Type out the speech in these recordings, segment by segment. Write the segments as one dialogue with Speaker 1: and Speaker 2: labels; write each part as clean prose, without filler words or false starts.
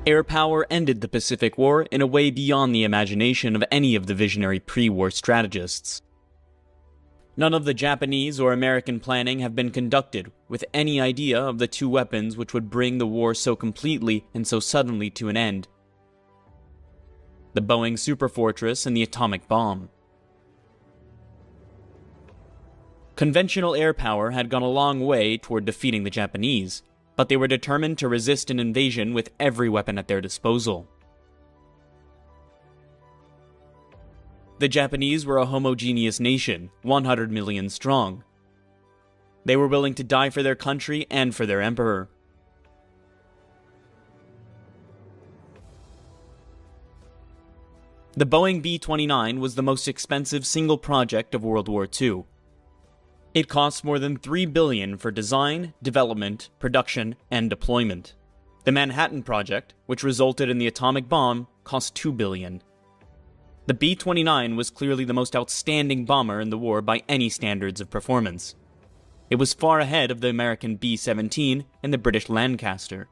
Speaker 1: Air power ended the Pacific War in a way beyond the imagination of any of the visionary pre-war strategists. None of the Japanese or American planning have been conducted with any idea of the two weapons which would bring the war so completely and so suddenly to an end: the Boeing Superfortress and the atomic bomb. Conventional air power had gone a long way toward defeating the Japanese, but they were determined to resist an invasion with every weapon at their disposal. The Japanese were a homogeneous nation, 100 million strong. They were willing to die for their country and for their emperor. The Boeing B-29 was the most expensive single project of World War II. It cost more than $3 billion for design, development, production, and deployment. The Manhattan Project, which resulted in the atomic bomb, cost $2 billion. The B-29 was clearly the most outstanding bomber in the war by any standards of performance. It was far ahead of the American B-17 and the British Lancaster.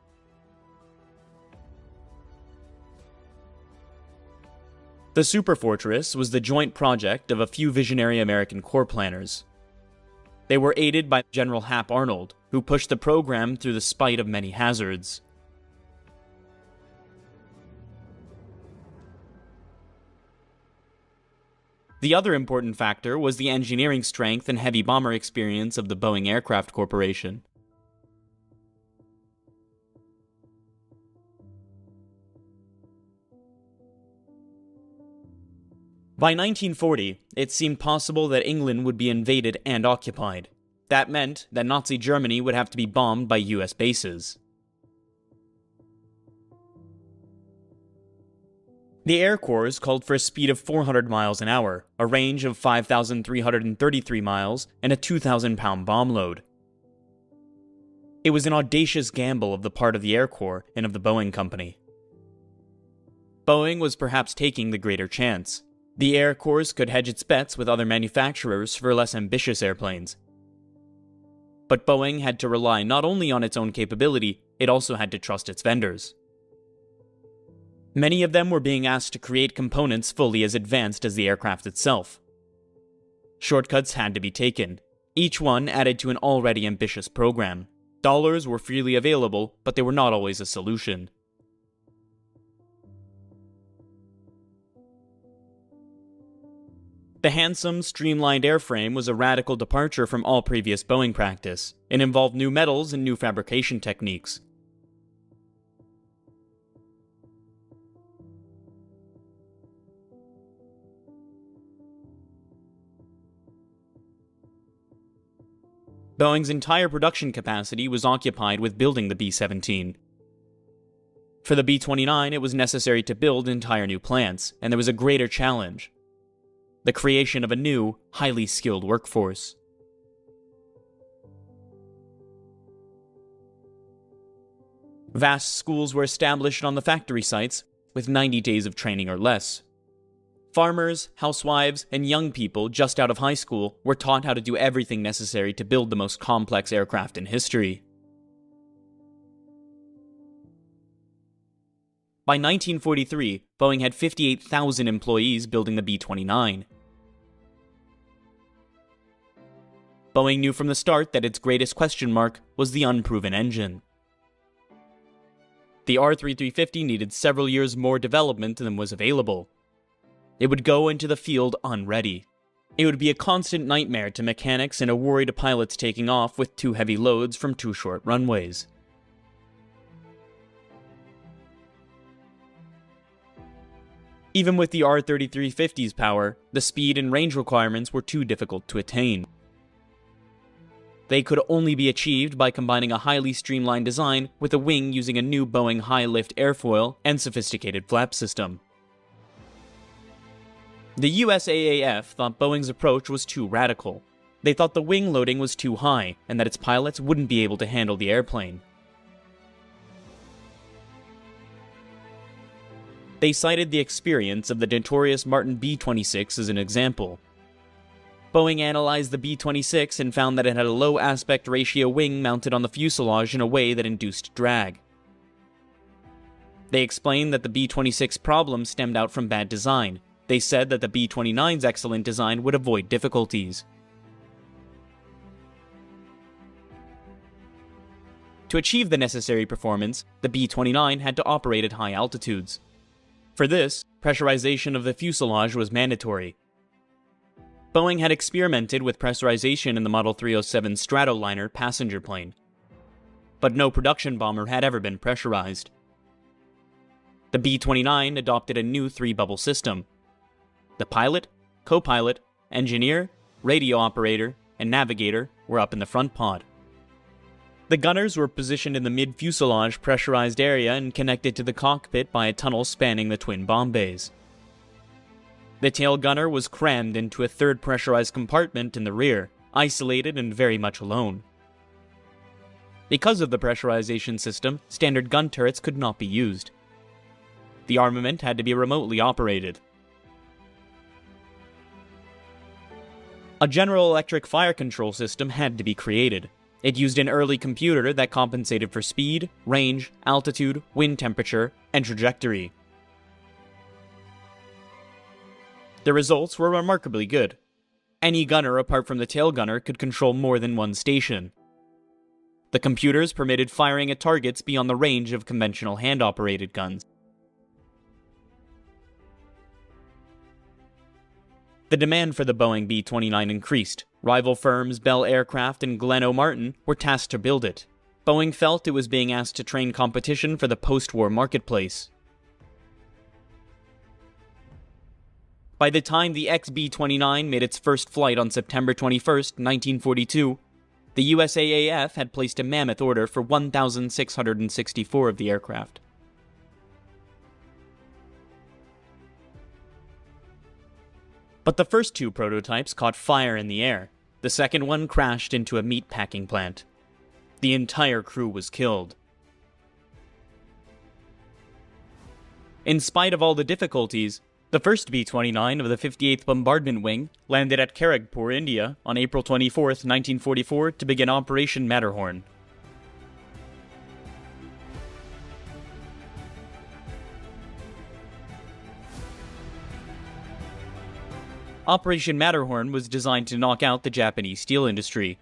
Speaker 1: The Superfortress was the joint project of a few visionary American corps planners. They were aided by General Hap Arnold, who pushed the program through the spite of many hazards. The other important factor was the engineering strength and heavy bomber experience of the Boeing Aircraft Corporation. By 1940, it seemed possible that England would be invaded and occupied. That meant that Nazi Germany would have to be bombed by US bases. The Air Corps called for a speed of 400 miles an hour, a range of 5,333 miles, and a 2,000-pound bomb load. It was an audacious gamble of the part of the Air Corps and of the Boeing Company. Boeing was perhaps taking the greater chance. The Air Corps could hedge its bets with other manufacturers for less ambitious airplanes. But Boeing had to rely not only on its own capability, it also had to trust its vendors. Many of them were being asked to create components fully as advanced as the aircraft itself. Shortcuts had to be taken. Each one added to an already ambitious program. Dollars were freely available, but they were not always a solution. The handsome, streamlined airframe was a radical departure from all previous Boeing practice. It involved new metals and new fabrication techniques. Boeing's entire production capacity was occupied with building the B-17. For the B-29, it was necessary to build entire new plants, and there was a greater challenge: the creation of a new, highly skilled workforce. Vast schools were established on the factory sites, with 90 days of training or less. Farmers, housewives, and young people just out of high school were taught how to do everything necessary to build the most complex aircraft in history. By 1943, Boeing had 58,000 employees building the B-29. Boeing knew from the start that its greatest question mark was the unproven engine. The R-3350 needed several years more development than was available. It would go into the field unready. It would be a constant nightmare to mechanics and a worry to pilots taking off with too heavy loads from too short runways. Even with the R-3350's power, the speed and range requirements were too difficult to attain. They could only be achieved by combining a highly streamlined design with a wing using a new Boeing high-lift airfoil and sophisticated flap system. The USAAF thought Boeing's approach was too radical. They thought the wing loading was too high, and that its pilots wouldn't be able to handle the airplane. They cited the experience of the notorious Martin B-26 as an example. Boeing analyzed the B-26 and found that it had a low aspect ratio wing mounted on the fuselage in a way that induced drag. They explained that the B-26 problem stemmed out from bad design. They said that the B-29's excellent design would avoid difficulties. To achieve the necessary performance, the B-29 had to operate at high altitudes. For this, pressurization of the fuselage was mandatory. Boeing had experimented with pressurization in the Model 307 Stratoliner passenger plane, but no production bomber had ever been pressurized. The B-29 adopted a new three-bubble system. The pilot, co-pilot, engineer, radio operator, and navigator were up in the front pod. The gunners were positioned in the mid-fuselage pressurized area and connected to the cockpit by a tunnel spanning the twin bomb bays. The tail gunner was crammed into a third pressurized compartment in the rear, isolated and very much alone. Because of the pressurization system, standard gun turrets could not be used. The armament had to be remotely operated. A General Electric fire control system had to be created. It used an early computer that compensated for speed, range, altitude, wind temperature, and trajectory. The results were remarkably good. Any gunner apart from the tail gunner could control more than one station. The computers permitted firing at targets beyond the range of conventional hand-operated guns. The demand for the Boeing B-29 increased. Rival firms Bell Aircraft and Glenn O'Martin were tasked to build it. Boeing felt it was being asked to train competition for the post-war marketplace. By the time the XB-29 made its first flight on September 21, 1942, the USAAF had placed a mammoth order for 1,664 of the aircraft. But the first two prototypes caught fire in the air. The second one crashed into a meat packing plant. The entire crew was killed. In spite of all the difficulties, the first B-29 of the 58th Bombardment Wing landed at Kharagpur, India on April 24, 1944 to begin Operation Matterhorn. Operation Matterhorn was designed to knock out the Japanese steel industry.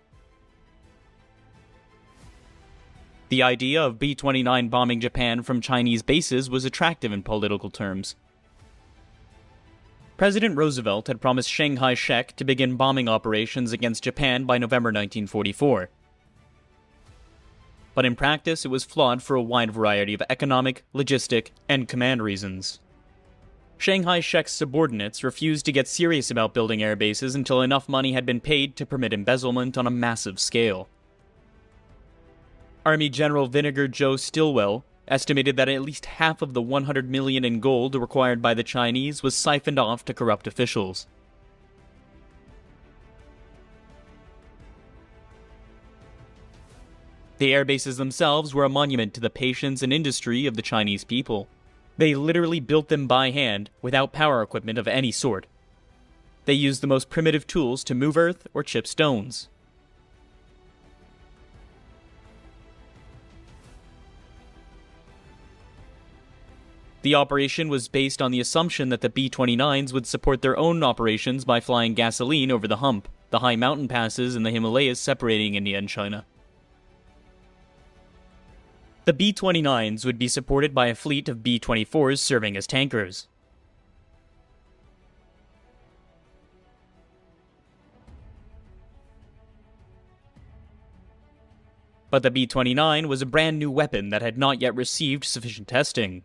Speaker 1: The idea of B-29 bombing Japan from Chinese bases was attractive in political terms. President Roosevelt had promised Shanghai Shek to begin bombing operations against Japan by November 1944. But in practice, it was flawed for a wide variety of economic, logistic, and command reasons. Shanghai Shek's subordinates refused to get serious about building air bases until enough money had been paid to permit embezzlement on a massive scale. Army General Vinegar Joe Stilwell estimated that at least half of the $100 million in gold required by the Chinese was siphoned off to corrupt officials. The air bases themselves were a monument to the patience and industry of the Chinese people. They literally built them by hand, without power equipment of any sort. They used the most primitive tools to move earth or chip stones. The operation was based on the assumption that the B-29s would support their own operations by flying gasoline over the hump, the high mountain passes in the Himalayas separating India and China. The B-29s would be supported by a fleet of B-24s serving as tankers. But the B-29 was a brand new weapon that had not yet received sufficient testing.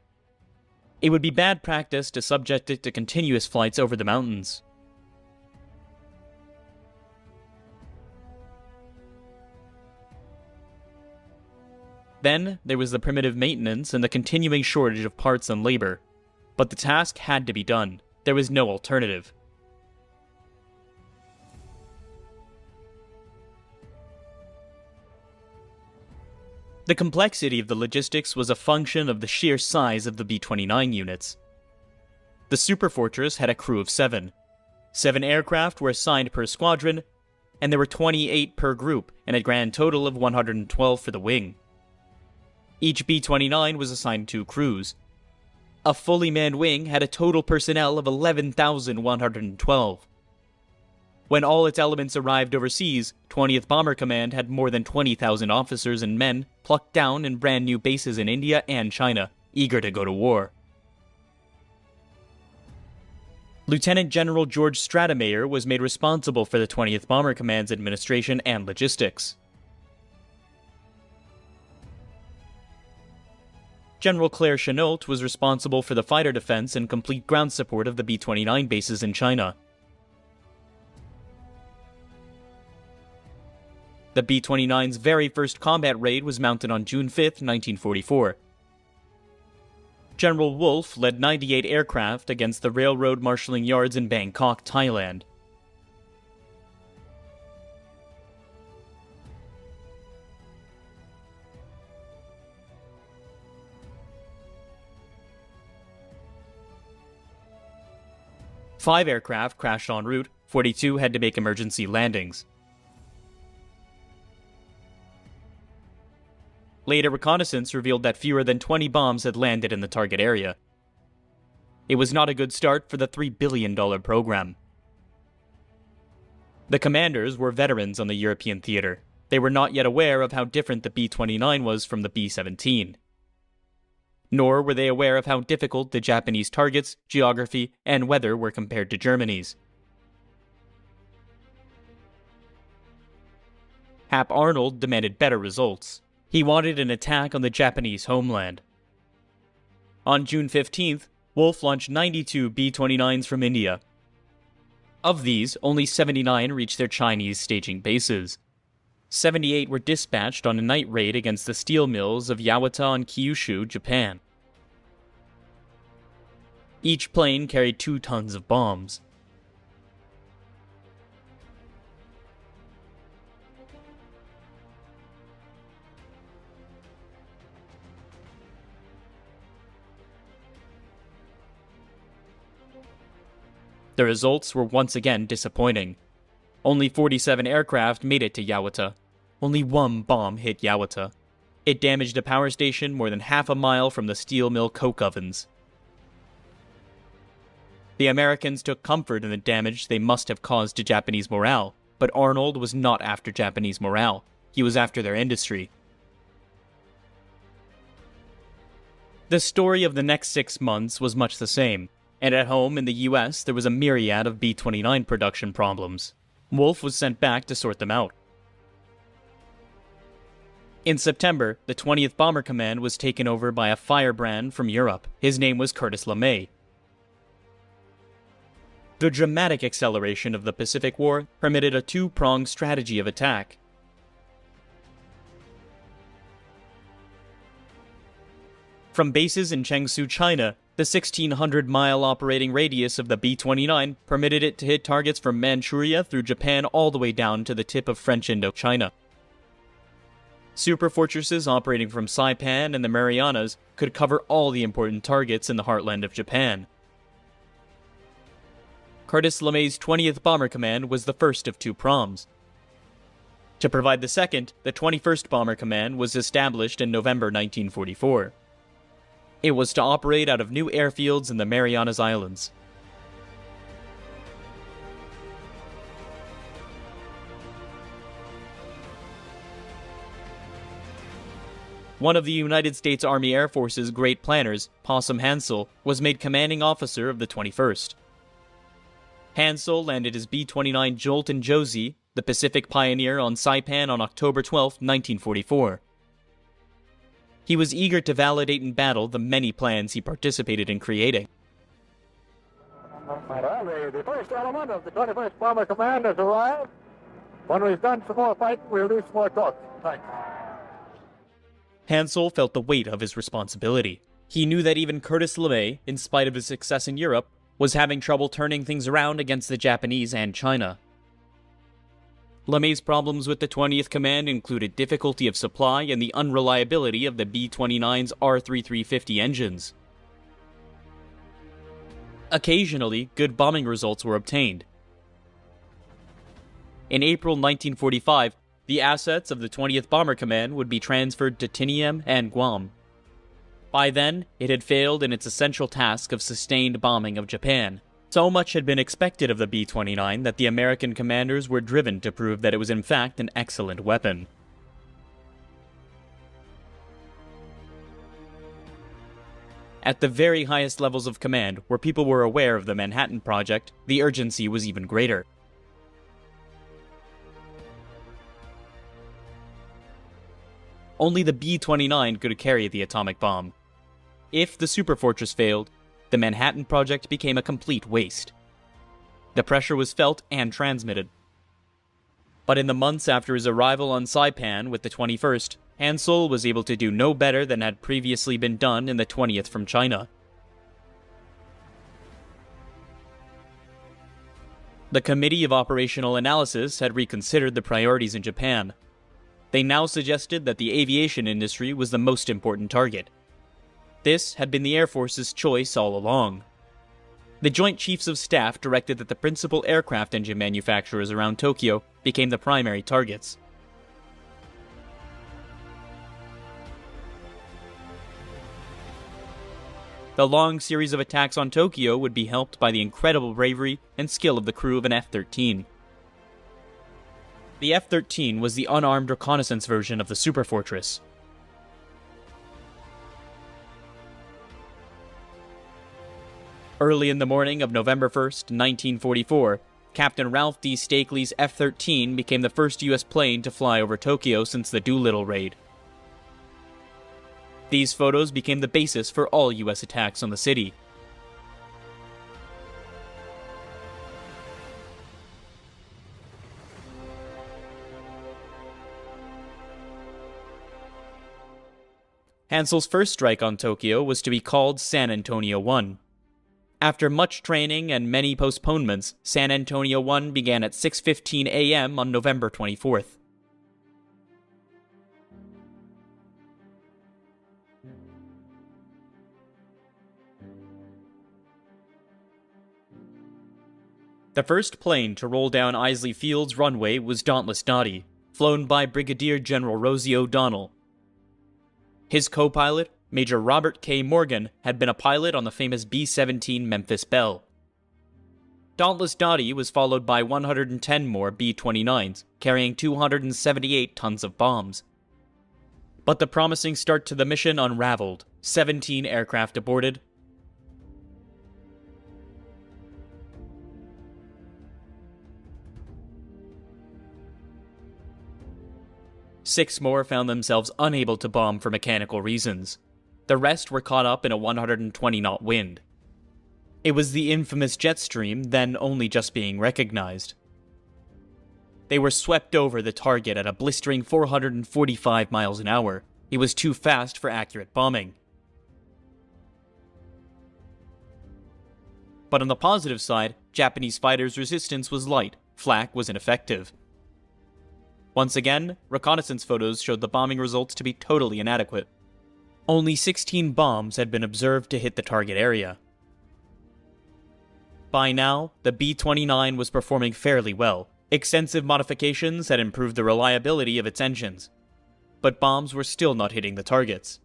Speaker 1: It would be bad practice to subject it to continuous flights over the mountains. Then, there was the primitive maintenance and the continuing shortage of parts and labor. But the task had to be done. There was no alternative. The complexity of the logistics was a function of the sheer size of the B-29 units. The Superfortress had a crew of 7. 7 aircraft were assigned per squadron, and there were 28 per group, and a grand total of 112 for the wing. Each B-29 was assigned 2 crews. A fully manned wing had a total personnel of 11,112. When all its elements arrived overseas, 20th Bomber Command had more than 20,000 officers and men plucked down in brand new bases in India and China, eager to go to war. Lieutenant General George Stratomayor was made responsible for the 20th Bomber Command's administration and logistics. General Claire Chennault was responsible for the fighter defense and complete ground support of the B-29 bases in China. The B-29's very first combat raid was mounted on June 5, 1944. General Wolfe led 98 aircraft against the railroad marshalling yards in Bangkok, Thailand. Five aircraft crashed en route, 42 had to make emergency landings. Later reconnaissance revealed that fewer than 20 bombs had landed in the target area. It was not a good start for the $3 billion program. The commanders were veterans on the European theater. They were not yet aware of how different the B-29 was from the B-17. Nor were they aware of how difficult the Japanese targets, geography, and weather were compared to Germany's. Hap Arnold demanded better results. He wanted an attack on the Japanese homeland. On June 15th, Wolfe launched 92 B-29s from India. Of these, only 79 reached their Chinese staging bases. 78 were dispatched on a night raid against the steel mills of Yawata and Kyushu, Japan. Each plane carried 2 tons of bombs. The results were once again disappointing. Only 47 aircraft made it to Yawata. Only one bomb hit Yawata. It damaged a power station more than half a mile from the steel mill coke ovens. The Americans took comfort in the damage they must have caused to Japanese morale, but Arnold was not after Japanese morale. He was after their industry. The story of the next 6 months was much the same. And at home in the US, there was a myriad of B-29 production problems. Wolfe was sent back to sort them out. In September, the 20th Bomber Command was taken over by a firebrand from Europe. His name was Curtis LeMay. The dramatic acceleration of the Pacific War permitted a two-pronged strategy of attack. From bases in Chengsu, China, the 1,600-mile operating radius of the B-29 permitted it to hit targets from Manchuria through Japan all the way down to the tip of French Indochina. Superfortresses operating from Saipan and the Marianas could cover all the important targets in the heartland of Japan. Curtis LeMay's 20th Bomber Command was the first of 2 proms. To provide the second, the 21st Bomber Command was established in November 1944. It was to operate out of new airfields in the Marianas Islands. One of the United States Army Air Force's great planners, Possum Hansel, was made commanding officer of the 21st. Hansel landed his B-29 Jolt and Josie, the Pacific Pioneer, on Saipan on October 12, 1944. He was eager to validate in battle the many plans he participated in creating.
Speaker 2: Well, the first element of the 21st Bomber Command has arrived. When we've done some more fighting, we'll do some more talking. Thanks.
Speaker 1: Hansel felt the weight of his responsibility. He knew that even Curtis LeMay, in spite of his success in Europe, was having trouble turning things around against the Japanese and China. LeMay's problems with the 20th Command included difficulty of supply and the unreliability of the B-29's R-3350 engines. Occasionally, good bombing results were obtained. In April 1945, the assets of the 20th Bomber Command would be transferred to Tinian and Guam. By then, it had failed in its essential task of sustained bombing of Japan. So much had been expected of the B-29 that the American commanders were driven to prove that it was in fact an excellent weapon. At the very highest levels of command, where people were aware of the Manhattan Project, the urgency was even greater. Only the B-29 could carry the atomic bomb. If the Superfortress failed, the Manhattan Project became a complete waste. The pressure was felt and transmitted. But in the months after his arrival on Saipan with the 21st, Hansel was able to do no better than had previously been done in the 20th from China. The Committee of Operational Analysis had reconsidered the priorities in Japan. They now suggested that the aviation industry was the most important target. This had been the Air Force's choice all along. The Joint Chiefs of Staff directed that the principal aircraft engine manufacturers around Tokyo became the primary targets. The long series of attacks on Tokyo would be helped by the incredible bravery and skill of the crew of an F-13. The F-13 was the unarmed reconnaissance version of the Superfortress. Early in the morning of November 1st, 1944, Captain Ralph D. Stakely's F-13 became the first U.S. plane to fly over Tokyo since the Doolittle raid. These photos became the basis for all U.S. attacks on the city. Hansel's first strike on Tokyo was to be called San Antonio 1. After much training and many postponements, San Antonio 1 began at 6:15 a.m. on November 24th. The first plane to roll down Isley Field's runway was Dauntless Dottie, flown by Brigadier General Rosie O'Donnell. His co-pilot, Major Robert K. Morgan, had been a pilot on the famous B-17 Memphis Belle. Dauntless Dottie was followed by 110 more B-29s, carrying 278 tons of bombs. But the promising start to the mission unraveled. 17 aircraft aborted. Six more found themselves unable to bomb for mechanical reasons. The rest were caught up in a 120-knot wind. It was the infamous jet stream, then only just being recognized. They were swept over the target at a blistering 445 miles an hour. It was too fast for accurate bombing. But on the positive side, Japanese fighters' resistance was light. Flak was ineffective. Once again, reconnaissance photos showed the bombing results to be totally inadequate. Only 16 bombs had been observed to hit the target area. By now, the B-29 was performing fairly well. Extensive modifications had improved the reliability of its engines. But bombs were still not hitting the targets.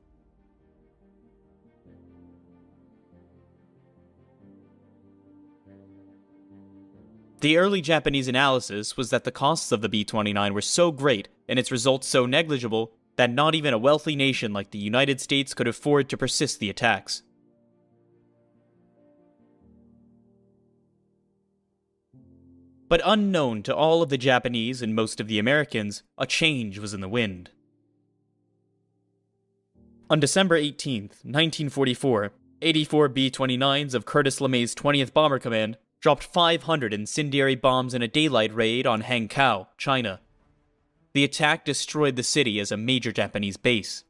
Speaker 1: The early Japanese analysis was that the costs of the B-29 were so great and its results so negligible that not even a wealthy nation like the United States could afford to persist the attacks. But unknown to all of the Japanese and most of the Americans, a change was in the wind. On December 18th, 1944, 84 B-29s of Curtis LeMay's 20th Bomber Command dropped 500 incendiary bombs in a daylight raid on Hankow, China. The attack destroyed the city as a major Japanese base.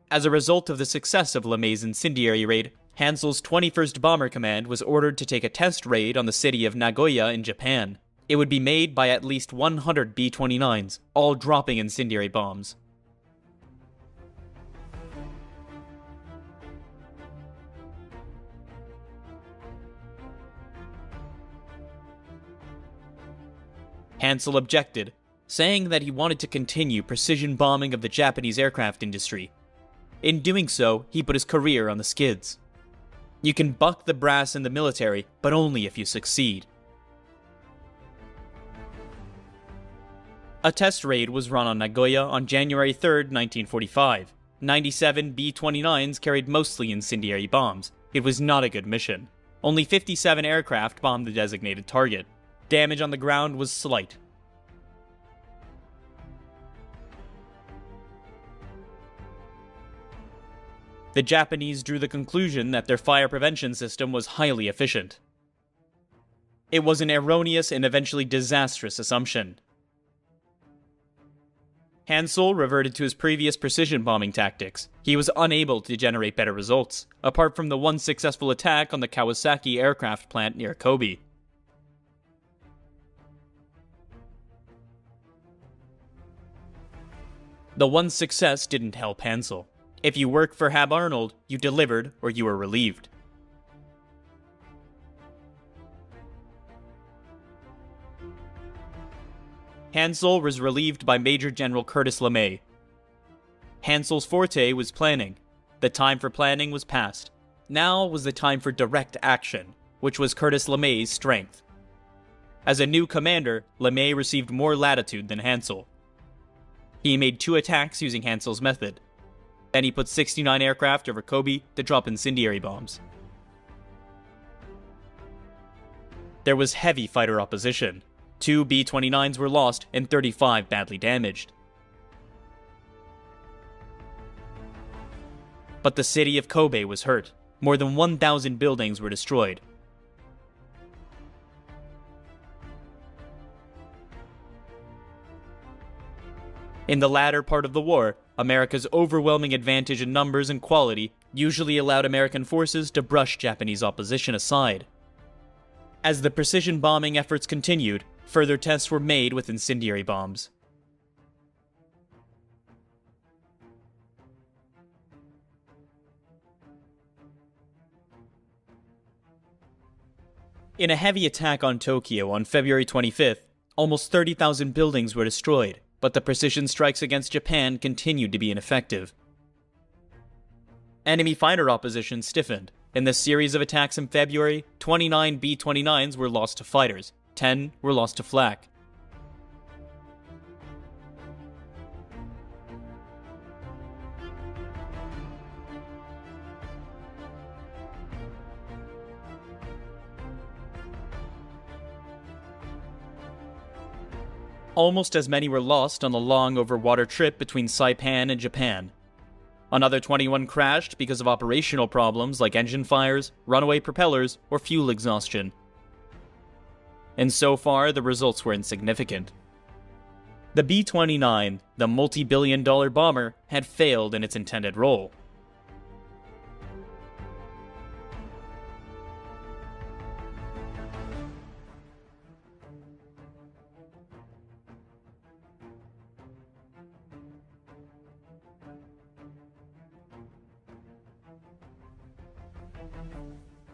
Speaker 1: As a result of the success of LeMay's incendiary raid, Hansel's 21st Bomber Command was ordered to take a test raid on the city of Nagoya in Japan. It would be made by at least 100 B-29s, all dropping incendiary bombs. Hansel objected, saying that he wanted to continue precision bombing of the Japanese aircraft industry. In doing so, he put his career on the skids. You can buck the brass in the military, but only if you succeed. A test raid was run on Nagoya on January 3, 1945. 97 B-29s carried mostly incendiary bombs. It was not a good mission. Only 57 aircraft bombed the designated target. Damage on the ground was slight. The Japanese drew the conclusion that their fire prevention system was highly efficient. It was an erroneous and eventually disastrous assumption. Hansel reverted to his previous precision bombing tactics. He was unable to generate better results, apart from the one successful attack on the Kawasaki aircraft plant near Kobe. The one success didn't help Hansel. If you worked for Hab Arnold, you delivered or you were relieved. Hansel was relieved by Major General Curtis LeMay. Hansel's forte was planning. The time for planning was past. Now was the time for direct action, which was Curtis LeMay's strength. As a new commander, LeMay received more latitude than Hansel. He made 2 attacks using Hansel's method. Then he put 69 aircraft over Kobe to drop incendiary bombs. There was heavy fighter opposition. 2 B-29s were lost and 35 badly damaged. But the city of Kobe was hurt. More than 1,000 buildings were destroyed. In the latter part of the war, America's overwhelming advantage in numbers and quality usually allowed American forces to brush Japanese opposition aside. As the precision bombing efforts continued, further tests were made with incendiary bombs. In a heavy attack on Tokyo on February 25th, almost 30,000 buildings were destroyed, but the precision strikes against Japan continued to be ineffective. Enemy fighter opposition stiffened. In the series of attacks in February, 29 B-29s were lost to fighters, 10 were lost to flak. Almost as many were lost on the long over-water trip between Saipan and Japan. Another 21 crashed because of operational problems like engine fires, runaway propellers, or fuel exhaustion. And so far, the results were insignificant. The B-29, the multi-billion-dollar bomber, had failed in its intended role.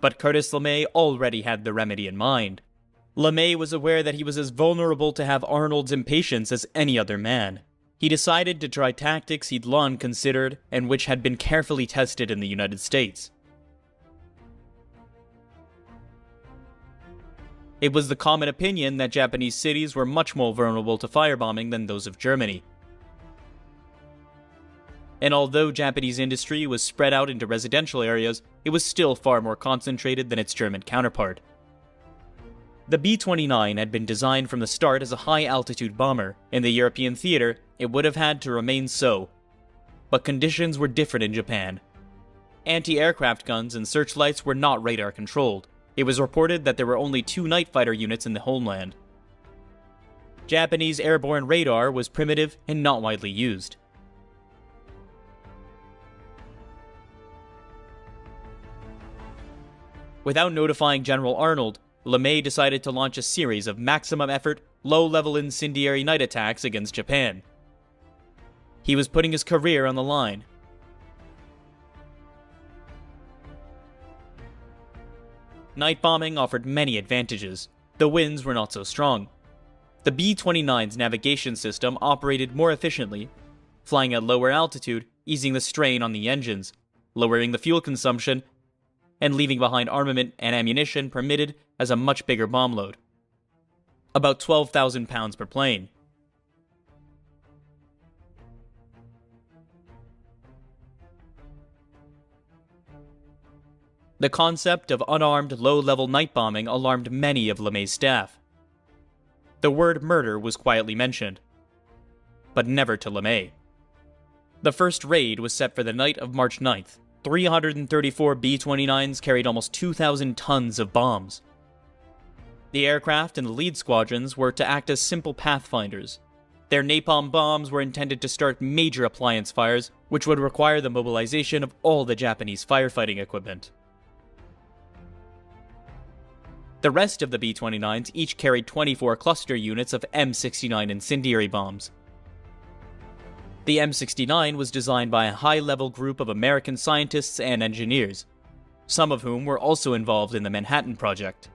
Speaker 1: But Curtis LeMay already had the remedy in mind. LeMay was aware that he was as vulnerable to have Arnold's impatience as any other man. He decided to try tactics he'd long considered and which had been carefully tested in the United States. It was the common opinion that Japanese cities were much more vulnerable to firebombing than those of Germany. And although Japanese industry was spread out into residential areas, it was still far more concentrated than its German counterpart. The B-29 had been designed from the start as a high-altitude bomber. In the European theater, it would have had to remain so. But conditions were different in Japan. Anti-aircraft guns and searchlights were not radar-controlled. It was reported that there were only 2 night fighter units in the homeland. Japanese airborne radar was primitive and not widely used. Without notifying General Arnold, LeMay decided to launch a series of maximum-effort, low-level incendiary night attacks against Japan. He was putting his career on the line. Night bombing offered many advantages. The winds were not so strong. The B-29's navigation system operated more efficiently, flying at lower altitude, easing the strain on the engines, lowering the fuel consumption, and leaving behind armament and ammunition permitted as a much bigger bomb load. About 12,000 pounds per plane. The concept of unarmed, low-level night bombing alarmed many of LeMay's staff. The word murder was quietly mentioned, but never to LeMay. The first raid was set for the night of March 9th. 334 B-29s carried almost 2,000 tons of bombs. The aircraft in the lead squadrons were to act as simple pathfinders. Their napalm bombs were intended to start major appliance fires, which would require the mobilization of all the Japanese firefighting equipment. The rest of the B-29s each carried 24 cluster units of M69 incendiary bombs. The M69 was designed by a high-level group of American scientists and engineers, some of whom were also involved in the Manhattan Project.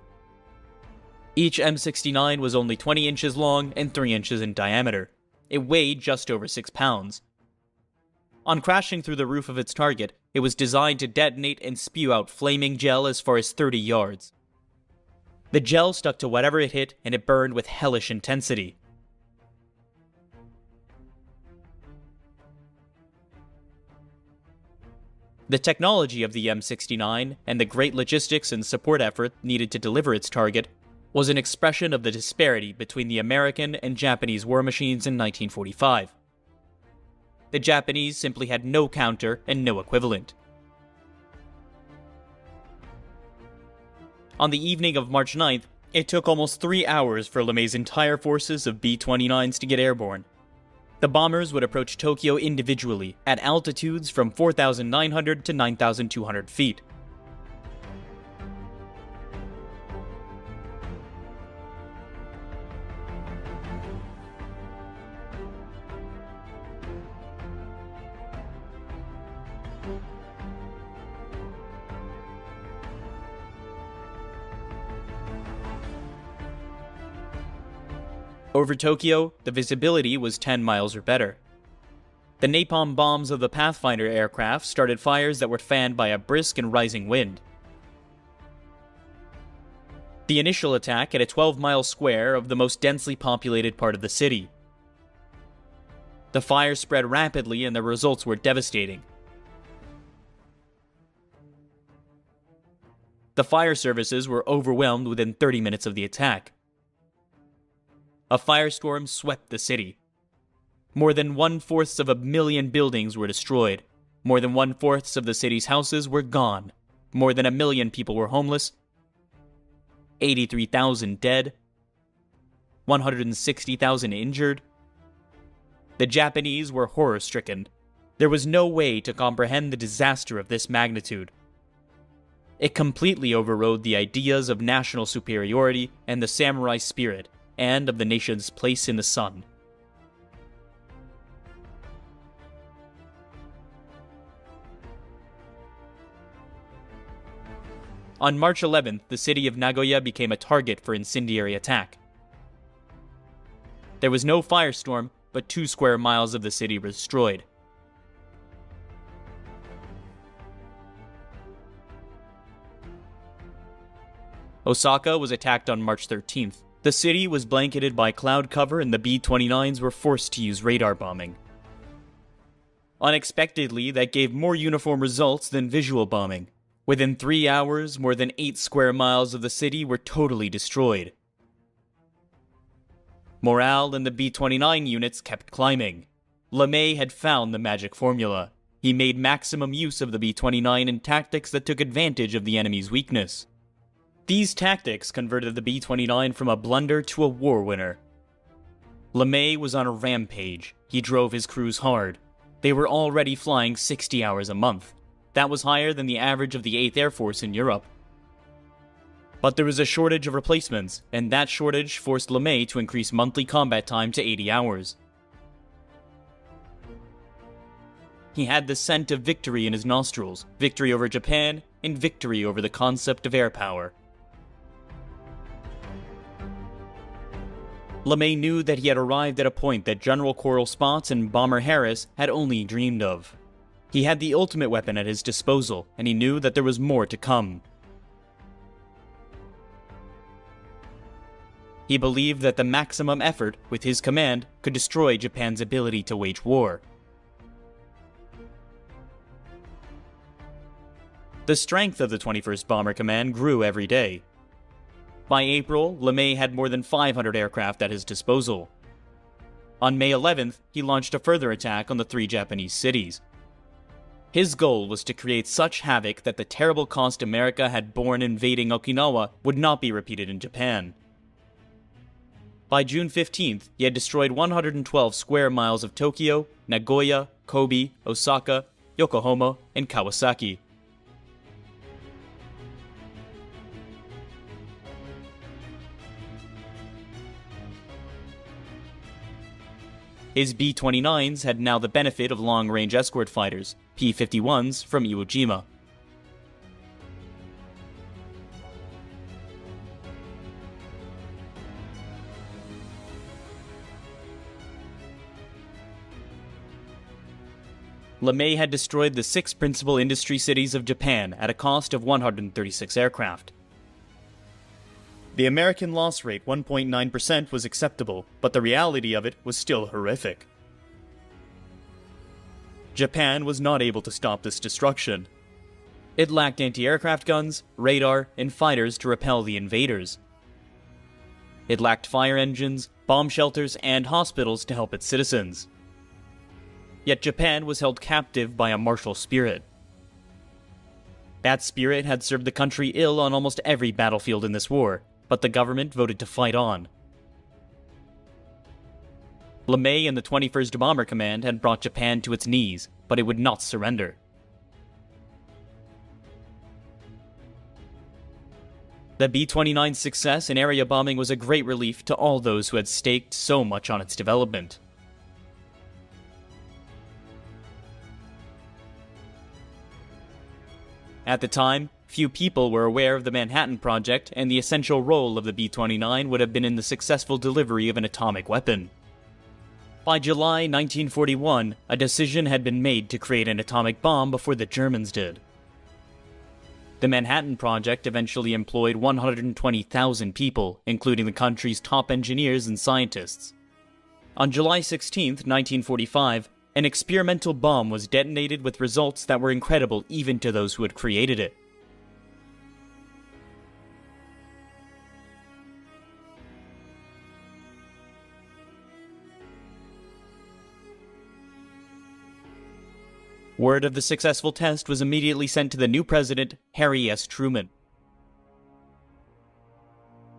Speaker 1: Each M69 was only 20 inches long and 3 inches in diameter. It weighed just over 6 pounds. On crashing through the roof of its target, it was designed to detonate and spew out flaming gel as far as 30 yards. The gel stuck to whatever it hit, and it burned with hellish intensity. The technology of the M69 and the great logistics and support effort needed to deliver its target was an expression of the disparity between the American and Japanese war machines in 1945. The Japanese simply had no counter and no equivalent. On the evening of March 9th, it took almost 3 hours for LeMay's entire forces of B-29s to get airborne. The bombers would approach Tokyo individually at altitudes from 4,900 to 9,200 feet. Over Tokyo, the visibility was 10 miles or better. The napalm bombs of the Pathfinder aircraft started fires that were fanned by a brisk and rising wind. The initial attack hit a 12-mile square of the most densely populated part of the city. The fire spread rapidly and the results were devastating. The fire services were overwhelmed within 30 minutes of the attack. A firestorm swept the city. More than 1/4 of a million buildings were destroyed. More than 1/4 of the city's houses were gone. More than 1 million people were homeless. 83,000 dead. 160,000 injured. The Japanese were horror-stricken. There was no way to comprehend the disaster of this magnitude. It completely overrode the ideas of national superiority and the samurai spirit, and of the nation's place in the sun. On March 11th, the city of Nagoya became a target for incendiary attack. There was no firestorm, but 2 square miles of the city were destroyed. Osaka was attacked on March 13th. The city was blanketed by cloud cover and the B-29s were forced to use radar bombing. Unexpectedly, that gave more uniform results than visual bombing. Within 3 hours, more than 8 square miles of the city were totally destroyed. Morale in the B-29 units kept climbing. LeMay had found the magic formula. He made maximum use of the B-29 in tactics that took advantage of the enemy's weakness. These tactics converted the B-29 from a blunder to a war winner. LeMay was on a rampage. He drove his crews hard. They were already flying 60 hours a month. That was higher than the average of the 8th Air Force in Europe. But there was a shortage of replacements, and that shortage forced LeMay to increase monthly combat time to 80 hours. He had the scent of victory in his nostrils, victory over Japan, and victory over the concept of air power. LeMay knew that he had arrived at a point that General Coral Spots and Bomber Harris had only dreamed of. He had the ultimate weapon at his disposal, and he knew that there was more to come. He believed that the maximum effort with his command could destroy Japan's ability to wage war. The strength of the 21st Bomber Command grew every day. By April, LeMay had more than 500 aircraft at his disposal. On May 11th, he launched a further attack on the 3 Japanese cities. His goal was to create such havoc that the terrible cost America had borne invading Okinawa would not be repeated in Japan. By June 15th, he had destroyed 112 square miles of Tokyo, Nagoya, Kobe, Osaka, Yokohama, and Kawasaki. His B-29s had now the benefit of long-range escort fighters, P-51s from Iwo Jima. LeMay had destroyed the 6 principal industry cities of Japan at a cost of 136 aircraft. The American loss rate 1.9% was acceptable, but the reality of it was still horrific. Japan was not able to stop this destruction. It lacked anti-aircraft guns, radar, and fighters to repel the invaders. It lacked fire engines, bomb shelters, and hospitals to help its citizens. Yet Japan was held captive by a martial spirit. That spirit had served the country ill on almost every battlefield in this war, but the government voted to fight on. LeMay and the 21st Bomber Command had brought Japan to its knees, but it would not surrender. The B-29's success in area bombing was a great relief to all those who had staked so much on its development. At the time, few people were aware of the Manhattan Project, and the essential role of the B-29 would have been in the successful delivery of an atomic weapon. By July 1941, a decision had been made to create an atomic bomb before the Germans did. The Manhattan Project eventually employed 120,000 people, including the country's top engineers and scientists. On July 16, 1945, an experimental bomb was detonated with results that were incredible even to those who had created it. Word of the successful test was immediately sent to the new president, Harry S. Truman.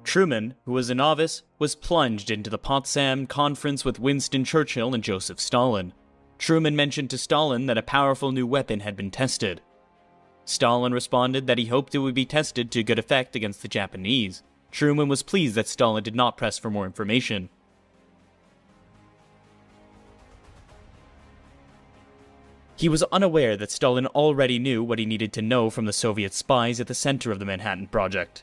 Speaker 1: Truman, who was a novice, was plunged into the Potsdam Conference with Winston Churchill and Joseph Stalin. Truman mentioned to Stalin that a powerful new weapon had been tested. Stalin responded that he hoped it would be tested to good effect against the Japanese. Truman was pleased that Stalin did not press for more information. He was unaware that Stalin already knew what he needed to know from the Soviet spies at the center of the Manhattan Project.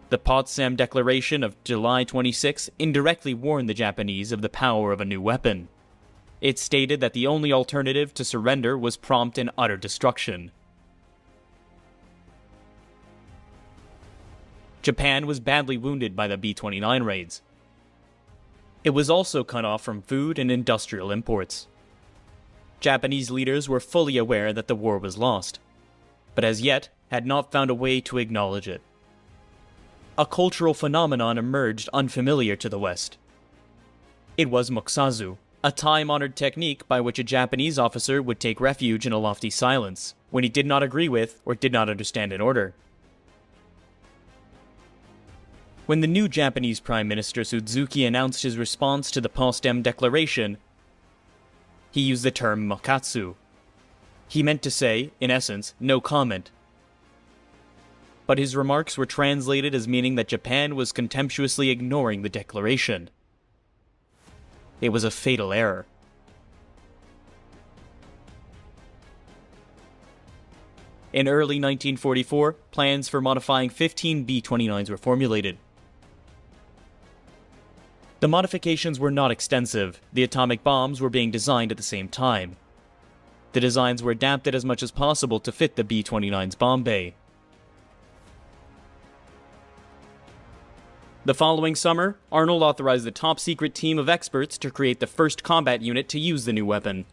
Speaker 1: The Potsdam Declaration of July 26 indirectly warned the Japanese of the power of a new weapon. It stated that the only alternative to surrender was prompt and utter destruction. Japan was badly wounded by the B-29 raids. It was also cut off from food and industrial imports. Japanese leaders were fully aware that the war was lost, but as yet had not found a way to acknowledge it. A cultural phenomenon emerged unfamiliar to the West. It was mokusazu, a time-honored technique by which a Japanese officer would take refuge in a lofty silence when he did not agree with or did not understand an order. When the new Japanese Prime Minister Suzuki announced his response to the Potsdam Declaration, he used the term mokatsu. He meant to say, in essence, no comment. But his remarks were translated as meaning that Japan was contemptuously ignoring the declaration. It was a fatal error. In early 1944, plans for modifying 15 B-29s were formulated. The modifications were not extensive. The atomic bombs were being designed at the same time. The designs were adapted as much as possible to fit the B-29's bomb bay. The following summer, Arnold authorized the top-secret team of experts to create the first combat unit to use the new weapon.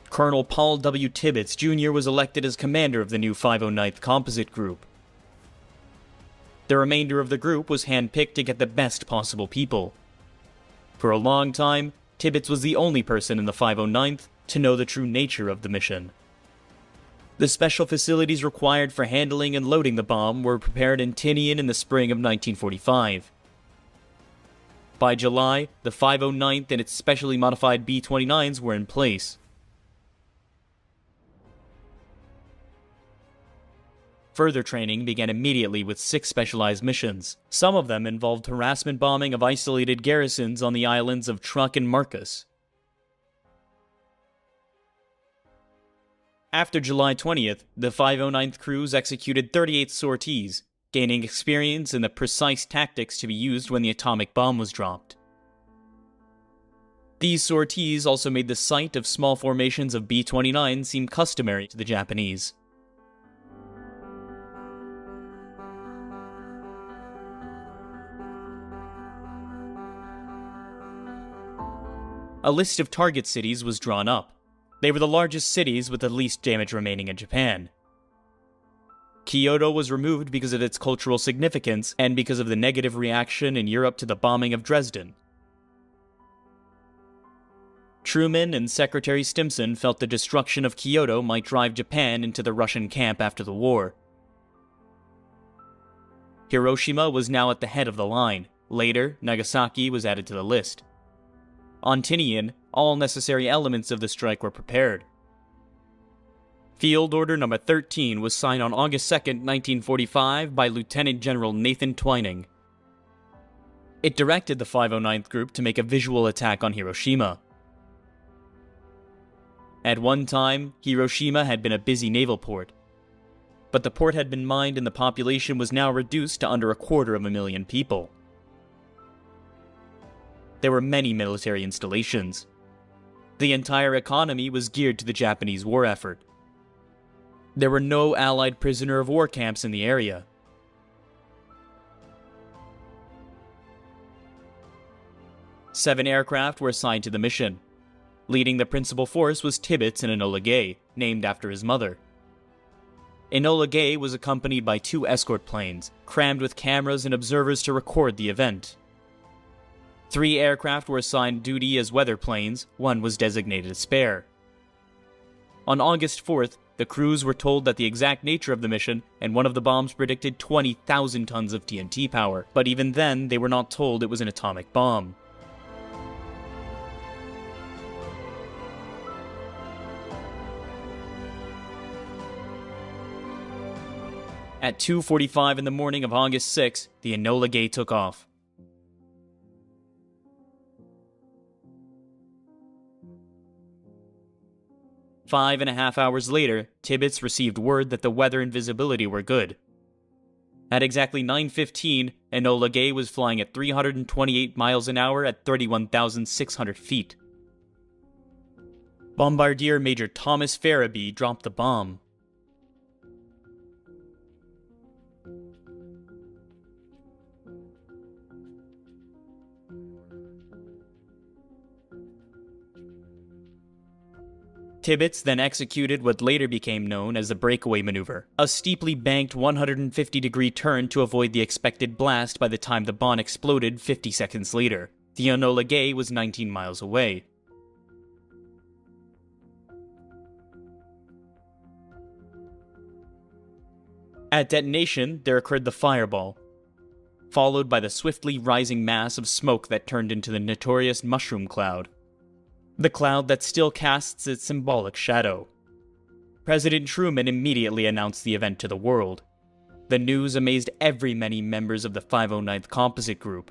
Speaker 1: Colonel Paul W. Tibbets Jr. was elected as commander of the new 509th Composite Group. The remainder of the group was handpicked to get the best possible people. For a long time, Tibbets was the only person in the 509th to know the true nature of the mission. The special facilities required for handling and loading the bomb were prepared in Tinian in the spring of 1945. By July, the 509th and its specially modified B-29s were in place. Further training began immediately with 6 specialized missions. Some of them involved harassment bombing of isolated garrisons on the islands of Truk and Marcus. After July 20th, the 509th crews executed 38 sorties, gaining experience in the precise tactics to be used when the atomic bomb was dropped. These sorties also made the sight of small formations of B-29 seem customary to the Japanese. A list of target cities was drawn up. They were the largest cities with the least damage remaining in Japan. Kyoto was removed because of its cultural significance and because of the negative reaction in Europe to the bombing of Dresden. Truman and Secretary Stimson felt the destruction of Kyoto might drive Japan into the Russian camp after the war. Hiroshima was now at the head of the line. Later, Nagasaki was added to the list. On Tinian, all necessary elements of the strike were prepared. Field Order No. 13 was signed on August 2, 1945 by Lieutenant General Nathan Twining. It directed the 509th Group to make a visual attack on Hiroshima. At one time, Hiroshima had been a busy naval port, but the port had been mined and the population was now reduced to under 250,000 people. There were many military installations. The entire economy was geared to the Japanese war effort. There were no Allied prisoner of war camps in the area. Seven aircraft were assigned to the mission. Leading the principal force was Tibbets and Enola Gay, named after his mother. Enola Gay was accompanied by 2 escort planes, crammed with cameras and observers to record the event. 3 aircraft were assigned duty as weather planes, 1 was designated a spare. On August 4th, the crews were told that the exact nature of the mission, and one of the bombs predicted 20,000 tons of TNT power, but even then they were not told it was an atomic bomb. At 2:45 in the morning of August 6, the Enola Gay took off. 5.5 hours later, Tibbets received word that the weather and visibility were good. At exactly 9:15, Enola Gay was flying at 328 miles an hour at 31,600 feet. Bombardier Major Thomas Farabee dropped the bomb. Tibbets then executed what later became known as the breakaway maneuver, a steeply banked 150-degree turn to avoid the expected blast by the time the bomb exploded 50 seconds later. The Enola Gay was 19 miles away. At detonation, there occurred the fireball, followed by the swiftly rising mass of smoke that turned into the notorious mushroom cloud. The cloud that still casts its symbolic shadow. President Truman immediately announced the event to the world. The news amazed every many members of the 509th Composite Group.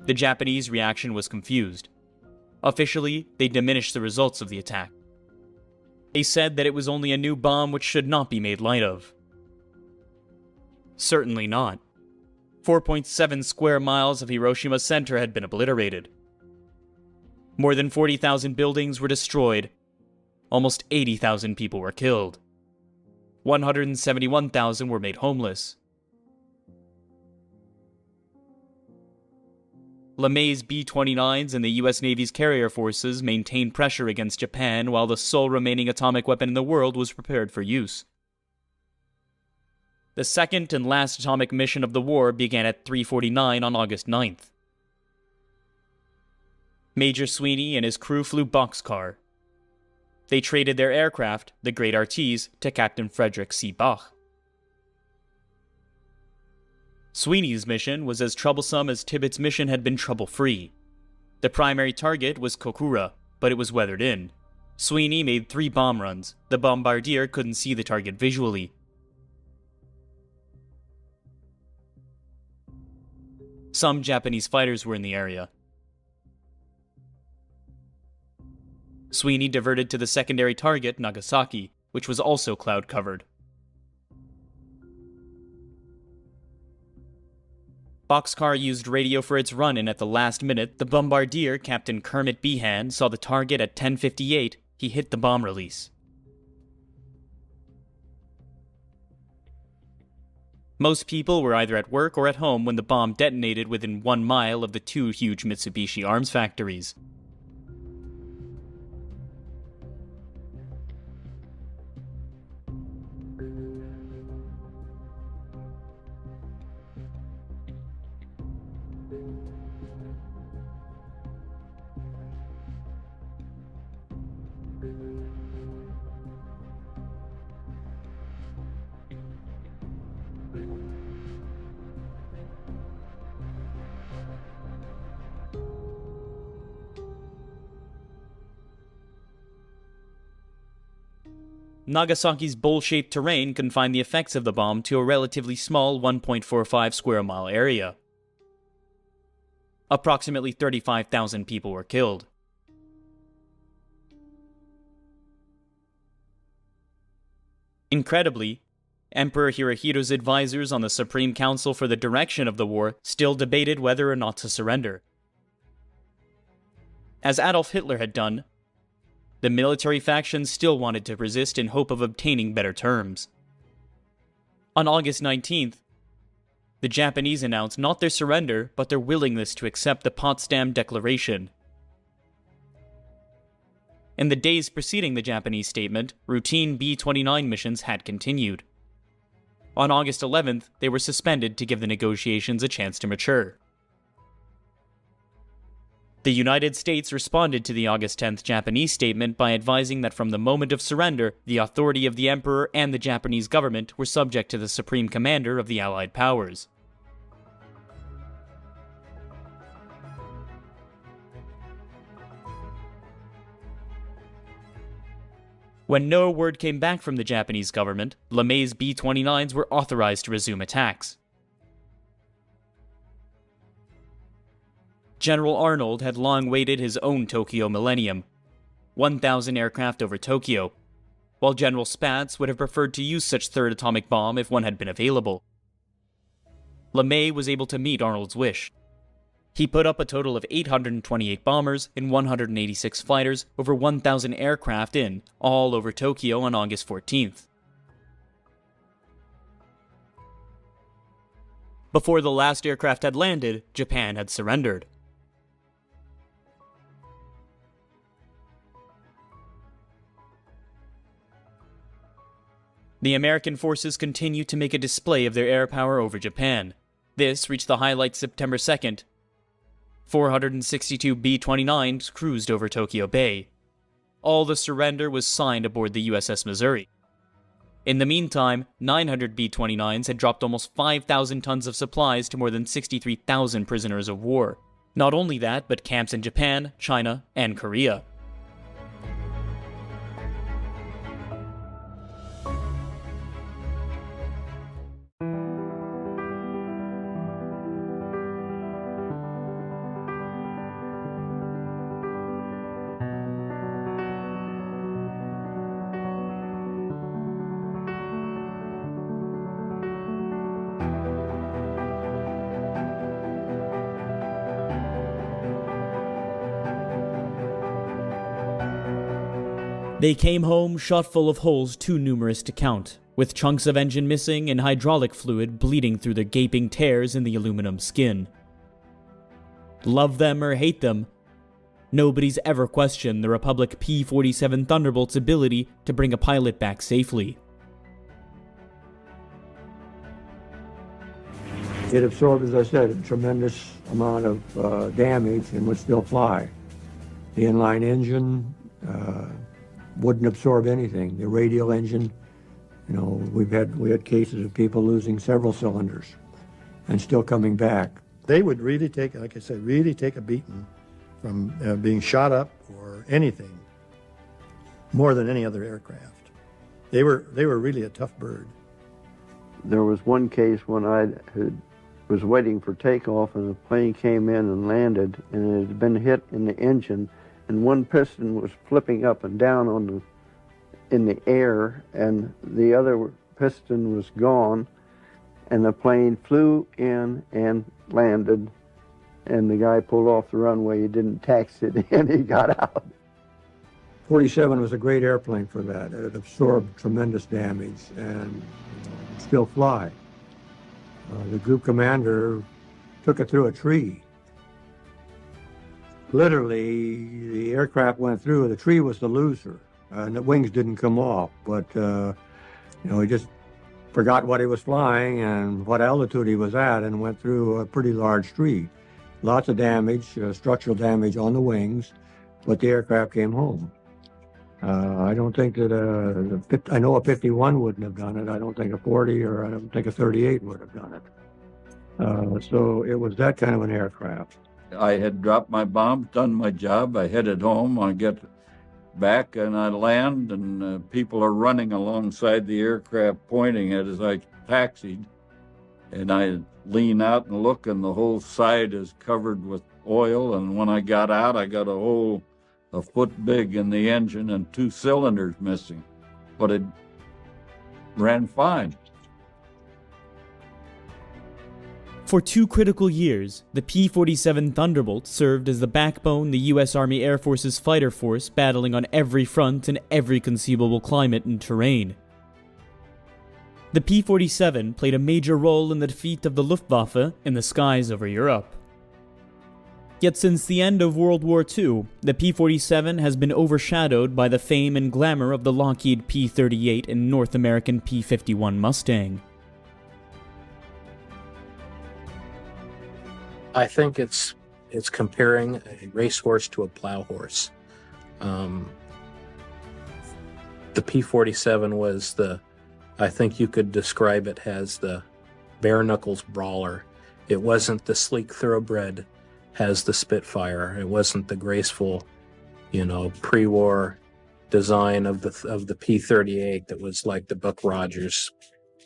Speaker 1: The Japanese reaction was confused. Officially, they diminished the results of the attack. They said that it was only a new bomb which should not be made light of. Certainly not. 4.7 square miles of Hiroshima's center had been obliterated. More than 40,000 buildings were destroyed. Almost 80,000 people were killed. 171,000 were made homeless. LeMay's B-29s and the US Navy's carrier forces maintained pressure against Japan while the sole remaining atomic weapon in the world was prepared for use. The second and last atomic mission of the war began at 3:49 on August 9th. Major Sweeney and his crew flew boxcar. They traded their aircraft, the Great Artise, to Captain Frederick C. Bach. Sweeney's mission was as troublesome as Tibbet's mission had been trouble-free. The primary target was Kokura, but it was weathered in. Sweeney made 3 bomb runs. The bombardier couldn't see the target visually. Some Japanese fighters were in the area. Sweeney diverted to the secondary target, Nagasaki, which was also cloud-covered. Boxcar used radio for its run-in at the last minute. The bombardier, Captain Kermit Behan, saw the target at 10:58. He hit the bomb release. Most people were either at work or at home when the bomb detonated within 1 mile of the 2 huge Mitsubishi arms factories. Nagasaki's bowl-shaped terrain confined the effects of the bomb to a relatively small 1.45 square mile area. Approximately 35,000 people were killed. Incredibly, Emperor Hirohito's advisors on the Supreme Council for the direction of the war still debated whether or not to surrender. As Adolf Hitler had done, the military faction still wanted to resist in hope of obtaining better terms. On August 19th, the Japanese announced not their surrender, but their willingness to accept the Potsdam Declaration. In the days preceding the Japanese statement, routine B-29 missions had continued. On August 11th, they were suspended to give the negotiations a chance to mature. The United States responded to the August 10th Japanese statement by advising that from the moment of surrender, the authority of the Emperor and the Japanese government were subject to the Supreme Commander of the Allied Powers. When no word came back from the Japanese government, LeMay's B-29s were authorized to resume attacks. General Arnold had long waited his own Tokyo Millennium, 1,000 aircraft over Tokyo, while General Spaatz would have preferred to use such third atomic bomb if one had been available. LeMay was able to meet Arnold's wish. He put up a total of 828 bombers and 186 fighters over 1,000 aircraft all over Tokyo on August 14th. Before the last aircraft had landed, Japan had surrendered. The American forces continued to make a display of their air power over Japan. This reached the highlight September 2nd. 462 B-29s cruised over Tokyo Bay. All the surrender was signed aboard the USS Missouri. In the meantime, 900 B-29s had dropped almost 5,000 tons of supplies to more than 63,000 prisoners of war. Not only that, but camps in Japan, China, and Korea. They came home shot full of holes too numerous to count, with chunks of engine missing and hydraulic fluid bleeding through their gaping tears in the aluminum skin. Love them or hate them, nobody's ever questioned the Republic P-47 Thunderbolt's ability to bring a pilot back safely.
Speaker 3: It absorbed, as I said, a tremendous amount of damage and would still fly. The inline engine wouldn't absorb anything. The radial engine, you know, we had cases of people losing several cylinders and still coming back.
Speaker 4: They would really take, like I said, really take a beating from being shot up or anything, more than any other aircraft. They were really a tough bird.
Speaker 5: There was one case when I was waiting for takeoff and the plane came in and landed, and it had been hit in the engine, and one piston was flipping up and down in the air, and the other piston was gone, and the plane flew in and landed, and the guy pulled off the runway. He didn't taxi it in, he got out.
Speaker 3: 47 was a great airplane for that. It absorbed tremendous damage and still fly. The group commander took it through a tree. Literally, the aircraft went through, the tree was the loser, and the wings didn't come off, but he just forgot what he was flying and what altitude he was at and went through a pretty large tree. Lots of damage, structural damage on the wings, but the aircraft came home. I don't think that I know a 51 wouldn't have done it. I don't think a 40 or I don't think a 38 would have done it. So it was that kind of an aircraft.
Speaker 6: I had dropped my bomb, done my job. I headed home. I get back and I land, and people are running alongside the aircraft pointing at it as I taxied. And I lean out and look, and the whole side is covered with oil. And when I got out, I got a hole a foot big in the engine and 2 cylinders missing. But it ran fine.
Speaker 1: For 2 critical years, the P-47 Thunderbolt served as the backbone the U.S. Army Air Force's fighter force, battling on every front in every conceivable climate and terrain. The P-47 played a major role in the defeat of the Luftwaffe in the skies over Europe. Yet since the end of World War II, the P-47 has been overshadowed by the fame and glamour of the Lockheed P-38 and North American P-51 Mustang.
Speaker 7: I think it's comparing a racehorse to a plow horse. The P-47 was I think you could describe it as the bare knuckles brawler. It wasn't the sleek thoroughbred as the Spitfire. It wasn't the graceful, pre-war design of the P-38 that was like the Buck Rogers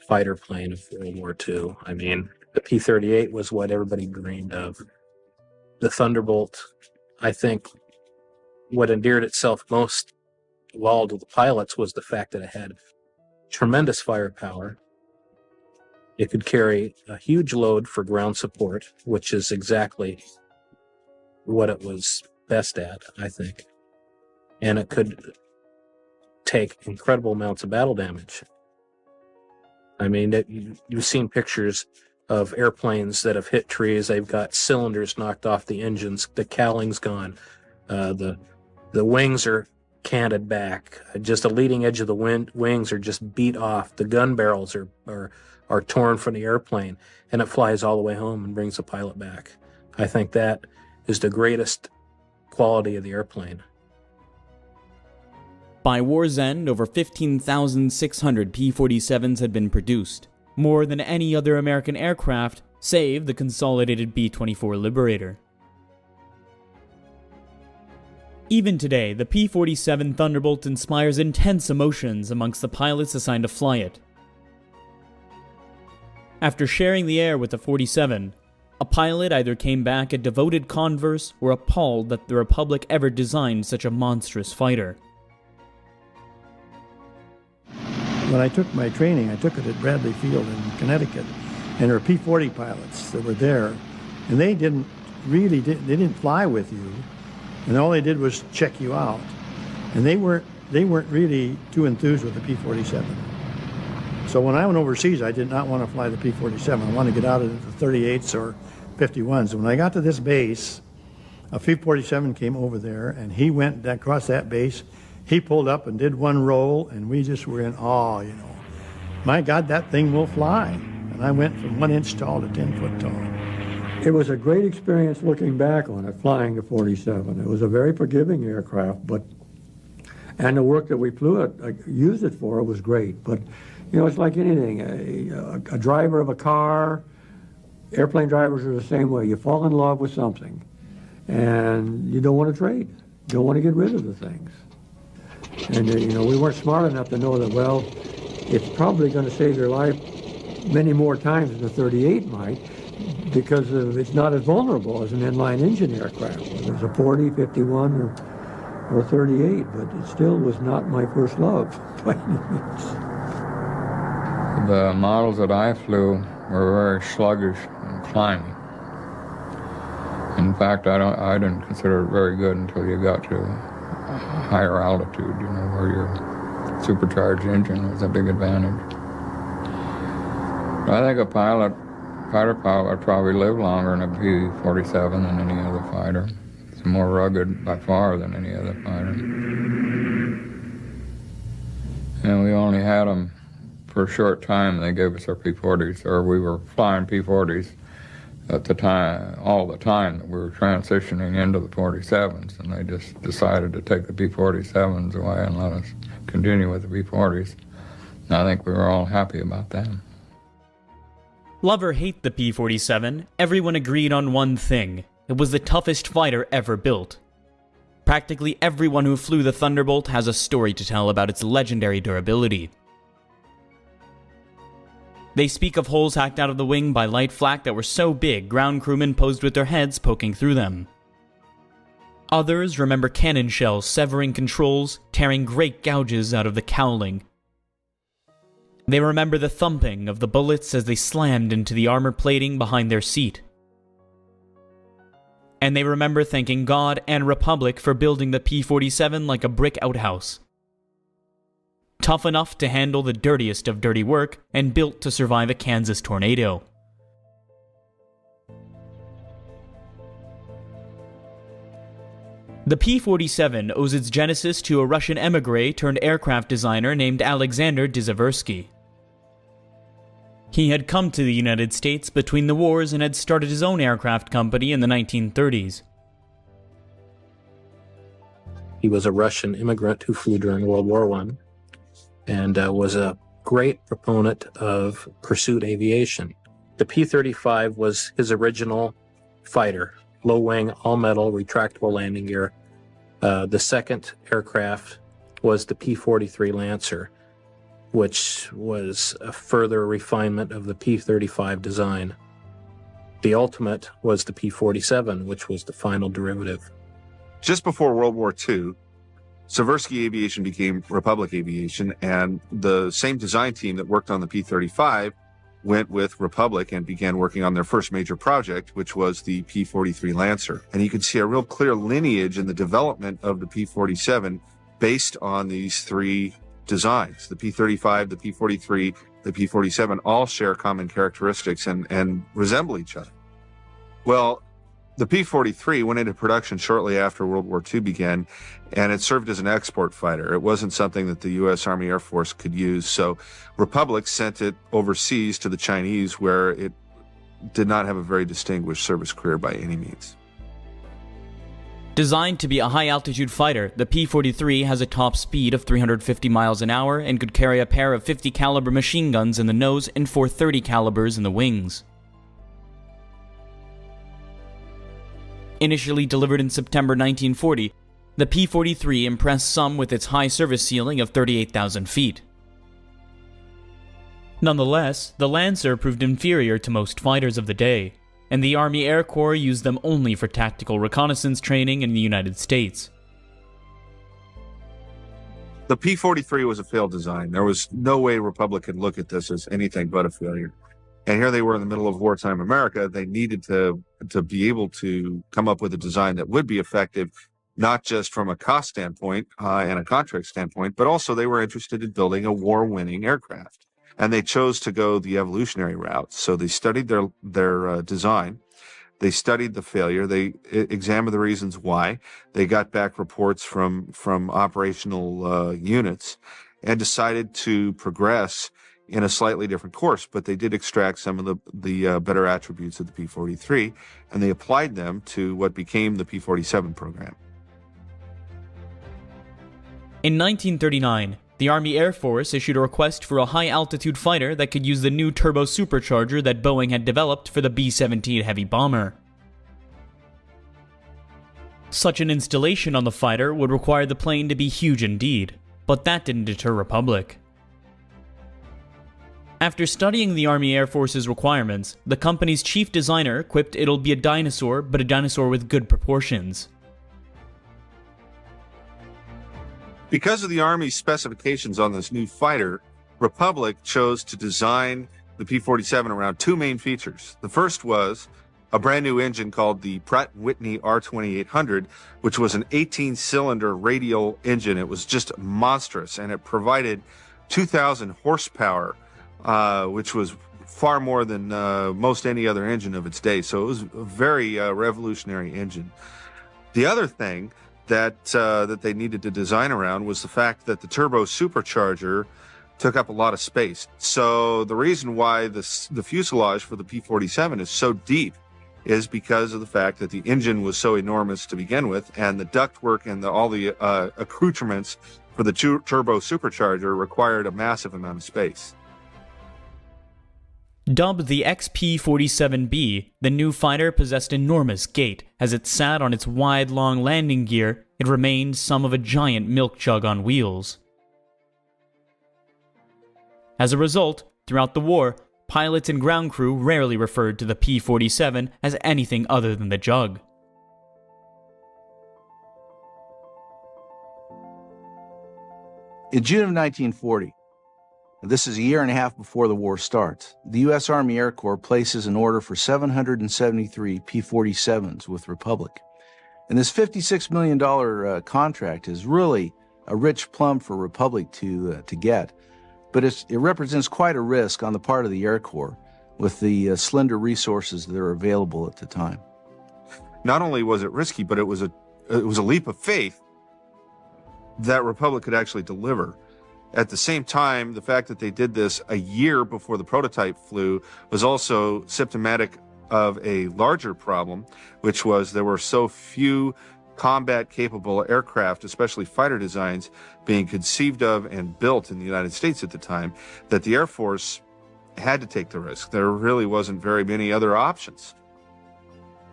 Speaker 7: fighter plane of World War II. I mean, the P-38 was what everybody dreamed of. The Thunderbolt, I think, what endeared itself most of all to the pilots was the fact that it had tremendous firepower. It could carry a huge load for ground support, which is exactly what it was best at, I think. And it could take incredible amounts of battle damage. I mean, you've seen pictures of airplanes that have hit trees. They've got cylinders knocked off the engines. The cowling's gone. The wings are canted back. Just the leading edge of the wings are just beat off. The gun barrels are torn from the airplane, and it flies all the way home and brings the pilot back. I think that is the greatest quality of the airplane.
Speaker 1: By war's end, over 15,600 P-47s had been produced, more than any other American aircraft, save the consolidated B-24 Liberator. Even today, the P-47 Thunderbolt inspires intense emotions amongst the pilots assigned to fly it. After sharing the air with the 47, a pilot either came back a devoted converse or appalled that the Republic ever designed such a monstrous fighter.
Speaker 4: When I took my training, I took it at Bradley Field in Connecticut, and there were P-40 pilots that were there, and they didn't fly with you, and all they did was check you out. And they weren't weren't really too enthused with the P-47. So when I went overseas, I did not want to fly the P-47. I wanted to get out of the 38s or 51s. When I got to this base, a P-47 came over there, and he went across that base. He pulled up and did one roll, and we just were in awe, you know. My God, that thing will fly. And I went from 1 inch tall to 10 foot tall.
Speaker 3: It was a great experience looking back on it, flying the 47. It was a very forgiving aircraft, and the work that we flew it, used it for, was great. But, you know, it's like anything. A driver of a car, airplane drivers are the same way. You fall in love with something, and you don't want to trade. You don't want to get rid of the things. And, you know, we weren't smart enough to know that, well, it's probably going to save your life many more times than the 38 might, because it's not as vulnerable as an inline engine aircraft, whether it's a 40, 51, or 38, but it still was not my first love by any means.
Speaker 8: The models that I flew were very sluggish in climbing. In fact, I didn't consider it very good until you got to a higher altitude, you know, where your supercharged engine was a big advantage. I think a fighter pilot would probably live longer in a P-47 than any other fighter. It's more rugged by far than any other fighter. And we only had them for a short time. They gave us our P-40s, or we were flying P-40s at the time, all the time that we were transitioning into the 47s, and they just decided to take the P-47s away and let us continue with the P-40s. And I think we were all happy about that.
Speaker 1: Love or hate the P-47, everyone agreed on one thing. It was the toughest fighter ever built. Practically everyone who flew the Thunderbolt has a story to tell about its legendary durability. They speak of holes hacked out of the wing by light flak that were so big ground crewmen posed with their heads poking through them. Others remember cannon shells severing controls, tearing great gouges out of the cowling. They remember the thumping of the bullets as they slammed into the armor plating behind their seat. And they remember thanking God and Republic for building the P-47 like a brick outhouse. Tough enough to handle the dirtiest of dirty work, and built to survive a Kansas tornado. The P-47 owes its genesis to a Russian émigré turned aircraft designer named Alexander Dziewierski. He had come to the United States between the wars and had started his own aircraft company in the 1930s.
Speaker 7: He was a Russian immigrant who flew during World War I and was a great proponent of pursuit aviation. The P-35 was his original fighter, low wing, all metal, retractable landing gear. The second aircraft was the P-43 Lancer, which was a further refinement of the P-35 design. The ultimate was the P-47, which was the final derivative.
Speaker 9: Just before World War II, Dziewierski Aviation became Republic Aviation, and the same design team that worked on the P-35 went with Republic and began working on their first major project, which was the P-43 Lancer. And you can see a real clear lineage in the development of the P-47 based on these three designs. The P-35, the P-43, the P-47 all share common characteristics and resemble each other. Well, the P-43 went into production shortly after World War II began, and it served as an export fighter. It wasn't something that the U.S. Army Air Force could use, so Republic sent it overseas to the Chinese, where it did not have a very distinguished service career by any means.
Speaker 1: Designed to be a high-altitude fighter, the P-43 has a top speed of 350 miles an hour and could carry a pair of 50 caliber machine guns in the nose and 430 calibers in the wings. Initially delivered in September 1940, the P-43 impressed some with its high service ceiling of 38,000 feet. Nonetheless, the Lancer proved inferior to most fighters of the day, and the Army Air Corps used them only for tactical reconnaissance training in the United States.
Speaker 9: The P-43 was a failed design. There was no way Republic could look at this as anything but a failure. And here they were in the middle of wartime America. They needed to be able to come up with a design that would be effective not just from a cost standpoint and a contract standpoint, but also they were interested in building a war-winning aircraft. And they chose to go the evolutionary route. So they studied their design. They studied the failure. They examined the reasons why. They got back reports from operational units and decided to progress in a slightly different course. But they did extract some of the better attributes of the P-43, and they applied them to what became the P-47 program.
Speaker 1: In 1939, the Army Air Force issued a request for a high-altitude fighter that could use the new turbo supercharger that Boeing had developed for the B-17 heavy bomber. Such an installation on the fighter would require the plane to be huge indeed, but that didn't deter Republic. After studying the Army Air Force's requirements, the company's chief designer quipped it'll be a dinosaur, but a dinosaur with good proportions.
Speaker 9: Because of the Army's specifications on this new fighter, Republic chose to design the P-47 around two main features. The first was a brand new engine called the Pratt & Whitney R2800, which was an 18-cylinder radial engine. It was just monstrous, and it provided 2,000 horsepower, which was far more than most any other engine of its day. So it was a very revolutionary engine. The other thing that they needed to design around was the fact that the turbo supercharger took up a lot of space. So the reason why the fuselage for the P-47 is so deep is because of the fact that the engine was so enormous to begin with, and the ductwork and all the accoutrements for the turbo supercharger required a massive amount of space.
Speaker 1: Dubbed the XP-47B, the new fighter possessed enormous gait. As it sat on its wide, long landing gear, it remained some of a giant milk jug on wheels. As a result, throughout the war, pilots and ground crew rarely referred to the P-47 as anything other than the jug.
Speaker 10: In June of 1940, this is a year and a half before the war starts, the U.S. Army Air Corps places an order for 773 P-47s with Republic. And this $56 million contract is really a rich plum for Republic to get. But it represents quite a risk on the part of the Air Corps with the slender resources that are available at the time.
Speaker 9: Not only was it risky, but it was a leap of faith that Republic could actually deliver. At the same time, the fact that they did this a year before the prototype flew was also symptomatic of a larger problem, which was there were so few combat-capable aircraft, especially fighter designs, being conceived of and built in the United States at the time, that the Air Force had to take the risk. There really wasn't very many other options.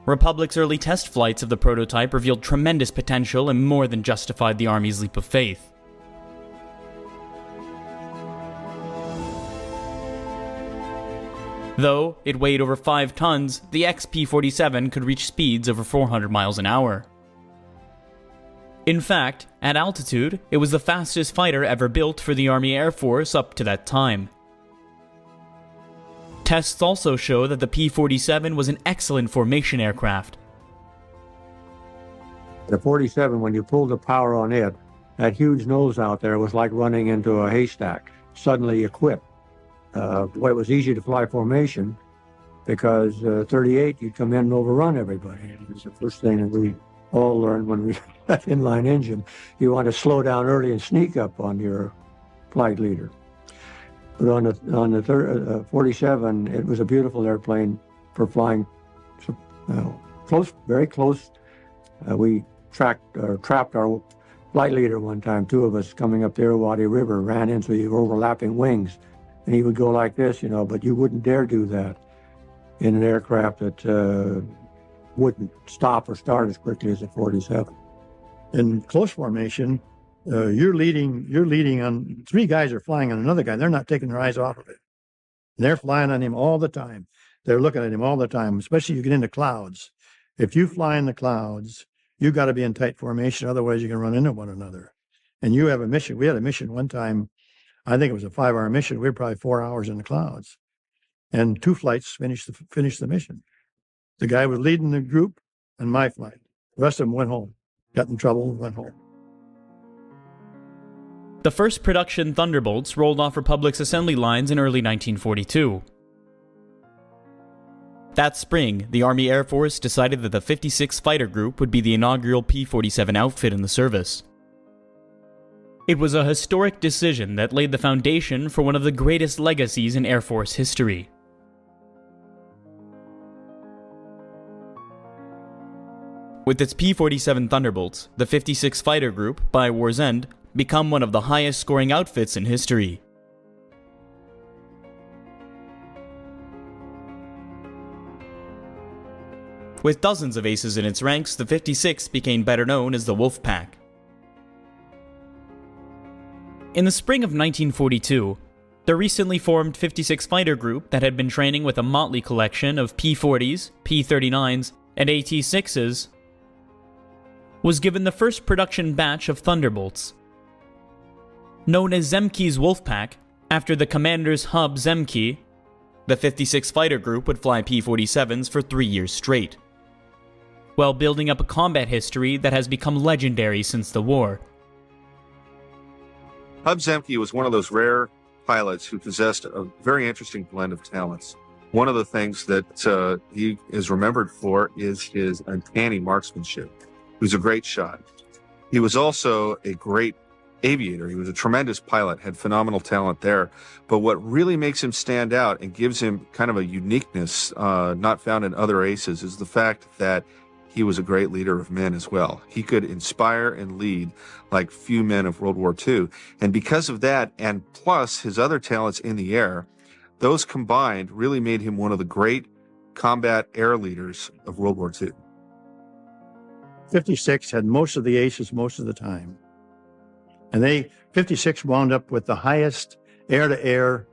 Speaker 1: Republic's early test flights of the prototype revealed tremendous potential and more than justified the Army's leap of faith. Though it weighed over 5 tons, the XP-47 could reach speeds over 400 miles an hour. In fact, at altitude, it was the fastest fighter ever built for the Army Air Force up to that time. Tests also show that the P-47 was an excellent formation aircraft.
Speaker 3: The 47, when you pulled the power on it, that huge nose out there was like running into a haystack, suddenly equipped. It was easy to fly formation because 38, you'd come in and overrun everybody. It was the first thing that we all learned when we had inline engine. You want to slow down early and sneak up on your flight leader. But on the 47, it was a beautiful airplane for flying close, very close. We trapped our flight leader one time. Two of us coming up the Irrawaddy River ran into the overlapping wings. And he would go like this, but you wouldn't dare do that in an aircraft that wouldn't stop or start as quickly as a 47.
Speaker 4: In close formation, you're leading on, 3 guys are flying on another guy. They're not taking their eyes off of it. They're flying on him all the time. They're looking at him all the time, especially you get into clouds. If you fly in the clouds, you got to be in tight formation, otherwise you can run into one another. And you have a mission. We had a mission one time, I think it was a 5-hour mission. We were probably 4 hours in the clouds. And 2 flights finished the mission. The guy was leading the group and my flight. The rest of them went home. got in trouble, and went home.
Speaker 1: The first production Thunderbolts rolled off Republic's assembly lines in early 1942. That spring, the Army Air Force decided that the 56 Fighter Group would be the inaugural P-47 outfit in the service. It was a historic decision that laid the foundation for one of the greatest legacies in Air Force history. With its P-47 Thunderbolts, the 56 Fighter Group, by war's end, become one of the highest scoring outfits in history. With dozens of aces in its ranks, the 56 became better known as the Wolf Pack. In the spring of 1942, the recently formed 56 Fighter Group that had been training with a motley collection of P-40s, P-39s, and AT-6s was given the first production batch of Thunderbolts. Known as Zemke's Wolfpack, after the commander's hub Zemke, the 56 Fighter Group would fly P-47s for 3 years straight, while building up a combat history that has become legendary since the war.
Speaker 9: Hub Zemke was one of those rare pilots who possessed a very interesting blend of talents. One of the things that he is remembered for is his uncanny marksmanship. He was a great shot. He was also a great aviator. He was a tremendous pilot, had phenomenal talent there. But what really makes him stand out and gives him kind of a uniqueness not found in other aces is the fact that he was a great leader of men as well. He could inspire and lead like few men of World War II. And because of that, and plus his other talents in the air, those combined really made him one of the great combat air leaders of World War II.
Speaker 4: 56 had most of the aces most of the time. And 56 wound up with the highest air-to-air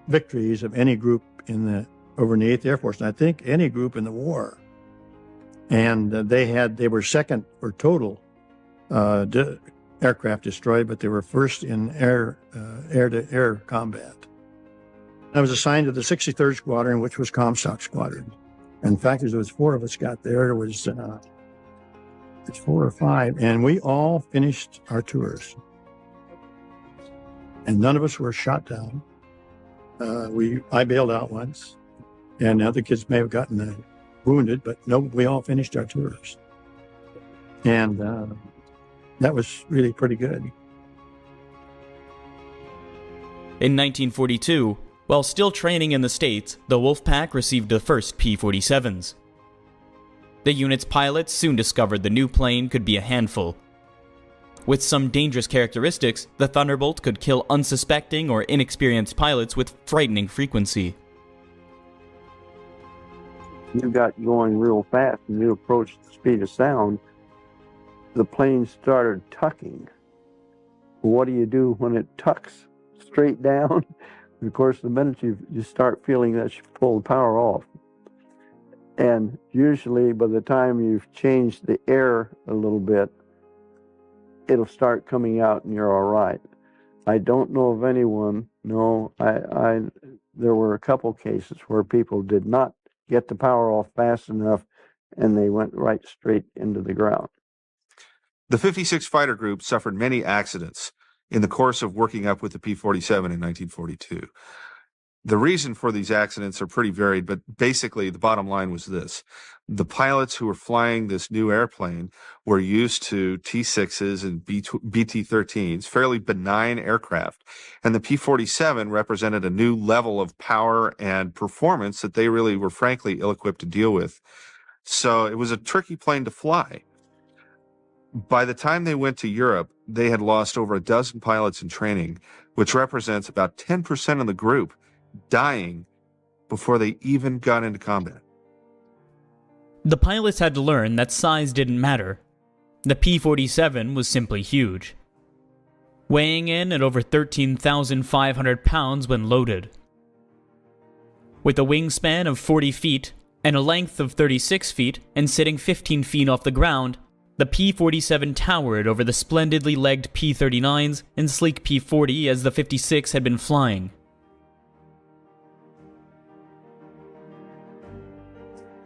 Speaker 4: victories of any group over in the 8th Air Force, and I think any group in the war. And they were second for total aircraft destroyed, but they were first in air-to-air combat. I was assigned to the 63rd Squadron, which was Comstock Squadron. In fact, there was 4 of us got there. There was it's 4 or 5, and we all finished our tours. And none of us were shot down. I bailed out once, and the other kids may have gotten wounded, but no, we all finished our tours. And that was really pretty good.
Speaker 1: In 1942, while still training in the States, the Wolfpack received the first P-47s. The unit's pilots soon discovered the new plane could be a handful. With some dangerous characteristics, the Thunderbolt could kill unsuspecting or inexperienced pilots with frightening frequency.
Speaker 5: You got going real fast and you approached the speed of sound, the plane started tucking. What do you do when it tucks straight down? And of course, the minute you start feeling that you pull the power off. And usually by the time you've changed the air a little bit, it'll start coming out and you're all right. I don't know of anyone, there were a couple cases where people did not get the power off fast enough and they went right straight into the ground.
Speaker 9: The 56 Fighter Group suffered many accidents in the course of working up with the P-47 in 1942. The reason for these accidents are pretty varied, but basically the bottom line was this. The pilots who were flying this new airplane were used to T-6s and BT-13s, fairly benign aircraft, and the P-47 represented a new level of power and performance that they really were frankly ill-equipped to deal with. So it was a tricky plane to fly. By the time they went to Europe, they had lost over a dozen pilots in training, which represents about 10% of the group dying before they even got into combat.
Speaker 1: The pilots had to learn that size didn't matter. The P-47 was simply huge, weighing in at over 13,500 pounds when loaded. With a wingspan of 40 feet and a length of 36 feet and sitting 15 feet off the ground, the P-47 towered over the splendidly legged P-39s and sleek P-40 as the 56 had been flying.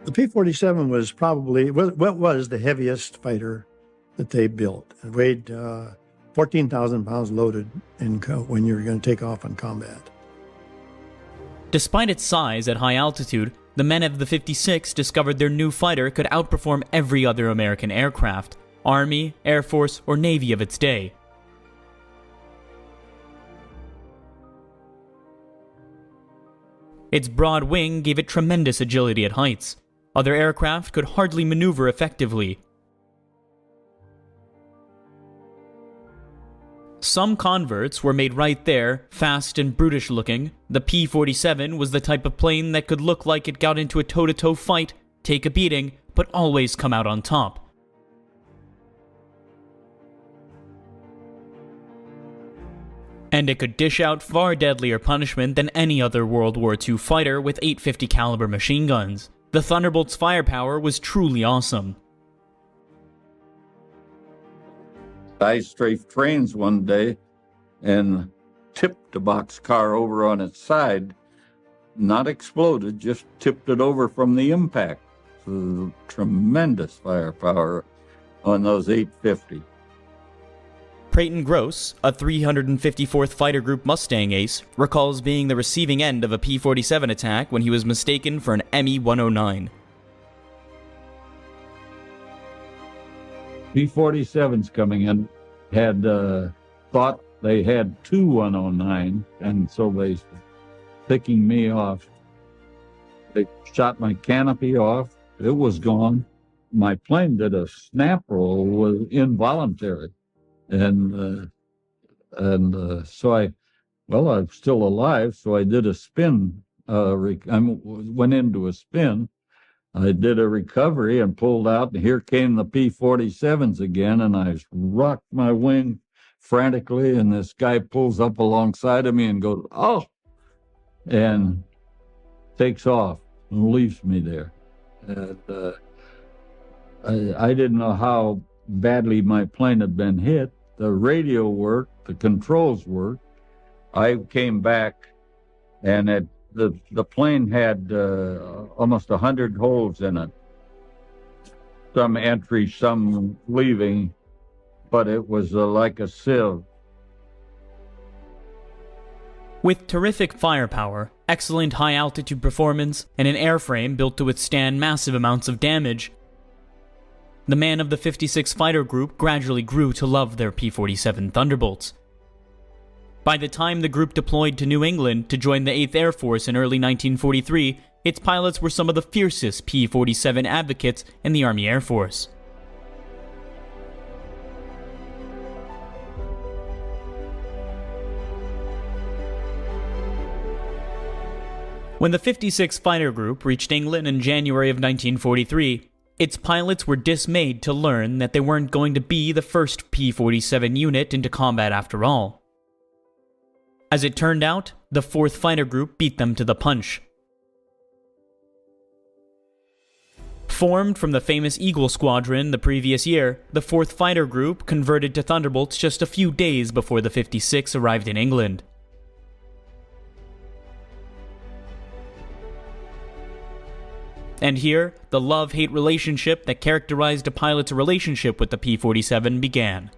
Speaker 4: The P-47 was probably what was the heaviest fighter that they built. It weighed 14,000 pounds loaded when you were going to take off on combat.
Speaker 1: Despite its size at high altitude, the men of the 56 discovered their new fighter could outperform every other American aircraft, Army, Air Force, or Navy of its day. Its broad wing gave it tremendous agility at heights. Other aircraft could hardly maneuver effectively. Some converts were made right there, fast and brutish looking. The P-47 was the type of plane that could look like it got into a toe-to-toe fight, take a beating, but always come out on top. And it could dish out far deadlier punishment than any other World War II fighter with 850 caliber machine guns. The Thunderbolt's firepower was truly awesome.
Speaker 6: I strafed trains one day and tipped a boxcar over on its side. Not exploded, just tipped it over from the impact. So tremendous firepower on those 850.
Speaker 1: Preyton Gross, a 354th Fighter Group Mustang ace, recalls being the receiving end of a P-47 attack when he was mistaken for an Me-109.
Speaker 6: P-47s coming in had thought they had two 109, and so they picking me off. They shot my canopy off. It was gone. My plane did a snap roll, was involuntary. And so I'm still alive, so I did a spin. I went into a spin. I did a recovery and pulled out, and here came the P-47s again, and I rocked my wing frantically, and this guy pulls up alongside of me and goes, "Oh!" and takes off and leaves me there. And I didn't know how badly my plane had been hit. The radio worked, the controls worked. I came back, and the plane had almost 100 holes in it. Some entry, some leaving, but it was like a sieve.
Speaker 1: With terrific firepower, excellent high-altitude performance, and an airframe built to withstand massive amounts of damage, the men of the 56 Fighter Group gradually grew to love their P-47 Thunderbolts. By the time the group deployed to New England to join the 8th Air Force in early 1943, its pilots were some of the fiercest P-47 advocates in the Army Air Force. When the 56 Fighter Group reached England in January of 1943, its pilots were dismayed to learn that they weren't going to be the first P-47 unit into combat after all. As it turned out, the 4th Fighter Group beat them to the punch. Formed from the famous Eagle Squadron the previous year, the 4th Fighter Group converted to Thunderbolts just a few days before the 56 arrived in England. And here, the love-hate relationship that characterized a pilot's relationship with the P-47 began.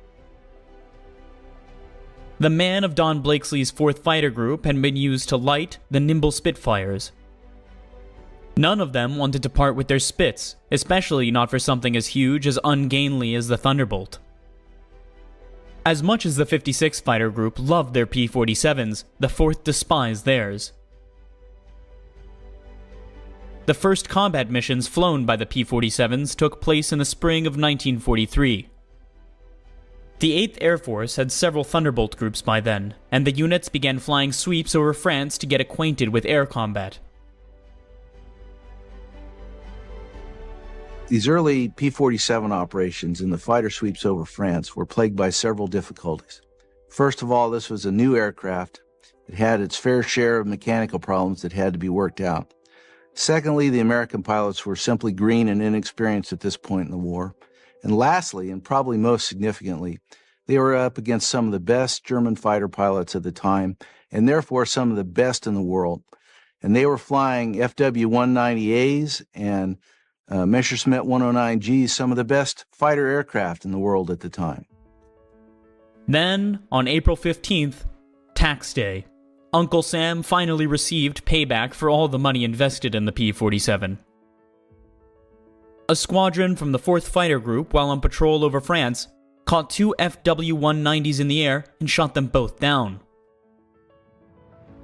Speaker 1: The man of Don Blakesley's 4th Fighter Group had been used to light the nimble Spitfires. None of them wanted to part with their Spits, especially not for something as huge as ungainly as the Thunderbolt. As much as the 56 Fighter Group loved their P-47s, the 4th despised theirs. The first combat missions flown by the P-47s took place in the spring of 1943. The 8th Air Force had several Thunderbolt groups by then, and the units began flying sweeps over France to get acquainted with air combat.
Speaker 10: These early P-47 operations in the fighter sweeps over France were plagued by several difficulties. First of all, this was a new aircraft. It had its fair share of mechanical problems that had to be worked out. Secondly, the American pilots were simply green and inexperienced at this point in the war. And lastly, and probably most significantly, they were up against some of the best German fighter pilots at the time, and therefore some of the best in the world. And they were flying FW-190As and Messerschmitt 109Gs, some of the best fighter aircraft in the world at the time.
Speaker 1: Then, on April 15th, Tax Day, Uncle Sam finally received payback for all the money invested in the P-47. A squadron from the 4th Fighter Group, while on patrol over France, caught 2 FW-190s in the air and shot them both down.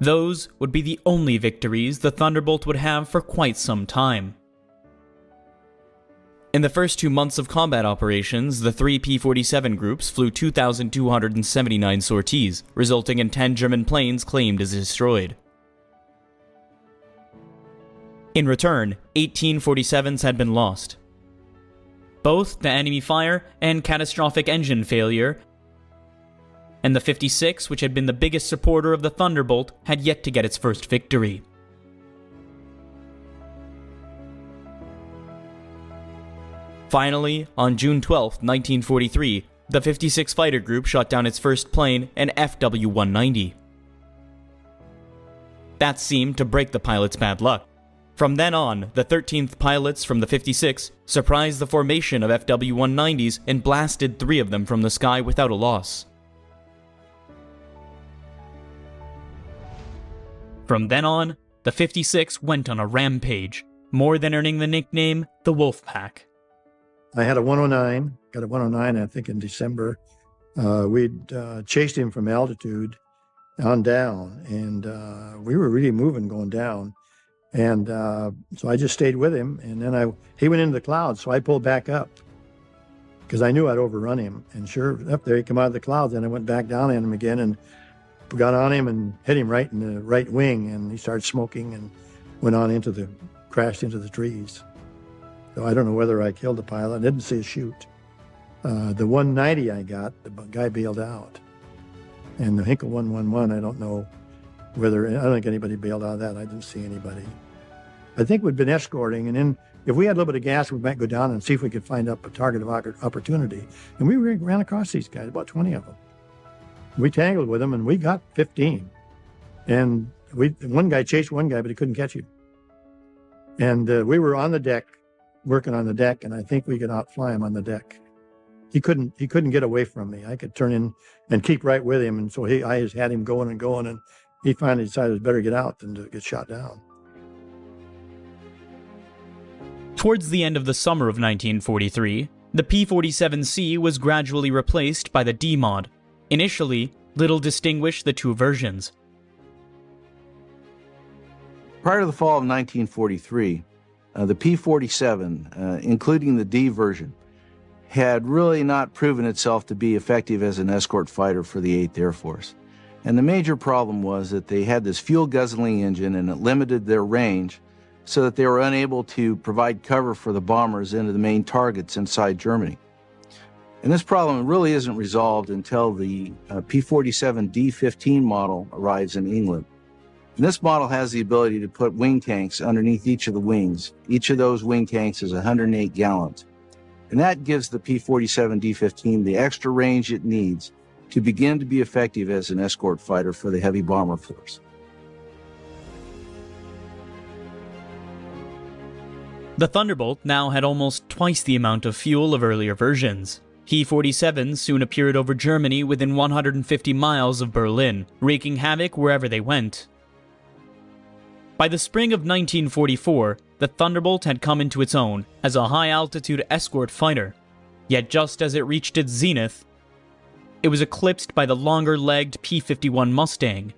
Speaker 1: Those would be the only victories the Thunderbolt would have for quite some time. In the first 2 months of combat operations, the 3 P-47 groups flew 2,279 sorties, resulting in 10 German planes claimed as destroyed. In return, 18 47s had been lost. Both to enemy fire and catastrophic engine failure, and the 56, which had been the biggest supporter of the Thunderbolt, had yet to get its first victory. Finally, on June 12, 1943, the 56 Fighter Group shot down its first plane, an FW-190. That seemed to break the pilot's bad luck. From then on, the 13th pilots from the 56 surprised the formation of FW-190s and blasted 3 of them from the sky without a loss. From then on, the 56 went on a rampage, more than earning the nickname the Wolf Pack.
Speaker 4: I had a 109, got a 109, I think, in December. We'd chased him from altitude on down, and we were really moving going down. And so I just stayed with him, and then he went into the clouds, so I pulled back up because I knew I'd overrun him. And sure, up there he came out of the clouds, and I went back down on him again and got on him and hit him right in the right wing, and he started smoking and went on crashed into the trees. So I don't know whether I killed the pilot. I didn't see a shoot. The 190 I got, the guy bailed out. And the Hinkle 111, I don't know whether, I don't think anybody bailed out of that. I didn't see anybody. I think we'd been escorting, and then if we had a little bit of gas, we might go down and see if we could find up a target of opportunity. And we ran across these guys, about 20 of them. We tangled with them, and we got 15. And one guy chased one guy, but he couldn't catch him. And we were on the deck, working on the deck, and I think we could outfly him on the deck. He couldn't get away from me. I could turn in and keep right with him, and so I just had him going and going, and he finally decided it was better get out than to get shot down.
Speaker 1: Towards the end of the summer of 1943, the P-47C was gradually replaced by the D-Mod. Initially, little distinguished the two versions.
Speaker 10: Prior to the fall of 1943, the P-47, including the D version, had really not proven itself to be effective as an escort fighter for the 8th Air Force. And the major problem was that they had this fuel-guzzling engine, and it limited their range so that they were unable to provide cover for the bombers into the main targets inside Germany. And this problem really isn't resolved until the P-47 D-15 model arrives in England. And this model has the ability to put wing tanks underneath each of the wings. Each of those wing tanks is 108 gallons. And that gives the P-47 D-15 the extra range it needs to begin to be effective as an escort fighter for the heavy bomber force.
Speaker 1: The Thunderbolt now had almost twice the amount of fuel of earlier versions. P-47s soon appeared over Germany within 150 miles of Berlin, wreaking havoc wherever they went. By the spring of 1944, the Thunderbolt had come into its own as a high-altitude escort fighter. Yet just as it reached its zenith, it was eclipsed by the longer-legged P-51 Mustang.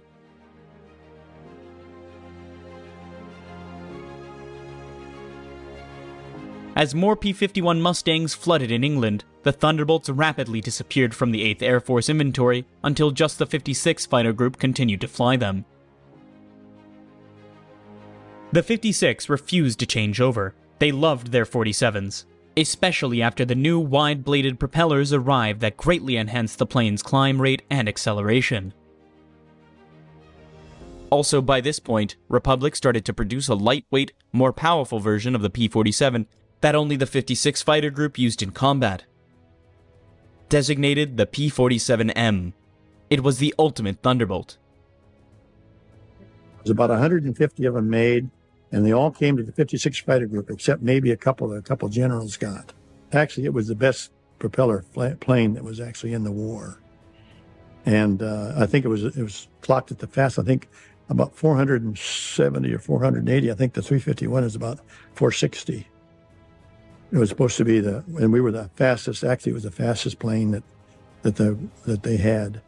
Speaker 1: As more P-51 Mustangs flooded in England, the Thunderbolts rapidly disappeared from the 8th Air Force inventory until just the 56 Fighter Group continued to fly them. The 56 refused to change over. They loved their 47s, especially after the new wide-bladed propellers arrived that greatly enhanced the plane's climb rate and acceleration. Also by this point, Republic started to produce a lightweight, more powerful version of the P-47 that only the 56 Fighter Group used in combat. Designated the P-47M, it was the ultimate Thunderbolt.
Speaker 4: There's about 150 of them made. And they all came to the 56 Fighter Group, except maybe a couple generals got. Actually, it was the best propeller plane that was actually in the war. And I think it was clocked at the fast, I think about 470 or 480. I think the 351 is about 460. It was supposed to be and we were the fastest, actually it was the fastest plane that they had.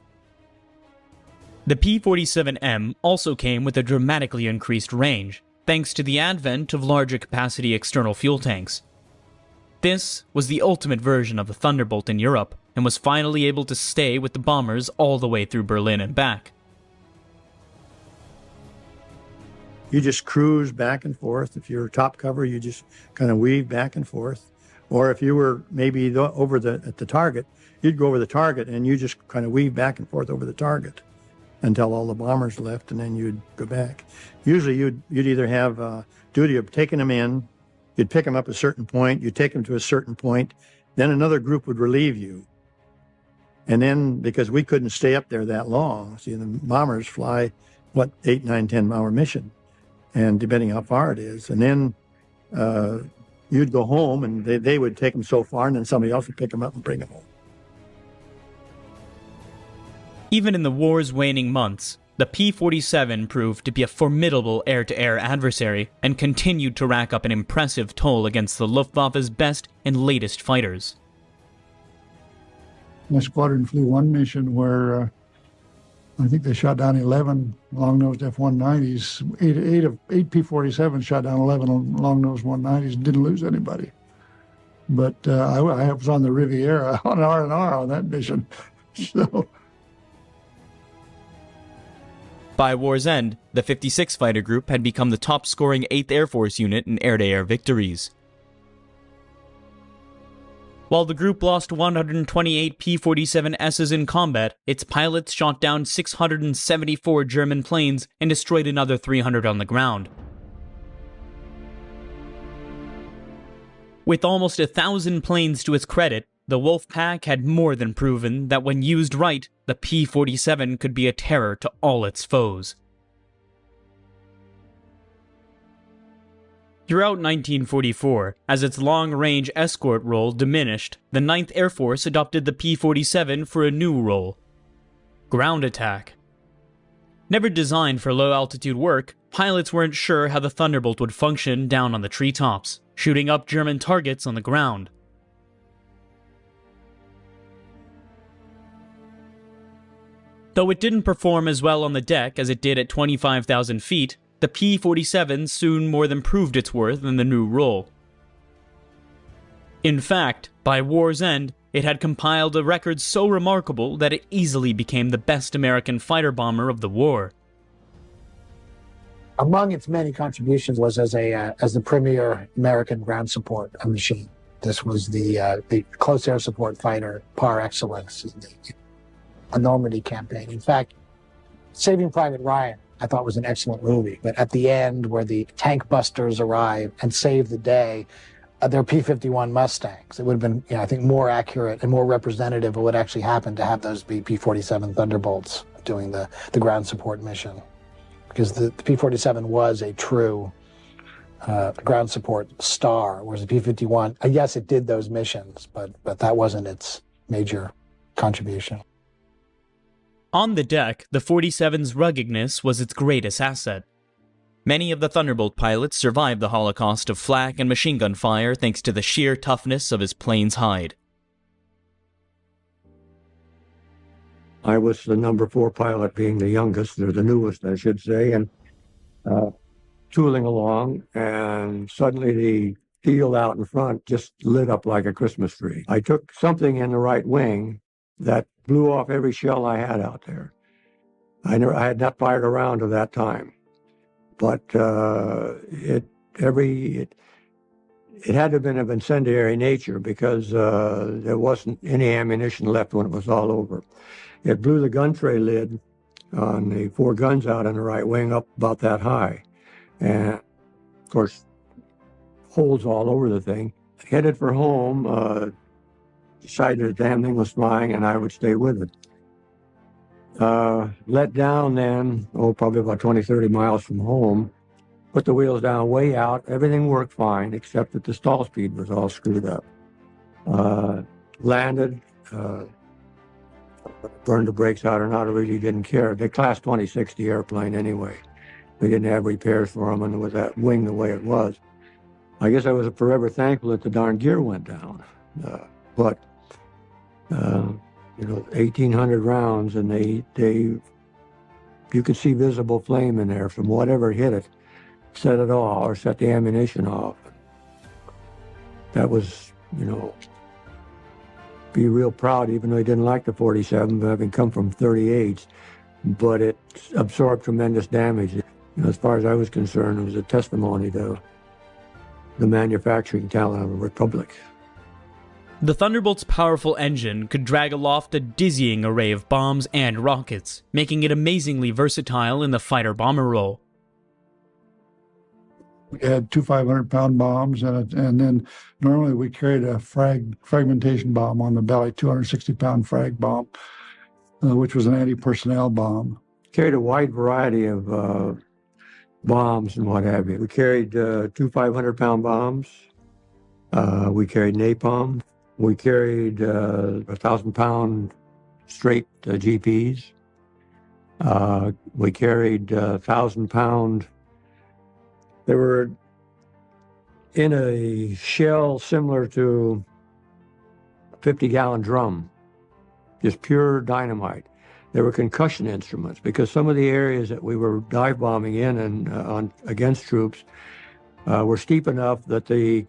Speaker 1: The P-47M also came with a dramatically increased range, thanks to the advent of larger capacity external fuel tanks. This was the ultimate version of the Thunderbolt in Europe, and was finally able to stay with the bombers all the way through Berlin and back.
Speaker 4: You just cruise back and forth. If you're top cover, you just kind of weave back and forth. Or if you were maybe at the target, you'd go over the target and you just kind of weave back and forth over the target until all the bombers left, and then you'd go back. Usually you'd either have duty of taking them in, you'd pick them up at a certain point, you'd take them to a certain point, then another group would relieve you. And then, because we couldn't stay up there that long, see, the bombers fly, 8, 9, 10-hour mission, and depending how far it is. And then you'd go home, and they would take them so far, and then somebody else would pick them up and bring them home.
Speaker 1: Even in the war's waning months, the P-47 proved to be a formidable air-to-air adversary and continued to rack up an impressive toll against the Luftwaffe's best and latest fighters.
Speaker 11: My squadron flew one mission where I think they shot down 11 long-nosed F-190s. Eight P-47s shot down 11 long-nosed 190s and didn't lose anybody. But I was on the Riviera on R&R on that mission. So.
Speaker 1: By war's end, the 56 Fighter Group had become the top-scoring 8th Air Force unit in air-to-air victories. While the group lost 128 P-47Ss in combat, its pilots shot down 674 German planes and destroyed another 300 on the ground. With almost 1,000 planes to its credit, the Wolf Pack had more than proven that when used right, the P-47 could be a terror to all its foes. Throughout 1944, as its long-range escort role diminished, the 9th Air Force adopted the P-47 for a new role: ground attack. Never designed for low-altitude work, pilots weren't sure how the Thunderbolt would function down on the treetops, shooting up German targets on the ground. Though it didn't perform as well on the deck as it did at 25,000 feet, the P-47 soon more than proved its worth in the new role. In fact, by war's end, it had compiled a record so remarkable that it easily became the best American fighter bomber of the war.
Speaker 2: Among its many contributions was as the premier American ground support machine. This was the close air support fighter par excellence in the Normandy campaign. In fact, Saving Private Ryan, I thought, was an excellent movie. But at the end, where the tank busters arrive and save the day, they're P-51 Mustangs. It would have been, I think, more accurate and more representative of what actually happened to have those be P-47 Thunderbolts doing the ground support mission. Because the P-47 was a true ground support star, whereas the P-51, yes, it did those missions, but that wasn't its major contribution.
Speaker 1: On the deck, the 47's ruggedness was its greatest asset. Many of the Thunderbolt pilots survived the holocaust of flak and machine gun fire thanks to the sheer toughness of his plane's hide.
Speaker 3: I was the number 4 pilot, being the youngest, or the newest, I should say, and tooling along, and suddenly the field out in front just lit up like a Christmas tree. I took something in the right wing that blew off every shell I had out there. I had not fired a round at that time, but it had to have been of incendiary nature because there wasn't any ammunition left when it was all over. It blew the gun tray lid on the 4 guns out in the right wing up about that high, and of course holes all over the thing. Headed for home. Decided the damn thing was flying and I would stay with it. Let down then, probably about 20, 30 miles from home, put the wheels down way out. Everything worked fine, except that the stall speed was all screwed up. Landed, burned the brakes out or not, I really didn't care. They class 2060 airplane anyway. We didn't have repairs for them, and with that wing the way it was, I guess I was forever thankful that the darn gear went down. But 1,800 rounds, and you could see visible flame in there from whatever hit it, set it off or set the ammunition off. That was, be real proud, even though he didn't like the 47, having come from 38s, but it absorbed tremendous damage. As far as I was concerned, it was a testimony to the manufacturing talent of the Republic.
Speaker 1: The Thunderbolt's powerful engine could drag aloft a dizzying array of bombs and rockets, making it amazingly versatile in the fighter-bomber role.
Speaker 11: We had two 500-pound bombs, and then normally we carried a fragmentation bomb on the belly, 260-pound frag bomb, which was an anti-personnel bomb.
Speaker 3: Carried a wide variety of bombs and what have you. We carried two 500-pound bombs. We carried napalm. We carried 1,000-pound straight GPs. We carried 1,000-pound. They were in a shell similar to a 50-gallon drum, just pure dynamite. They were concussion instruments because some of the areas that we were dive bombing in and against troops were steep enough that the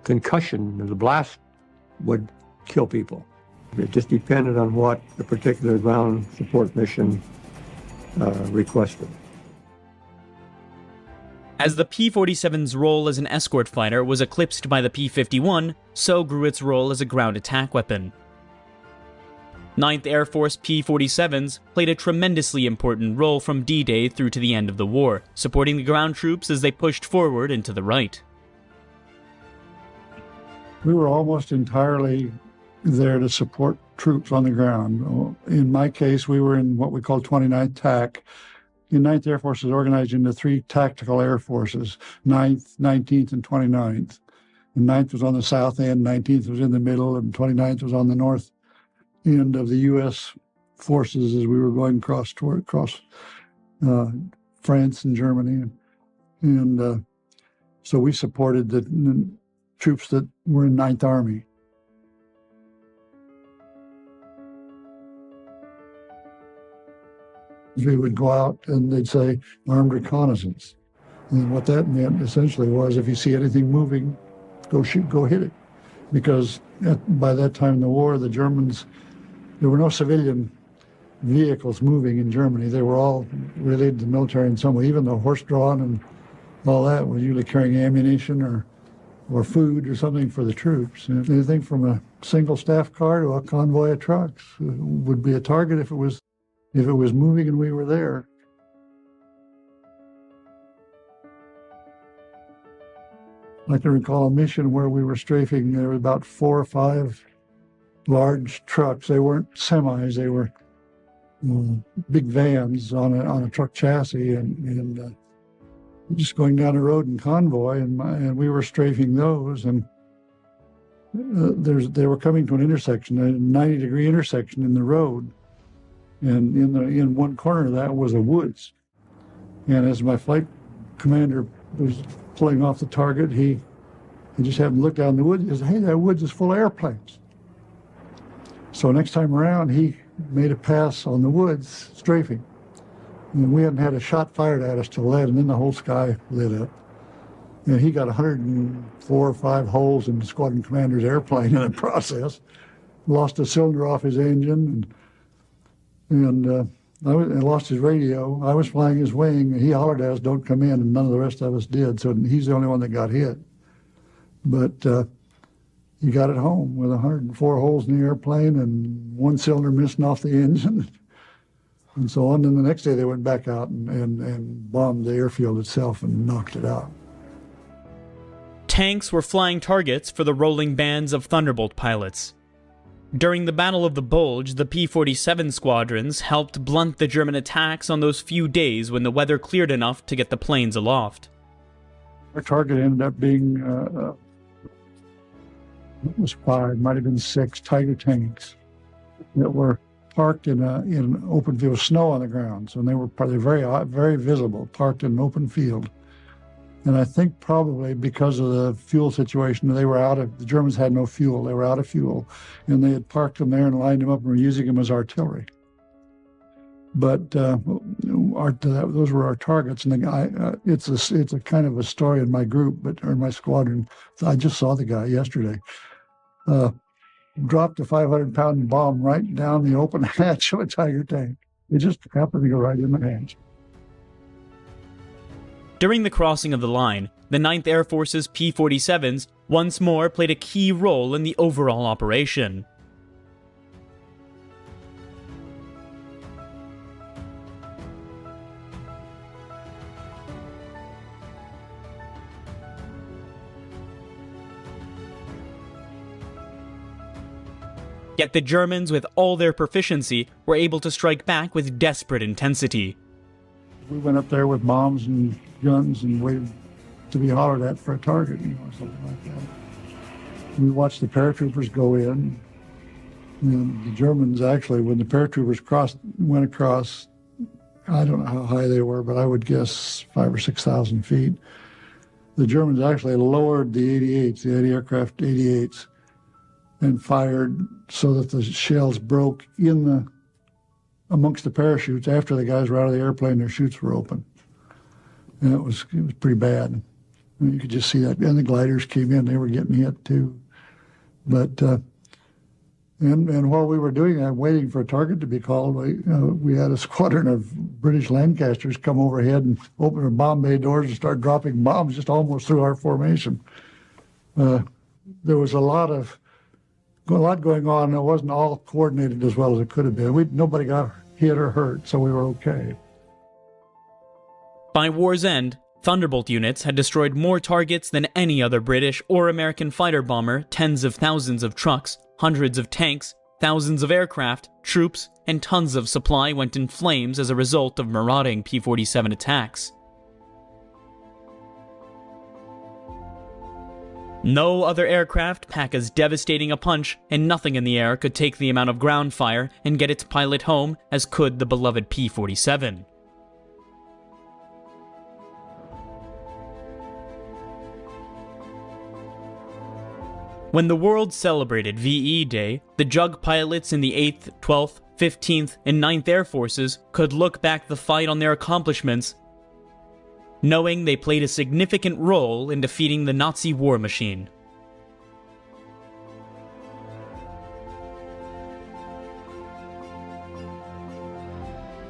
Speaker 3: concussion, the blast, would kill people. It just depended on what the particular ground support mission requested.
Speaker 1: As the P-47's role as an escort fighter was eclipsed by the P-51, so grew its role as a ground attack weapon. 9th Air Force P-47s played a tremendously important role from D-Day through to the end of the war, supporting the ground troops as they pushed forward and to the right.
Speaker 11: We were almost entirely there to support troops on the ground. In my case, we were in what we call 29th TAC. The 9th Air Force is organized into three tactical air forces, 9th, 19th, and 29th. And 9th was on the south end, 19th was in the middle, and 29th was on the north end of the U.S. forces as we were going across France and Germany. And so we supported the troops that were in 9th Army. We would go out and they'd say armed reconnaissance. And what that meant essentially was if you see anything moving, go shoot, go hit it. Because by that time in the war, the Germans, there were no civilian vehicles moving in Germany. They were all related to military in some way. Even the horse-drawn and all that was usually carrying ammunition or food or something for the troops. And anything from a single staff car to a convoy of trucks would be a target if it was moving and we were there. I can recall a mission where we were strafing. There were about 4 or 5 large trucks. They weren't semis. They were big vans on a truck chassis, and just going down the road in convoy, and we were strafing those. And they were coming to an intersection, a 90-degree intersection in the road. And in one corner of that was a woods. And as my flight commander was pulling off the target, he just happened to look down the woods and said, "Hey, that woods is full of airplanes." So next time around, he made a pass on the woods, strafing. And we hadn't had a shot fired at us till then, and then the whole sky lit up. And he got 104 or 5 holes in the squadron commander's airplane in the process. Lost a cylinder off his engine, and I lost his radio. I was flying his wing, and he hollered at us, "Don't come in," and none of the rest of us did. So he's the only one that got hit. But he got it home with 104 holes in the airplane and 1 cylinder missing off the engine, and so on. And the next day they went back out and bombed the airfield itself and knocked it out.
Speaker 1: Tanks were flying targets for the rolling bands of Thunderbolt pilots. During the Battle of the Bulge, the P-47 squadrons helped blunt the German attacks on those few days when the weather cleared enough to get the planes aloft.
Speaker 11: Our target ended up being, it was 5, might have been 6 Tiger tanks that were parked in an open field, snow on the ground. So they were probably very visible, parked in an open field. And I think probably because of the fuel situation, the Germans had no fuel. They were out of fuel. And they had parked them there and lined them up and were using them as artillery. But those were our targets. And the guy, it's a kind of a story in my group, or in my squadron. I just saw the guy yesterday. Dropped a 500-pound bomb right down the open hatch of a Tiger tank. It just happened to go right in the hatch.
Speaker 1: During the crossing of the line, the 9th Air Force's P-47s once more played a key role in the overall operation. Yet the Germans, with all their proficiency, were able to strike back with desperate intensity.
Speaker 11: We went up there with bombs and guns and waited to be hollered at for a target, something like that. We watched the paratroopers go in. And the Germans actually, when the paratroopers went across, I don't know how high they were, but I would guess 5,000 or 6,000 feet. The Germans actually lowered the 88s, the anti-aircraft 88s, and fired so that the shells broke amongst the parachutes. After the guys were out of the airplane, their chutes were open. And it was pretty bad. And you could just see that. And the gliders came in, they were getting hit too. But, and while we were doing that, waiting for a target to be called, we had a squadron of British Lancasters come overhead and open our bomb bay doors and start dropping bombs just almost through our formation. There was a lot going on. It wasn't all coordinated as well as it could have been. Nobody got hit or hurt, so we were okay.
Speaker 1: By war's end, Thunderbolt units had destroyed more targets than any other British or American fighter bomber. Tens of thousands of trucks, hundreds of tanks, thousands of aircraft, troops, and tons of supply went in flames as a result of marauding P-47 attacks. No other aircraft pack as devastating a punch, and nothing in the air could take the amount of ground fire and get its pilot home as could the beloved P-47. When the world celebrated VE Day, the JUG pilots in the 8th, 12th, 15th, and 9th Air Forces could look back the fight on their accomplishments, knowing they played a significant role in defeating the Nazi war machine.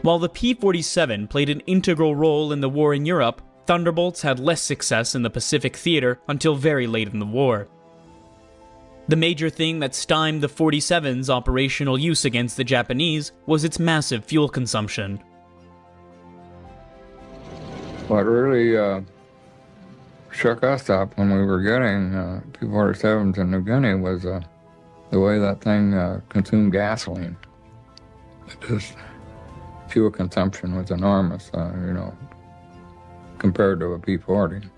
Speaker 1: While the P-47 played an integral role in the war in Europe, Thunderbolts had less success in the Pacific theater until very late in the war. The major thing that stymied the 47's operational use against the Japanese was its massive fuel consumption.
Speaker 8: What really shook us up when we were getting P-47s in New Guinea was the way that thing consumed gasoline. Fuel consumption was enormous, compared to a P-40.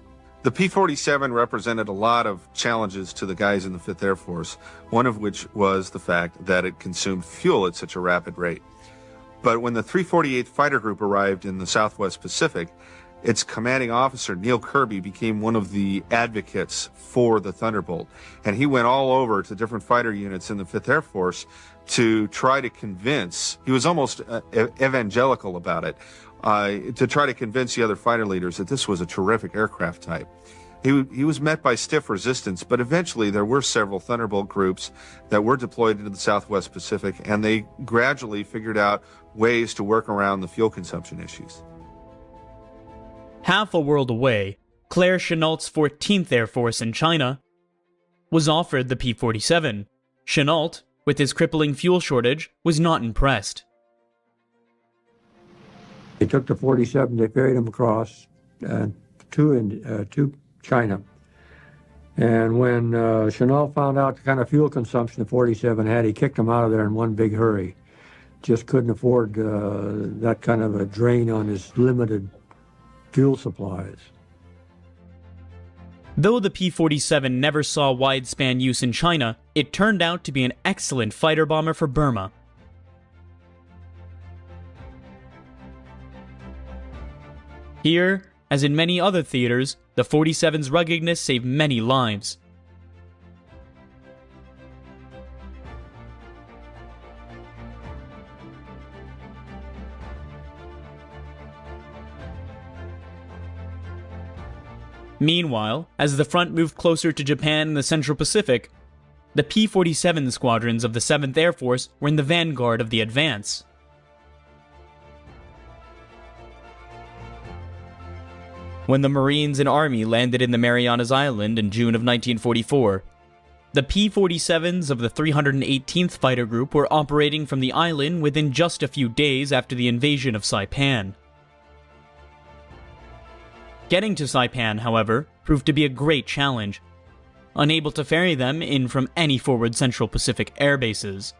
Speaker 9: The P-47 represented a lot of challenges to the guys in the 5th Air Force, one of which was the fact that it consumed fuel at such a rapid rate. But when the 348th Fighter Group arrived in the Southwest Pacific, its commanding officer, Neil Kirby, became one of the advocates for the Thunderbolt. And he went all over to different fighter units in the 5th Air Force to try to convince, he was almost evangelical about it, to try to convince the other fighter leaders that this was a terrific aircraft type. He was met by stiff resistance, but eventually there were several Thunderbolt groups that were deployed into the Southwest Pacific, and they gradually figured out ways to work around the fuel consumption issues.
Speaker 1: Half a world away, Claire Chennault's 14th Air Force in China was offered the P-47. Chennault, with his crippling fuel shortage, was not impressed.
Speaker 3: They took the 47, they ferried them across to China. And when Chennault found out the kind of fuel consumption the 47 had, he kicked them out of there in one big hurry. Just couldn't afford that kind of a drain on his limited fuel supplies.
Speaker 1: Though the P-47 never saw wide-span use in China, it turned out to be an excellent fighter bomber for Burma. Here, as in many other theaters, the 47's ruggedness saved many lives. Meanwhile, as the front moved closer to Japan and the Central Pacific, the P-47 squadrons of the 7th Air Force were in the vanguard of the advance. When the Marines and Army landed in the Marianas Island in June of 1944, the P-47s of the 318th Fighter Group were operating from the island within just a few days after the invasion of Saipan. Getting to Saipan, however, proved to be a great challenge, unable to ferry them in from any forward Central Pacific air bases.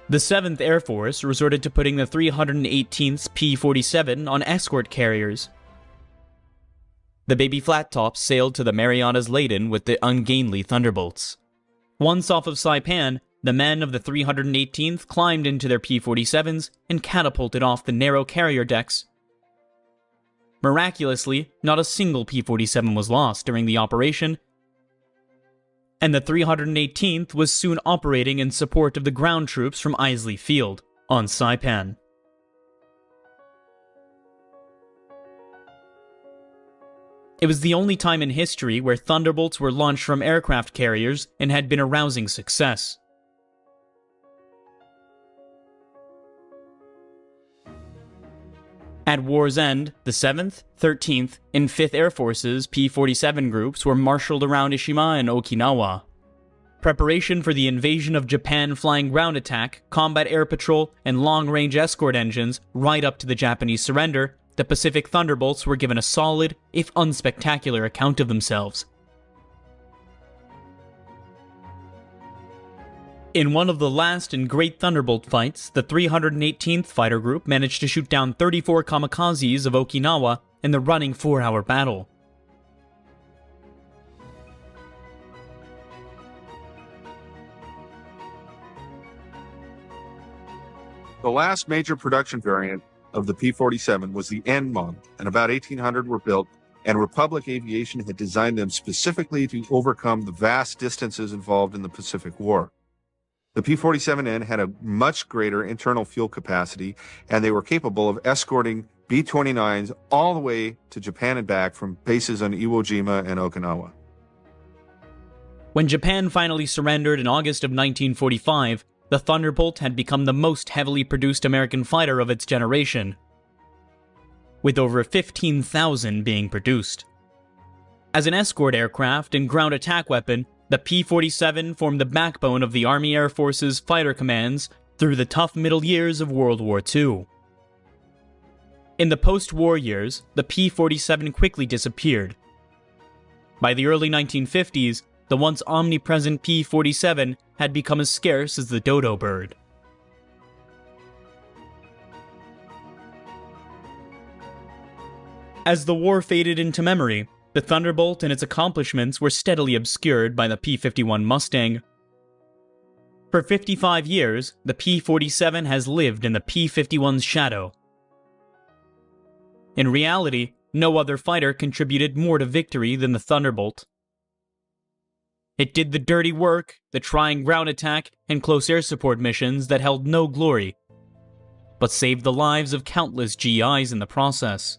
Speaker 1: The 7th Air Force resorted to putting the 318th P-47 on escort carriers. The baby flat tops sailed to the Marianas laden with the ungainly Thunderbolts. Once off of Saipan, the men of the 318th climbed into their P-47s and catapulted off the narrow carrier decks. Miraculously, not a single P-47 was lost during the operation, and the 318th was soon operating in support of the ground troops from Isley Field, on Saipan. It was the only time in history where Thunderbolts were launched from aircraft carriers and had been a rousing success. At war's end, the 7th, 13th, and 5th Air Force's P-47 groups were marshaled around Ishima and Okinawa. Preparation for the invasion of Japan flying ground attack, combat air patrol, and long-range escort engines right up to the Japanese surrender, the Pacific Thunderbolts were given a solid, if unspectacular, account of themselves. In one of the last and great Thunderbolt fights, the 318th Fighter Group managed to shoot down 34 kamikazes of Okinawa in the running 4-hour battle.
Speaker 9: The last major production variant of the P-47 was the N model, and about 1,800 were built, and Republic Aviation had designed them specifically to overcome the vast distances involved in the Pacific War. The P-47N had a much greater internal fuel capacity, and they were capable of escorting B-29s all the way to Japan and back from bases on Iwo Jima and Okinawa.
Speaker 1: When Japan finally surrendered in August of 1945, the Thunderbolt had become the most heavily produced American fighter of its generation, with over 15,000 being produced. As an escort aircraft and ground attack weapon, the P-47 formed the backbone of the Army Air Force's fighter commands through the tough middle years of World War II. In the post-war years, the P-47 quickly disappeared. By the early 1950s, the once omnipresent P-47 had become as scarce as the dodo bird. As the war faded into memory, the Thunderbolt and its accomplishments were steadily obscured by the P-51 Mustang. For 55 years, the P-47 has lived in the P-51's shadow. In reality, no other fighter contributed more to victory than the Thunderbolt. It did the dirty work, the trying ground attack and close air support missions that held no glory, but saved the lives of countless GIs in the process.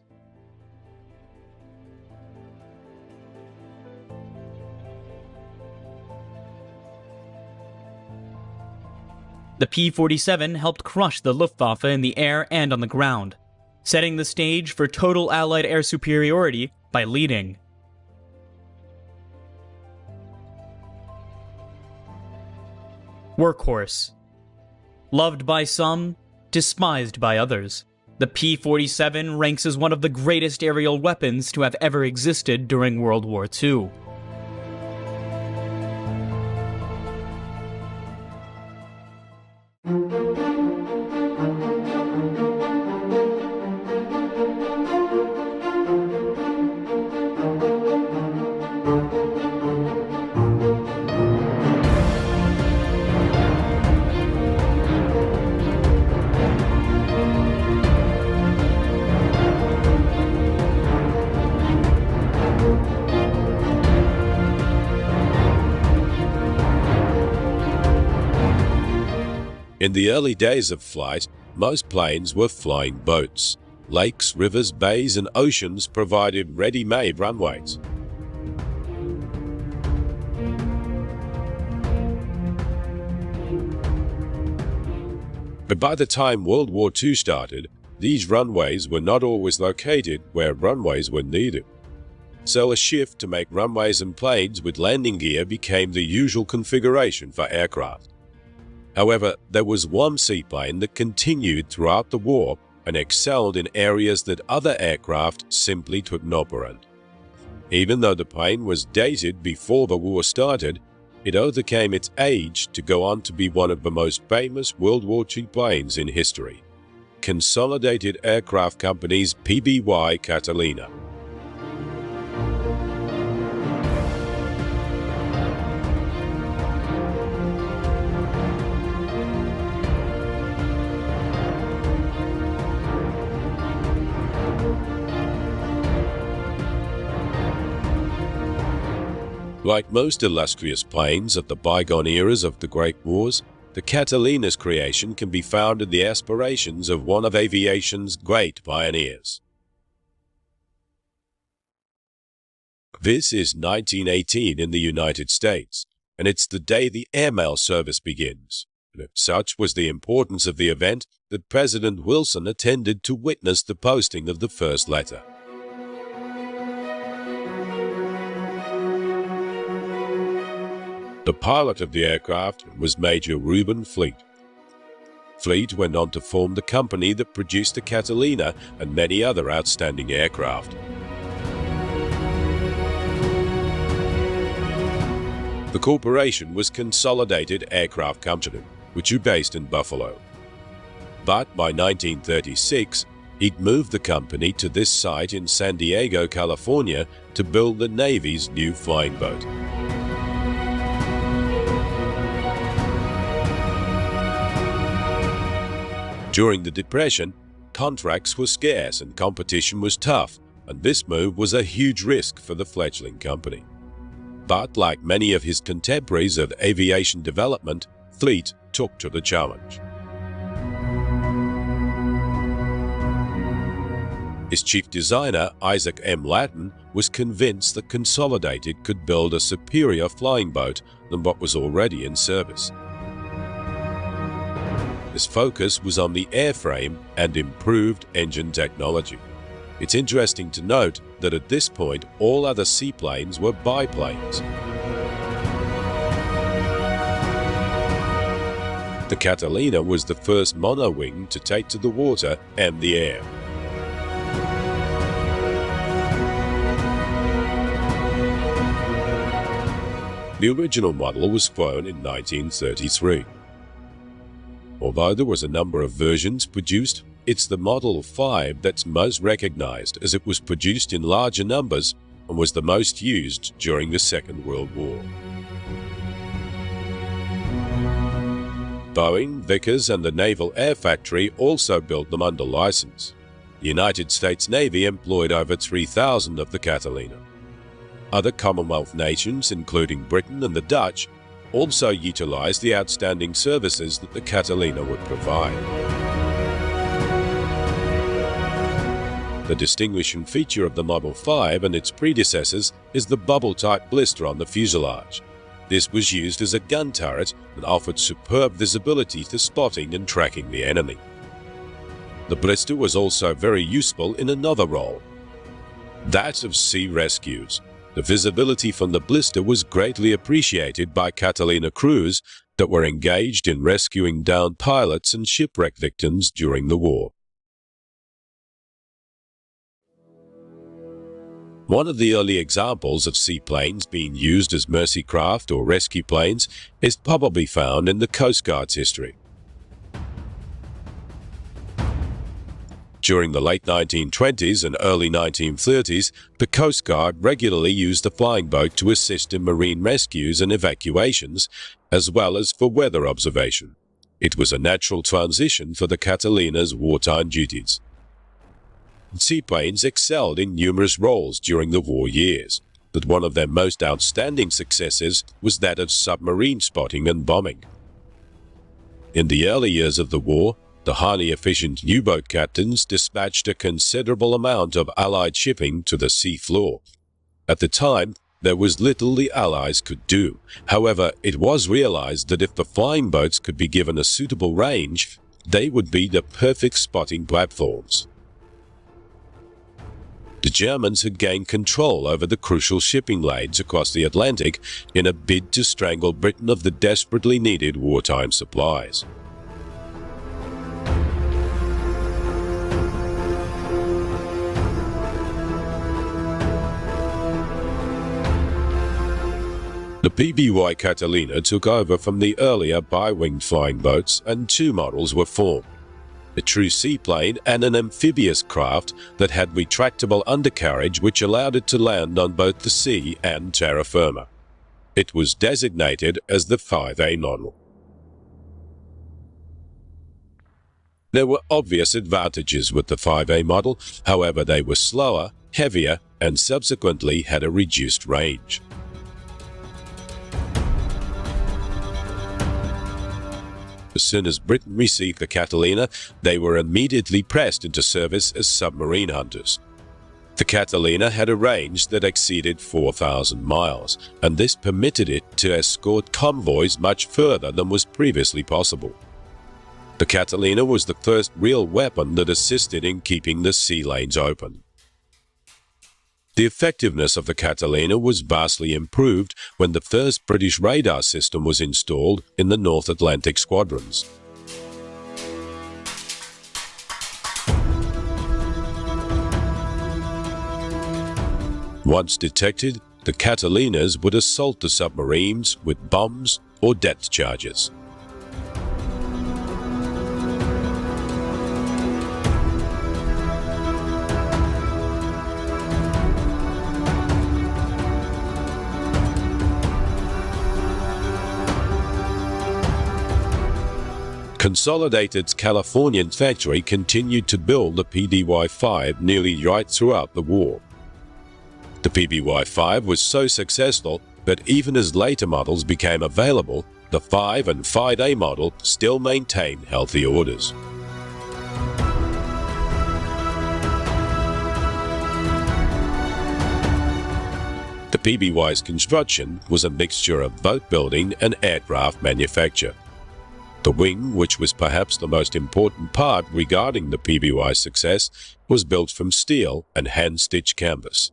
Speaker 1: The P-47 helped crush the Luftwaffe in the air and on the ground, setting the stage for total Allied air superiority by leading. Workhorse. Loved by some, despised by others, the P-47 ranks as one of the greatest aerial weapons to have ever existed during World War II.
Speaker 12: In the early days of flight, most planes were flying boats. Lakes, rivers, bays, and oceans provided ready-made runways. But by the time World War II started, these runways were not always located where runways were needed. So a shift to make runways and planes with landing gear became the usual configuration for aircraft. However, there was one seaplane that continued throughout the war and excelled in areas that other aircraft simply could not operate. Even though the plane was dated before the war started, it overcame its age to go on to be one of the most famous World War II planes in history. Consolidated Aircraft Company's PBY Catalina. Like most illustrious planes of the bygone eras of the Great Wars, the Catalina's creation can be found in the aspirations of one of aviation's great pioneers. This is 1918 in the United States, and it's the day the airmail service begins. And such was the importance of the event that President Wilson attended to witness the posting of the first letter. The pilot of the aircraft was Major Reuben Fleet. Fleet went on to form the company that produced the Catalina and many other outstanding aircraft. The corporation was Consolidated Aircraft Company, which was based in Buffalo. But by 1936, he'd moved the company to this site in San Diego, California, to build the Navy's new flying boat. During the Depression, contracts were scarce and competition was tough, and this move was a huge risk for the fledgling company. But like many of his contemporaries of aviation development, Fleet took to the challenge. His chief designer, Isaac M. Lattin, was convinced that Consolidated could build a superior flying boat than what was already in service. His focus was on the airframe and improved engine technology. It's interesting to note that at this point all other seaplanes were biplanes. The Catalina was the first monowing to take to the water and the air. The original model was flown in 1933. Although there was a number of versions produced, it's the Model 5 that's most recognized as it was produced in larger numbers and was the most used during the Second World War. Boeing, Vickers, and the Naval Air Factory also built them under license. The United States Navy employed over 3,000 of the Catalina. Other Commonwealth nations, including Britain and the Dutch, also utilized the outstanding services that the Catalina would provide. The distinguishing feature of the Model 5 and its predecessors is the bubble-type blister on the fuselage. This was used as a gun turret and offered superb visibility to spotting and tracking the enemy. The blister was also very useful in another role, that of sea rescues. The visibility from the blister was greatly appreciated by Catalina crews that were engaged in rescuing downed pilots and shipwreck victims during the war. One of the early examples of seaplanes being used as mercy craft or rescue planes is probably found in the Coast Guard's history. During the late 1920s and early 1930s, the Coast Guard regularly used the flying boat to assist in marine rescues and evacuations, as well as for weather observation. It was a natural transition for the Catalina's wartime duties. Seaplanes excelled in numerous roles during the war years, but one of their most outstanding successes was that of submarine spotting and bombing. In the early years of the war, the highly efficient U-boat captains dispatched a considerable amount of Allied shipping to the sea floor. At the time, there was little the Allies could do. However, it was realized that if the flying boats could be given a suitable range, they would be the perfect spotting platforms. The Germans had gained control over the crucial shipping lanes across the Atlantic in a bid to strangle Britain of the desperately needed wartime supplies. The PBY Catalina took over from the earlier bi-winged flying boats, and two models were formed: a true seaplane and an amphibious craft that had retractable undercarriage which allowed it to land on both the sea and terra firma. It was designated as the 5A model. There were obvious advantages with the 5A model, however they were slower, heavier, and subsequently had a reduced range. As soon as Britain received the Catalina, they were immediately pressed into service as submarine hunters. The Catalina had a range that exceeded 4,000 miles, and this permitted it to escort convoys much further than was previously possible. The Catalina was the first real weapon that assisted in keeping the sea lanes open. The effectiveness of the Catalina was vastly improved when the first British radar system was installed in the North Atlantic squadrons. Once detected, the Catalinas would assault the submarines with bombs or depth charges. Consolidated's Californian factory continued to build the PBY-5 nearly right throughout the war. The PBY-5 was so successful that even as later models became available, the 5 and 5A model still maintained healthy orders. The PBY's construction was a mixture of boat building and aircraft manufacture. The wing, which was perhaps the most important part regarding the PBY's success, was built from steel and hand-stitched canvas.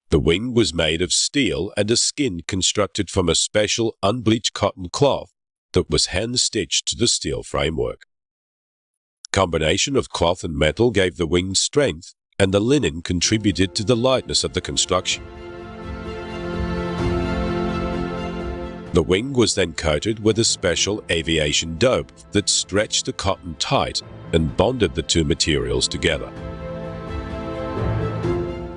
Speaker 12: The wing was made of steel and a skin constructed from a special unbleached cotton cloth that was hand-stitched to the steel framework. Combination of cloth and metal gave the wing strength, and the linen contributed to the lightness of the construction. The wing was then coated with a special aviation dope that stretched the cotton tight and bonded the two materials together.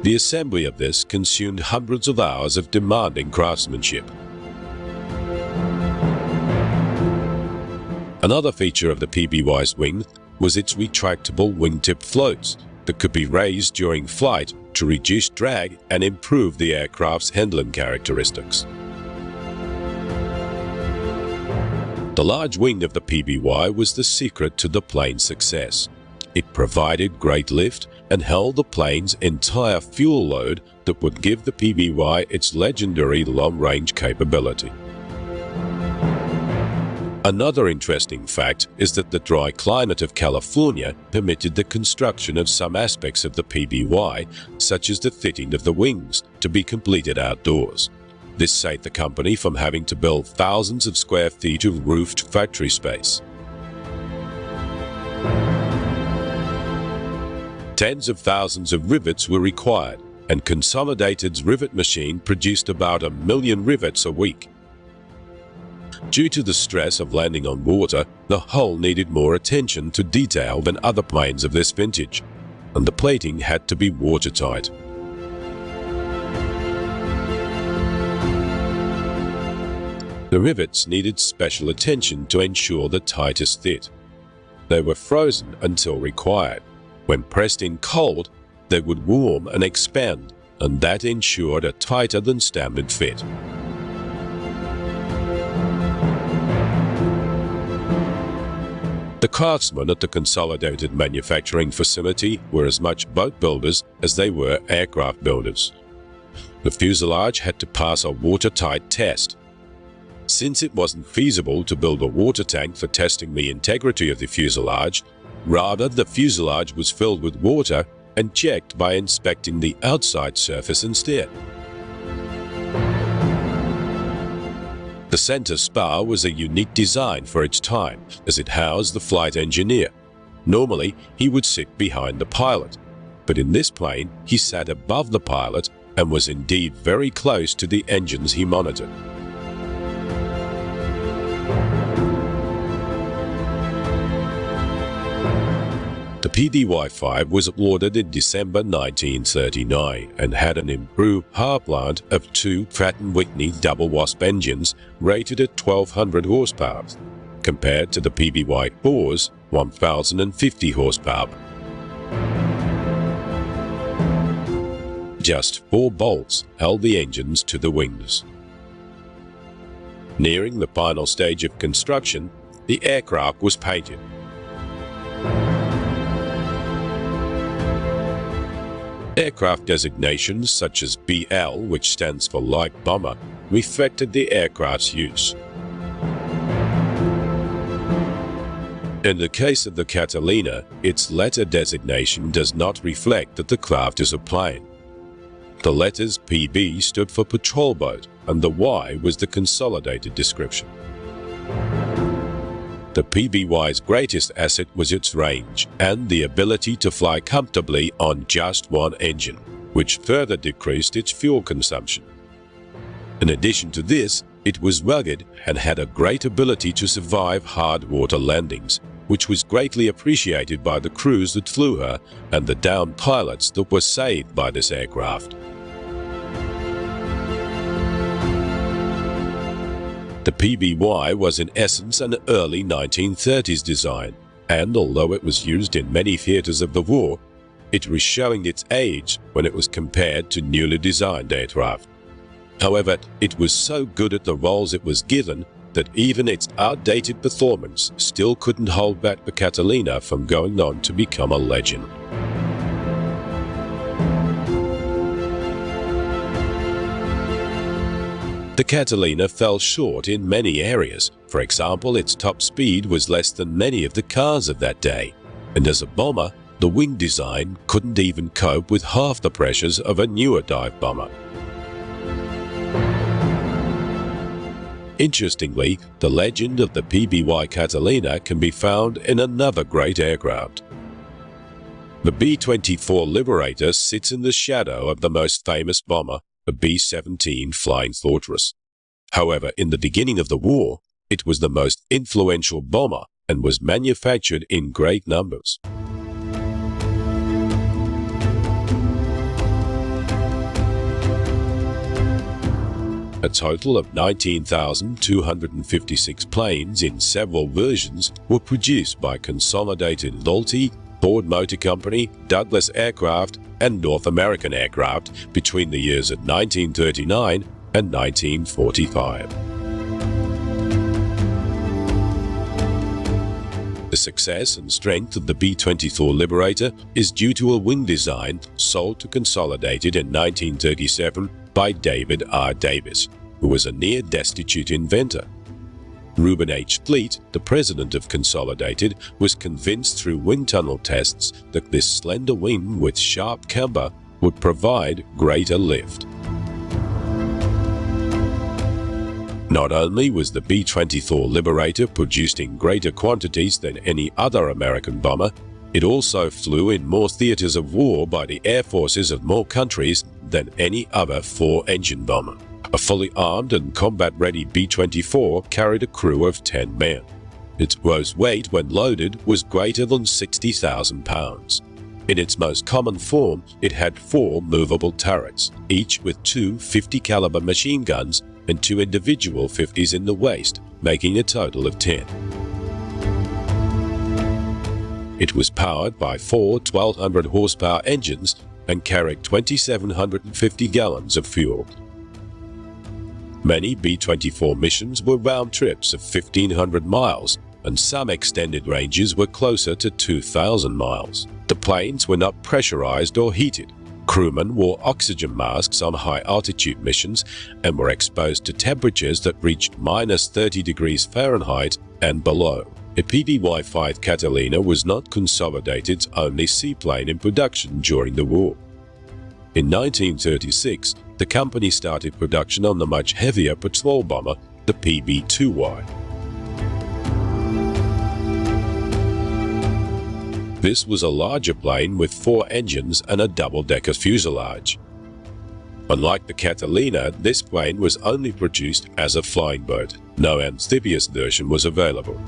Speaker 12: The assembly of this consumed hundreds of hours of demanding craftsmanship. Another feature of the PBY's wing was its retractable wingtip floats that could be raised during flight to reduce drag and improve the aircraft's handling characteristics. The large wing of the PBY was the secret to the plane's success. It provided great lift and held the plane's entire fuel load that would give the PBY its legendary long-range capability. Another interesting fact is that the dry climate of California permitted the construction of some aspects of the PBY, such as the fitting of the wings, to be completed outdoors. This saved the company from having to build thousands of square feet of roofed factory space. Tens of thousands of rivets were required, and Consolidated's rivet machine produced about 1 million rivets a week. Due to the stress of landing on water, the hull needed more attention to detail than other planes of this vintage, and the plating had to be watertight. The rivets needed special attention to ensure the tightest fit. They were frozen until required. When pressed in cold, they would warm and expand, and that ensured a tighter than standard fit. The craftsmen at the consolidated manufacturing facility were as much boat builders as they were aircraft builders. The fuselage had to pass a watertight test. Since it wasn't feasible to build a water tank for testing the integrity of the fuselage, rather the fuselage was filled with water and checked by inspecting the outside surface instead. The center spar was a unique design for its time, as it housed the flight engineer. Normally, he would sit behind the pilot, but in this plane, he sat above the pilot and was indeed very close to the engines he monitored. The PBY-5 was ordered in December 1939 and had an improved power plant of 2 Pratt & Whitney double wasp engines rated at 1200 horsepower, compared to the PBY-4's 1050 horsepower. Just 4 bolts held the engines to the wings. Nearing the final stage of construction, the aircraft was painted. Aircraft designations such as BL, which stands for light bomber, reflected the aircraft's use. In the case of the Catalina, its letter designation does not reflect that the craft is a plane. The letters PB stood for patrol boat, and the Y was the consolidated description. The PBY's greatest asset was its range and the ability to fly comfortably on just one engine, which further decreased its fuel consumption. In addition to this, it was rugged and had a great ability to survive hard water landings, which was greatly appreciated by the crews that flew her and the downed pilots that were saved by this aircraft. The PBY was in essence an early 1930s design, and although it was used in many theaters of the war, it was showing its age when it was compared to newly designed aircraft. However, it was so good at the roles it was given that even its outdated performance still couldn't hold back the Catalina from going on to become a legend. The Catalina fell short in many areas. For example, its top speed was less than many of the cars of that day, and as a bomber, the wing design couldn't even cope with half the pressures of a newer dive bomber. Interestingly, the legend of the PBY Catalina can be found in another great aircraft. The B-24 Liberator sits in the shadow of the most famous bomber, the B-17 Flying Fortress. However, in the beginning of the war, it was the most influential bomber and was manufactured in great numbers. A total of 19,256 planes in several versions were produced by Consolidated Loyalty, Ford Motor Company, Douglas Aircraft, and North American Aircraft between the years of 1939 and 1945. The success and strength of the B-24 Liberator is due to a wing design sold to Consolidated in 1937 by David R. Davis, who was a near-destitute inventor. Reuben H. Fleet, the president of Consolidated, was convinced through wind tunnel tests that this slender wing with sharp camber would provide greater lift. Not only was the B-24 Liberator produced in greater quantities than any other American bomber, it also flew in more theaters of war by the air forces of more countries than any other four-engine bomber. A fully armed and combat-ready B-24 carried a crew of 10 men. Its gross weight when loaded was greater than 60,000 pounds. In its most common form, it had 4 movable turrets, each with 2 50-caliber machine guns and 2 individual 50s in the waist, making a total of 10. It was powered by 4 1,200 horsepower engines and carried 2,750 gallons of fuel. Many B-24 missions were round trips of 1,500 miles, and some extended ranges were closer to 2,000 miles. The planes were not pressurized or heated. Crewmen wore oxygen masks on high-altitude missions and were exposed to temperatures that reached minus 30 degrees Fahrenheit and below. A PBY-5 Catalina was not Consolidated's only seaplane in production during the war. In 1936, the company started production on the much heavier patrol bomber, the PB-2Y. This was a larger plane with 4 engines and a double-decker fuselage. Unlike the Catalina, this plane was only produced as a flying boat. No amphibious version was available.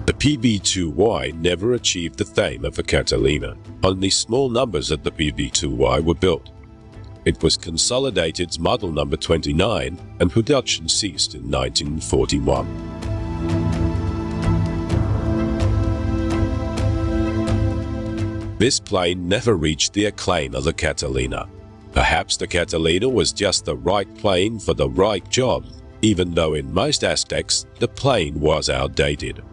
Speaker 12: The PB-2Y never achieved the fame of a Catalina. Only small numbers of the PB-2Y were built. It was Consolidated's model number 29, and production ceased in 1941. This plane never reached the acclaim of the Catalina. Perhaps the Catalina was just the right plane for the right job, even though in most aspects the plane was outdated.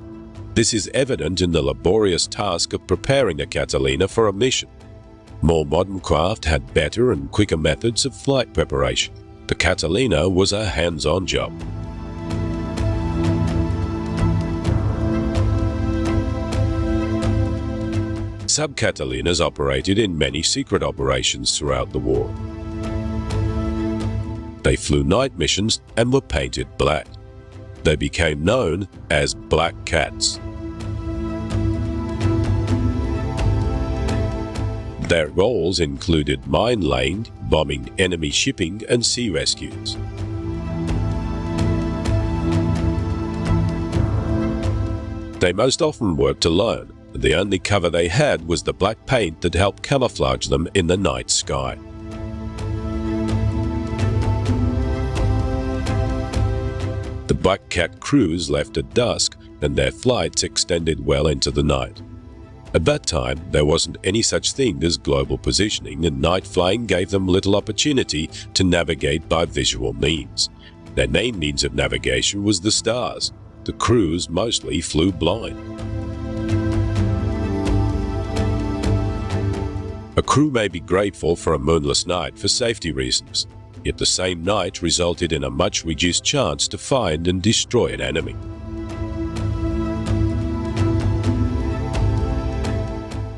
Speaker 12: This is evident in the laborious task of preparing a Catalina for a mission. More modern craft had better and quicker methods of flight preparation. The Catalina was a hands-on job. Sub-Catalinas operated in many secret operations throughout the war. They flew night missions and were painted black. They became known as Black Cats. Their roles included mine-laying, bombing enemy shipping, and sea rescues. They most often worked alone. The only cover they had was the black paint that helped camouflage them in the night sky. The Black Cat crews left at dusk, and their flights extended well into the night. At that time, there wasn't any such thing as global positioning, and night flying gave them little opportunity to navigate by visual means. Their main means of navigation was the stars. The crews mostly flew blind. A crew may be grateful for a moonless night for safety reasons, yet the same night resulted in a much reduced chance to find and destroy an enemy.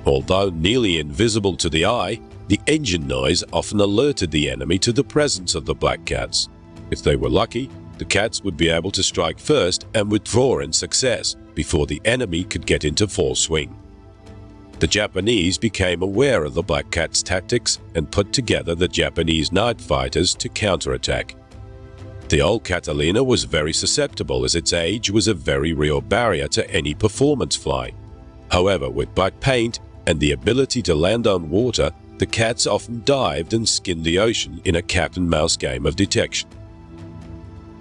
Speaker 12: Although nearly invisible to the eye, the engine noise often alerted the enemy to the presence of the Black Cats. If they were lucky, the Cats would be able to strike first and withdraw in success before the enemy could get into full swing. The Japanese became aware of the Black Cat's tactics and put together the Japanese night fighters to counterattack. The old Catalina was very susceptible as its age was a very real barrier to any performance flying. However, with black paint and the ability to land on water, the Cats often dived and skinned the ocean in a cat-and-mouse game of detection.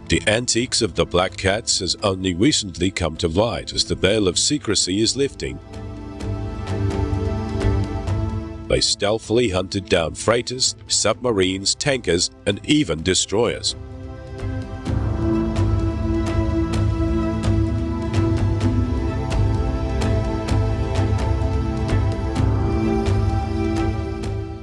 Speaker 12: The antiques of the Black Cats has only recently come to light as the veil of secrecy is lifting. They stealthily hunted down freighters, submarines, tankers, and even destroyers.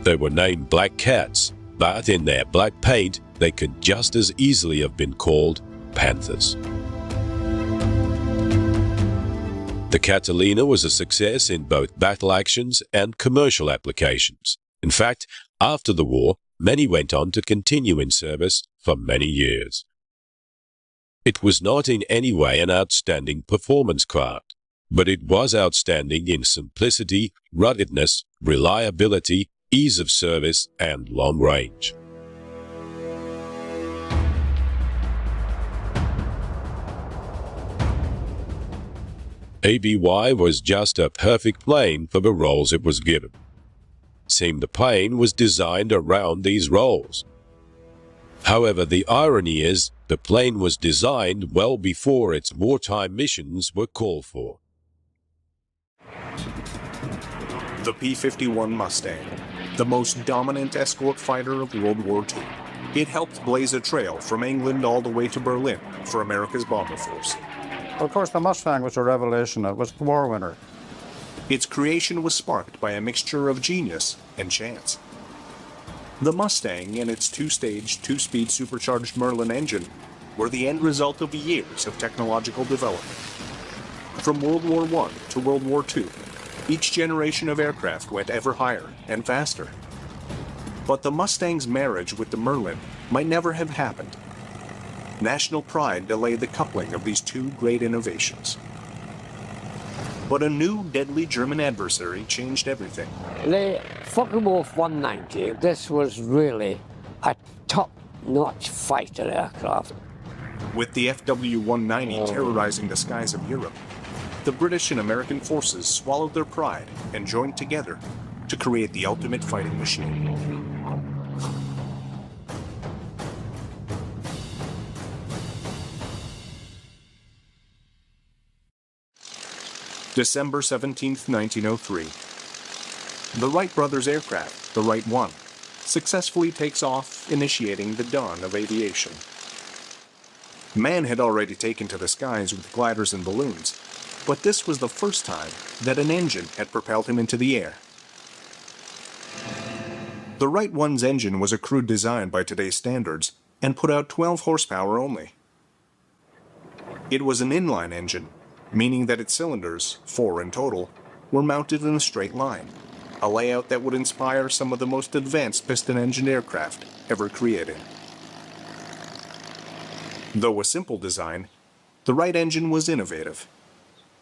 Speaker 12: They were named Black Cats, but in their black paint, they could just as easily have been called Panthers. The Catalina was a success in both battle actions and commercial applications. In fact, after the war, many went on to continue in service for many years. It was not in any way an outstanding performance craft, but it was outstanding in simplicity, ruggedness, reliability, ease of service, and long range. ABY was just a perfect plane for the roles it was given. It seemed the plane was designed around these roles. However, the irony is, The plane was designed well before its wartime missions were called for.
Speaker 13: The P-51 Mustang, the most dominant escort fighter of World War II. It helped blaze a trail from England all the way to Berlin for America's bomber force.
Speaker 14: Of course, the Mustang was a revelation. It was the war winner.
Speaker 13: Its creation was sparked by a mixture of genius and chance. The Mustang and its two-stage, two-speed supercharged Merlin engine were the end result of years of technological development. From World War I to World War II, each generation of aircraft went ever higher and faster. But the Mustang's marriage with the Merlin might never have happened. National pride delayed the coupling of these two great innovations. But a new deadly German adversary changed everything.
Speaker 15: The Focke-Wulf 190, this was really a top-notch fighter aircraft.
Speaker 13: With the FW-190 terrorizing the skies of Europe, the British and American forces swallowed their pride and joined together to create the ultimate fighting machine. December 17, 1903. The Wright brothers' aircraft, the Wright 1, successfully takes off, initiating the dawn of aviation. Man had already taken to the skies with gliders and balloons, but this was the first time that an engine had propelled him into the air. The Wright 1's engine was a crude design by today's standards and put out 12 horsepower only. It was an inline engine, meaning that its cylinders, 4 in total, were mounted in a straight line, a layout that would inspire some of the most advanced piston-engined aircraft ever created. Though a simple design, the Wright engine was innovative.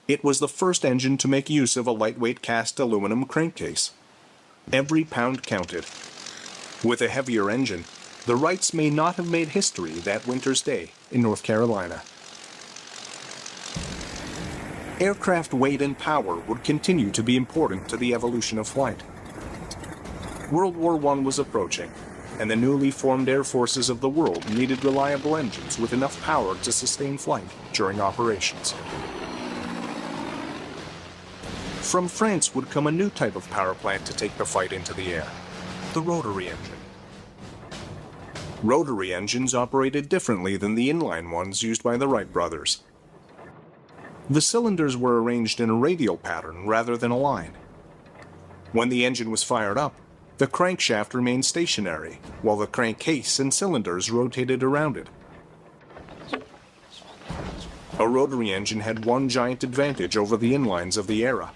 Speaker 13: It was the first engine to make use of a lightweight cast aluminum crankcase. Every pound counted. With a heavier engine, the Wrights may not have made history that winter's day in North Carolina. Aircraft weight and power would continue to be important to the evolution of flight. World War I was approaching, and the newly formed air forces of the world needed reliable engines with enough power to sustain flight during operations. From France would come a new type of power plant to take the fight into the air, the rotary engine. Rotary engines operated differently than the inline ones used by the Wright brothers. The cylinders were arranged in a radial pattern rather than a line. When the engine was fired up, the crankshaft remained stationary, while the crankcase and cylinders rotated around it. A rotary engine had one giant advantage over the inlines of the era.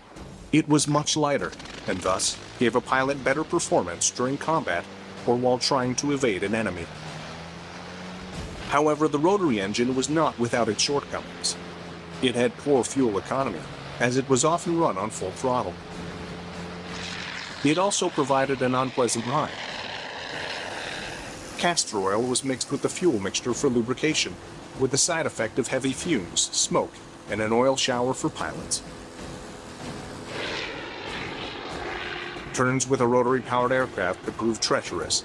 Speaker 13: It was much lighter, and thus gave a pilot better performance during combat or while trying to evade an enemy. However, the rotary engine was not without its shortcomings. It had poor fuel economy, as it was often run on full throttle. It also provided an unpleasant ride. Castor oil was mixed with the fuel mixture for lubrication, with the side effect of heavy fumes, smoke, and an oil shower for pilots. Turns with a rotary-powered aircraft could prove treacherous.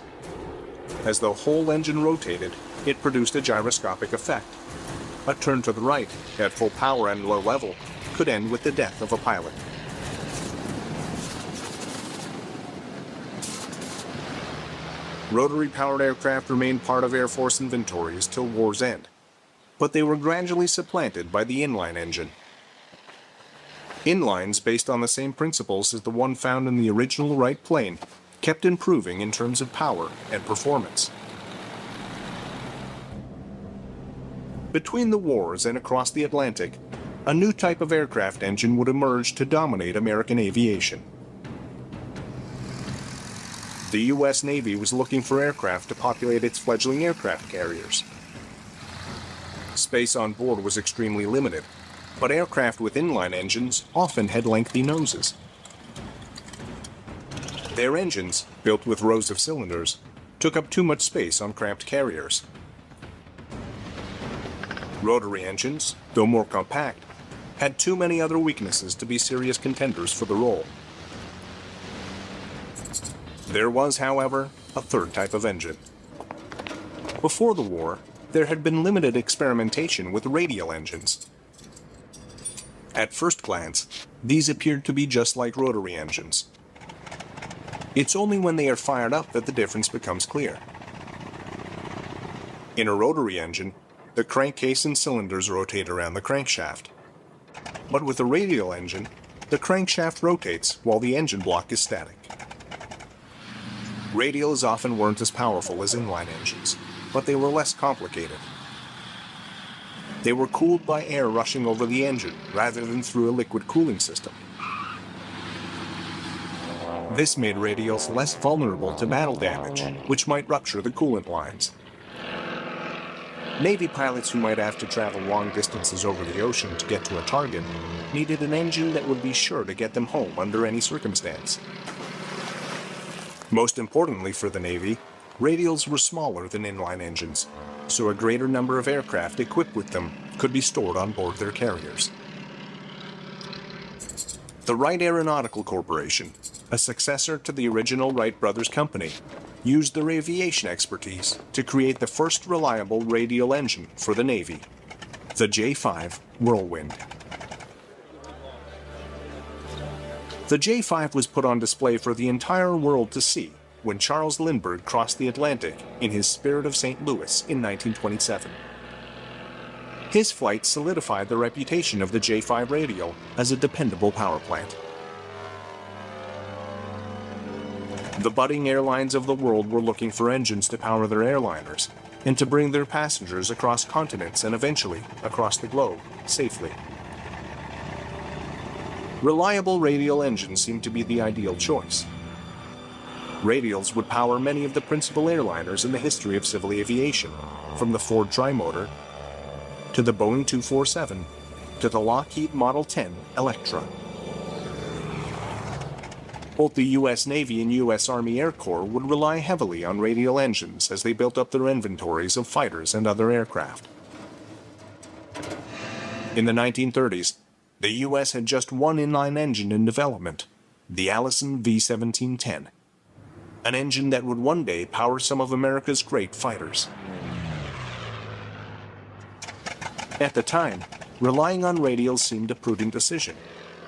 Speaker 13: As the whole engine rotated, it produced a gyroscopic effect. A turn to the right, at full power and low level, could end with the death of a pilot. Rotary-powered aircraft remained part of Air Force inventories till war's end, but they were gradually supplanted by the inline engine. Inlines based on the same principles as the one found in the original Wright plane kept improving in terms of power and performance. Between the wars and across the Atlantic, a new type of aircraft engine would emerge to dominate American aviation. The U.S. Navy was looking for aircraft to populate its fledgling aircraft carriers. Space on board was extremely limited, but aircraft with inline engines often had lengthy noses. Their engines, built with rows of cylinders, took up too much space on cramped carriers. Rotary engines, though more compact, had too many other weaknesses to be serious contenders for the role. There was, however, a third type of engine. Before the war, there had been limited experimentation with radial engines. At first glance, these appeared to be just like rotary engines. It's only when they are fired up that the difference becomes clear. In a rotary engine, the crankcase and cylinders rotate around the crankshaft. But with a radial engine, the crankshaft rotates while the engine block is static. Radials often weren't as powerful as inline engines, but they were less complicated. They were cooled by air rushing over the engine rather than through a liquid cooling system. This made radials less vulnerable to battle damage, which might rupture the coolant lines. Navy pilots who might have to travel long distances over the ocean to get to a target needed an engine that would be sure to get them home under any circumstance. Most importantly for the Navy, radials were smaller than inline engines, so a greater number of aircraft equipped with them could be stored on board their carriers. The Wright Aeronautical Corporation, a successor to the original Wright Brothers Company, used their aviation expertise to create the first reliable radial engine for the Navy, the J-5 Whirlwind. The J-5 was put on display for the entire world to see when Charles Lindbergh crossed the Atlantic in his Spirit of St. Louis in 1927. His flight solidified the reputation of the J-5 radial as a dependable power plant. The budding airlines of the world were looking for engines to power their airliners and to bring their passengers across continents and eventually across the globe safely. Reliable radial engines seemed to be the ideal choice. Radials would power many of the principal airliners in the history of civil aviation, from the Ford Trimotor to the Boeing 247 to the Lockheed Model 10 Electra. Both the U.S. Navy and U.S. Army Air Corps would rely heavily on radial engines as they built up their inventories of fighters and other aircraft. In the 1930s, the U.S. had just one inline engine in development, the Allison V-1710, an engine that would one day power some of America's great fighters. At the time, relying on radials seemed a prudent decision,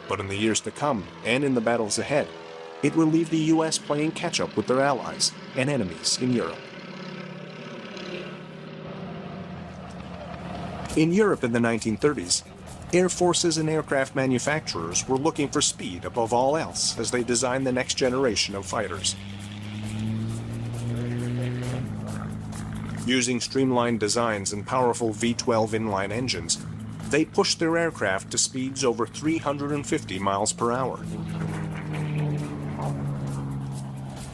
Speaker 13: but in the years to come, and in the battles ahead, it will leave the U.S. playing catch-up with their allies and enemies in Europe. In Europe in the 1930s, air forces and aircraft manufacturers were looking for speed above all else as they designed the next generation of fighters. Using streamlined designs and powerful V-12 inline engines, they pushed their aircraft to speeds over 350 miles per hour.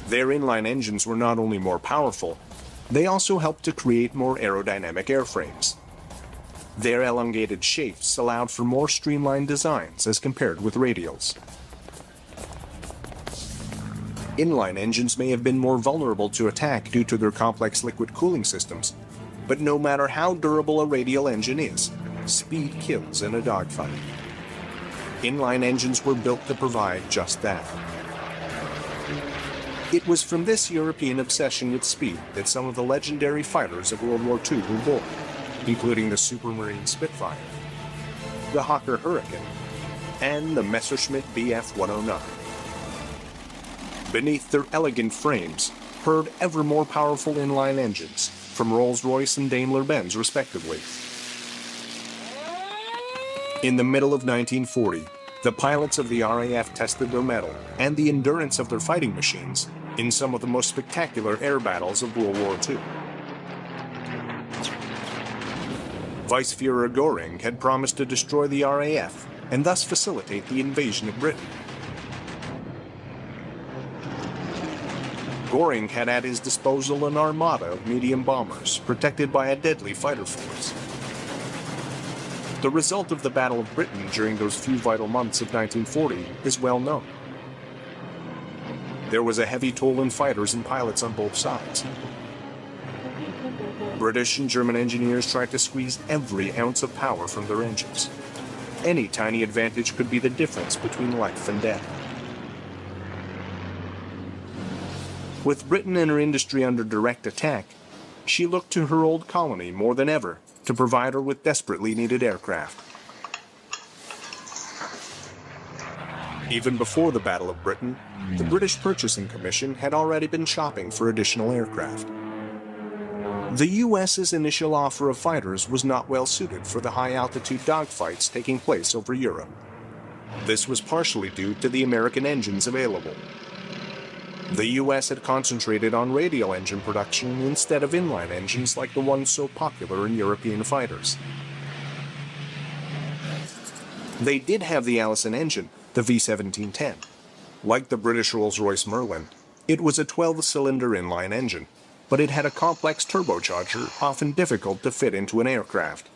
Speaker 13: Their inline engines were not only more powerful, they also helped to create more aerodynamic airframes. Their elongated shapes allowed for more streamlined designs as compared with radials. Inline engines may have been more vulnerable to attack due to their complex liquid cooling systems, but no matter how durable a radial engine is, speed kills in a dogfight. Inline engines were built to provide just that. It was from this European obsession with speed that some of the legendary fighters of World War II were born, including the Supermarine Spitfire, the Hawker Hurricane, and the Messerschmitt Bf-109. Beneath their elegant frames purred ever more powerful inline engines from Rolls-Royce and Daimler-Benz respectively. In the middle of 1940, the pilots of the RAF tested their mettle and the endurance of their fighting machines in some of the most spectacular air battles of World War II. Vice-Fuhrer Göring had promised to destroy the RAF and thus facilitate the invasion of Britain. Göring had at his disposal an armada of medium bombers protected by a deadly fighter force. The result of the Battle of Britain during those few vital months of 1940 is well known. There was a heavy toll in fighters and pilots on both sides. British and German engineers tried to squeeze every ounce of power from their engines. Any tiny advantage could be the difference between life and death. With Britain and her industry under direct attack, She looked to her old colony more than ever to provide her with desperately needed aircraft. Even before the Battle of Britain, the British Purchasing Commission had already been shopping for additional aircraft. The U.S.'s initial offer of fighters was not well suited for the high-altitude dogfights taking place over Europe. This was partially due to the American engines available. The U.S. had concentrated on radial engine production instead of inline engines like the ones so popular in European fighters. They did have the Allison engine, the V1710. Like the British Rolls-Royce Merlin, it was a 12-cylinder inline engine, but it had a complex turbocharger often difficult to fit into an aircraft.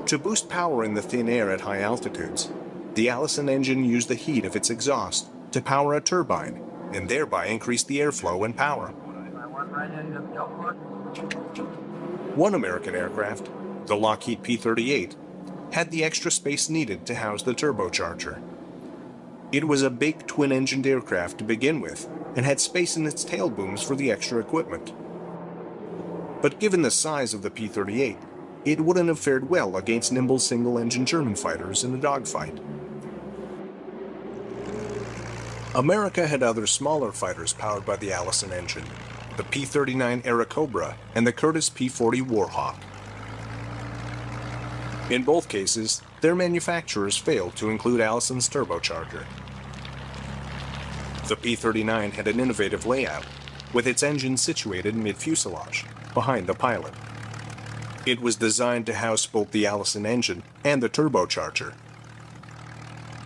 Speaker 13: To boost power in the thin air at high altitudes, the Allison engine used the heat of its exhaust to power a turbine and thereby increase the airflow and power. One American aircraft, the Lockheed P-38, had the extra space needed to house the turbocharger. It was a big twin-engined aircraft to begin with and had space in its tail booms for the extra equipment. But given the size of the P-38, it wouldn't have fared well against nimble single-engine German fighters in a dogfight. America had other smaller fighters powered by the Allison engine, the P-39 Airacobra and the Curtiss P-40 Warhawk. In both cases, their manufacturers failed to include Allison's turbocharger. The P-39 had an innovative layout, with its engine situated mid-fuselage, behind the pilot. It was designed to house both the Allison engine and the turbocharger.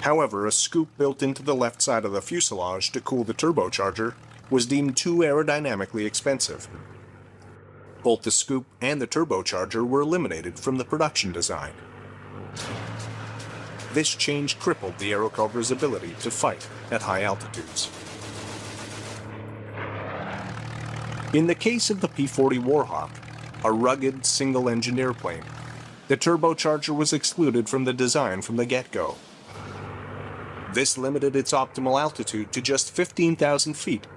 Speaker 13: However, a scoop built into the left side of the fuselage to cool the turbocharger was deemed too aerodynamically expensive. Both the scoop and the turbocharger were eliminated from the production design. This change crippled the Aerocobra's ability to fight at high altitudes. In the case of the P-40 Warhawk, a rugged, single-engine airplane, the turbocharger was excluded from the design from the get-go. This limited its optimal altitude to just 15,000 feet,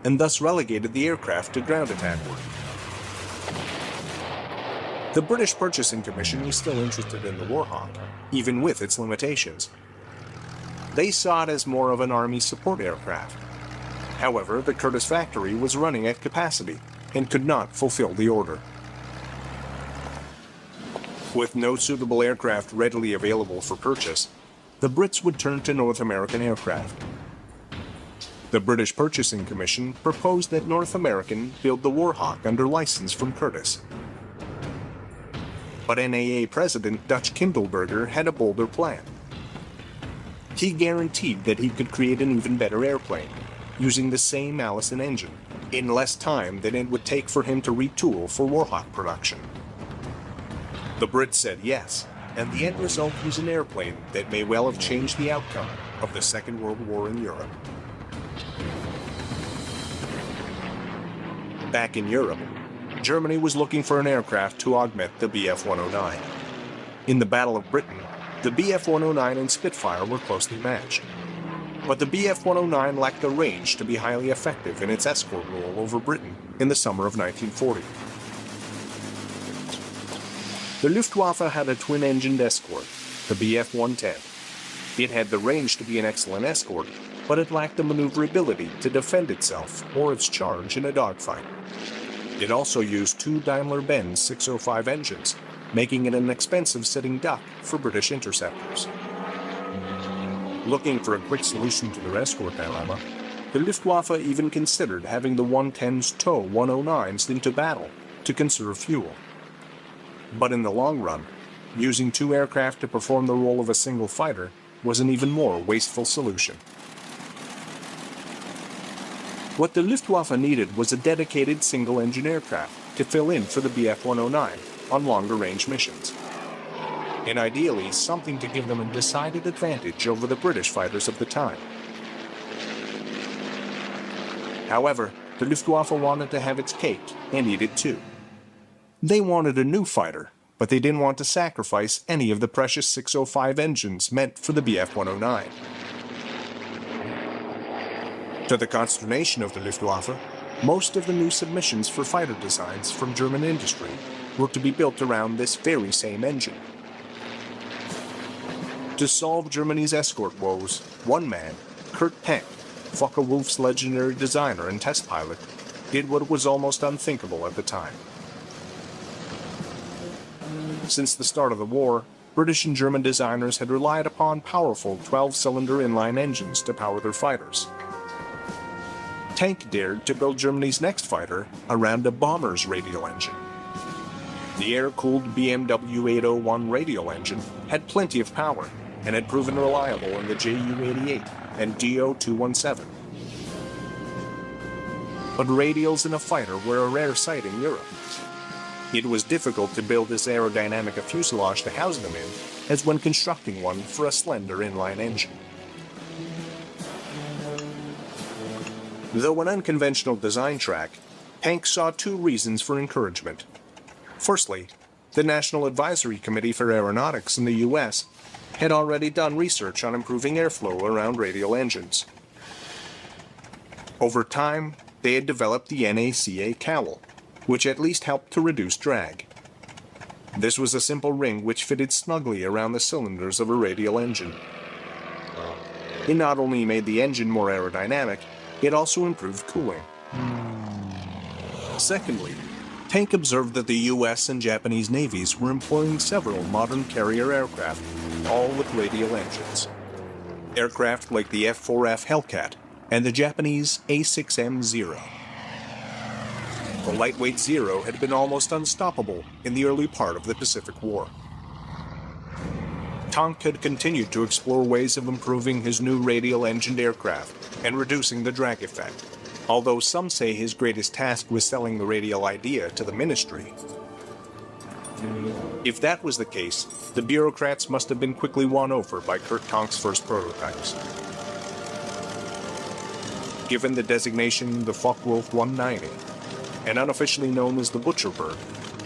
Speaker 13: and thus relegated the aircraft to ground attack work. The British Purchasing Commission was still interested in the Warhawk, even with its limitations. They saw it as more of an Army support aircraft. However, the Curtiss factory was running at capacity and could not fulfill the order. With no suitable aircraft readily available for purchase, the Brits would turn to North American aircraft. The British Purchasing Commission proposed that North American build the Warhawk under license from Curtiss. But NAA President Dutch Kindleberger had a bolder plan. He guaranteed that he could create an even better airplane, using the same Allison engine, in less time than it would take for him to retool for Warhawk production. The Brits said yes, and the end result was an airplane that may well have changed the outcome of the Second World War in Europe. Back in Europe, Germany was looking for an aircraft to augment the Bf-109. In the Battle of Britain, the Bf-109 and Spitfire were closely matched. But the Bf-109 lacked the range to be highly effective in its escort role over Britain in the summer of 1940. The Luftwaffe had a twin-engined escort, the Bf-110. It had the range to be an excellent escort, but it lacked the maneuverability to defend itself or its charge in a dogfight. It also used two Daimler-Benz 605 engines, making it an expensive sitting duck for British interceptors. Looking for a quick solution to their escort dilemma, the Luftwaffe even considered having the 110s tow 109s into battle to conserve fuel. But in the long run, using two aircraft to perform the role of a single fighter was an even more wasteful solution. What the Luftwaffe needed was a dedicated single-engine aircraft to fill in for the Bf-109 on longer-range missions, and ideally something to give them a decided advantage over the British fighters of the time. However, the Luftwaffe wanted to have its cake and eat it too. They wanted a new fighter, but they didn't want to sacrifice any of the precious 605 engines meant for the Bf-109. To the consternation of the Luftwaffe, Most of the new submissions for fighter designs from German industry were to be built around this very same engine. To solve Germany's escort woes, one man, Kurt Tank, Focke-Wulf's legendary designer and test pilot, did what was almost unthinkable at the time. Since the start of the war, British and German designers had relied upon powerful 12-cylinder inline engines to power their fighters. Tank dared to build Germany's next fighter around a bomber's radial engine. The air-cooled BMW 801 radial engine had plenty of power and had proven reliable in the Ju-88 and Do-217. But radials in a fighter were a rare sight in Europe. It was difficult to build as aerodynamic a fuselage to house them in as when constructing one for a slender inline engine. Though an unconventional design track, Tank saw two reasons for encouragement. Firstly, the National Advisory Committee for Aeronautics in the U.S. had already done research on improving airflow around radial engines. Over time, they had developed the NACA cowl, which at least helped to reduce drag. This was a simple ring which fitted snugly around the cylinders of a radial engine. It not only made the engine more aerodynamic, it also improved cooling. Secondly, Tank observed that the US and Japanese navies were employing several modern carrier aircraft, all with radial engines. Aircraft like the F-4F Hellcat and the Japanese A-6M Zero. The lightweight Zero had been almost unstoppable in the early part of the Pacific War. Tank had continued to explore ways of improving his new radial-engined aircraft and reducing the drag effect, although some say his greatest task was selling the radial idea to the ministry. If that was the case, the bureaucrats must have been quickly won over by Kurt Tank's first prototypes. Given the designation the Focke-Wulf 190, and unofficially known as the Butcher Bird,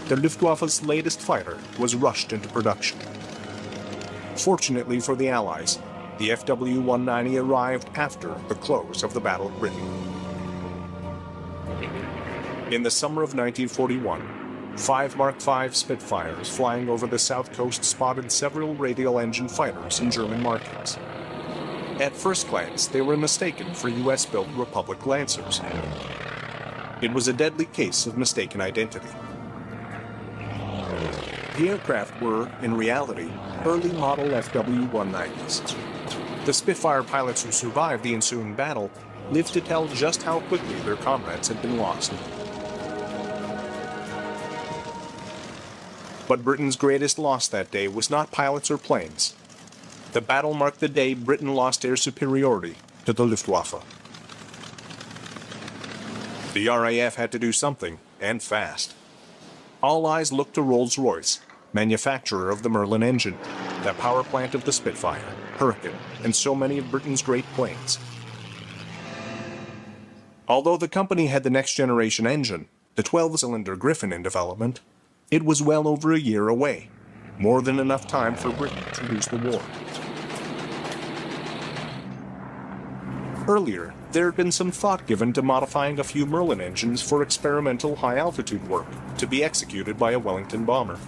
Speaker 13: the Luftwaffe's latest fighter was rushed into production. Fortunately for the Allies, the FW-190 arrived after the close of the Battle of Britain. In the summer of 1941, 5 Mark V Spitfires flying over the south coast spotted several radial engine fighters in German markings. At first glance, they were mistaken for US-built Republic Lancers. It was a deadly case of mistaken identity. The aircraft were, in reality, early model FW-190s. The Spitfire pilots who survived the ensuing battle lived to tell just how quickly their comrades had been lost. But Britain's greatest loss that day was not pilots or planes. The battle marked the day Britain lost air superiority to the Luftwaffe. The RAF had to do something, and fast. All eyes looked to Rolls-Royce, manufacturer of the Merlin engine, the power plant of the Spitfire, Hurricane, and so many of Britain's great planes. Although the company had the next-generation engine, the 12-cylinder Griffin in development, it was well over a year away, more than enough time for Britain to lose the war. Earlier, there had been some thought given to modifying a few Merlin engines for experimental high-altitude work to be executed by a Wellington bomber.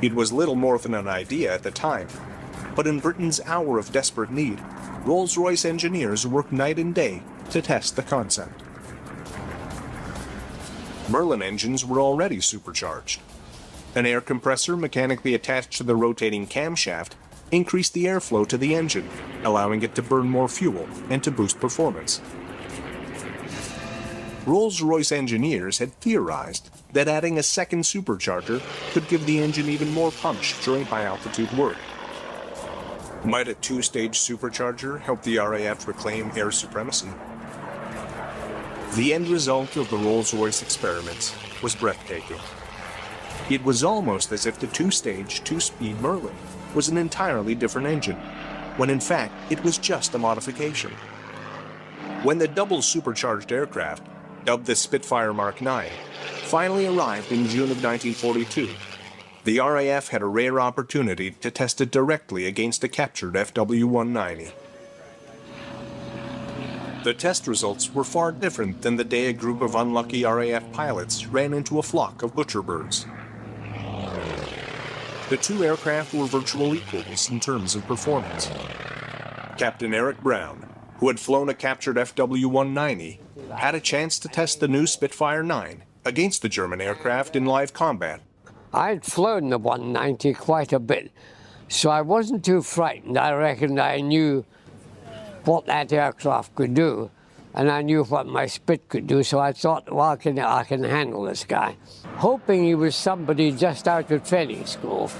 Speaker 13: It was little more than an idea at the time, but in Britain's hour of desperate need, Rolls-Royce engineers worked night and day to test the concept. Merlin engines were already supercharged. An air compressor mechanically attached to the rotating camshaft increased the airflow to the engine, allowing it to burn more fuel and to boost performance. Rolls-Royce engineers had theorized that adding a second supercharger could give the engine even more punch during high-altitude work. Might a two-stage supercharger help the RAF reclaim air supremacy? The end result of the Rolls-Royce experiments was breathtaking. It was almost as if the two-stage, two-speed Merlin was an entirely different engine, when in fact it was just a modification. When the double supercharged aircraft, dubbed the Spitfire Mark IX, finally arrived in June of 1942, the RAF had a rare opportunity to test it directly against a captured FW-190. The test results were far different than the day a group of unlucky RAF pilots ran into a flock of butcher birds. The two aircraft were virtual equals in terms of performance. Captain Eric Brown, who had flown a captured FW-190, had a chance to test the new Spitfire 9 against the German aircraft in live combat.
Speaker 15: I'd flown the 190 quite a bit, so I wasn't too frightened. I reckoned I knew what that aircraft could do, and I knew what my Spit could do, so I thought, well, I can handle this guy. Hoping he was somebody just out of training school.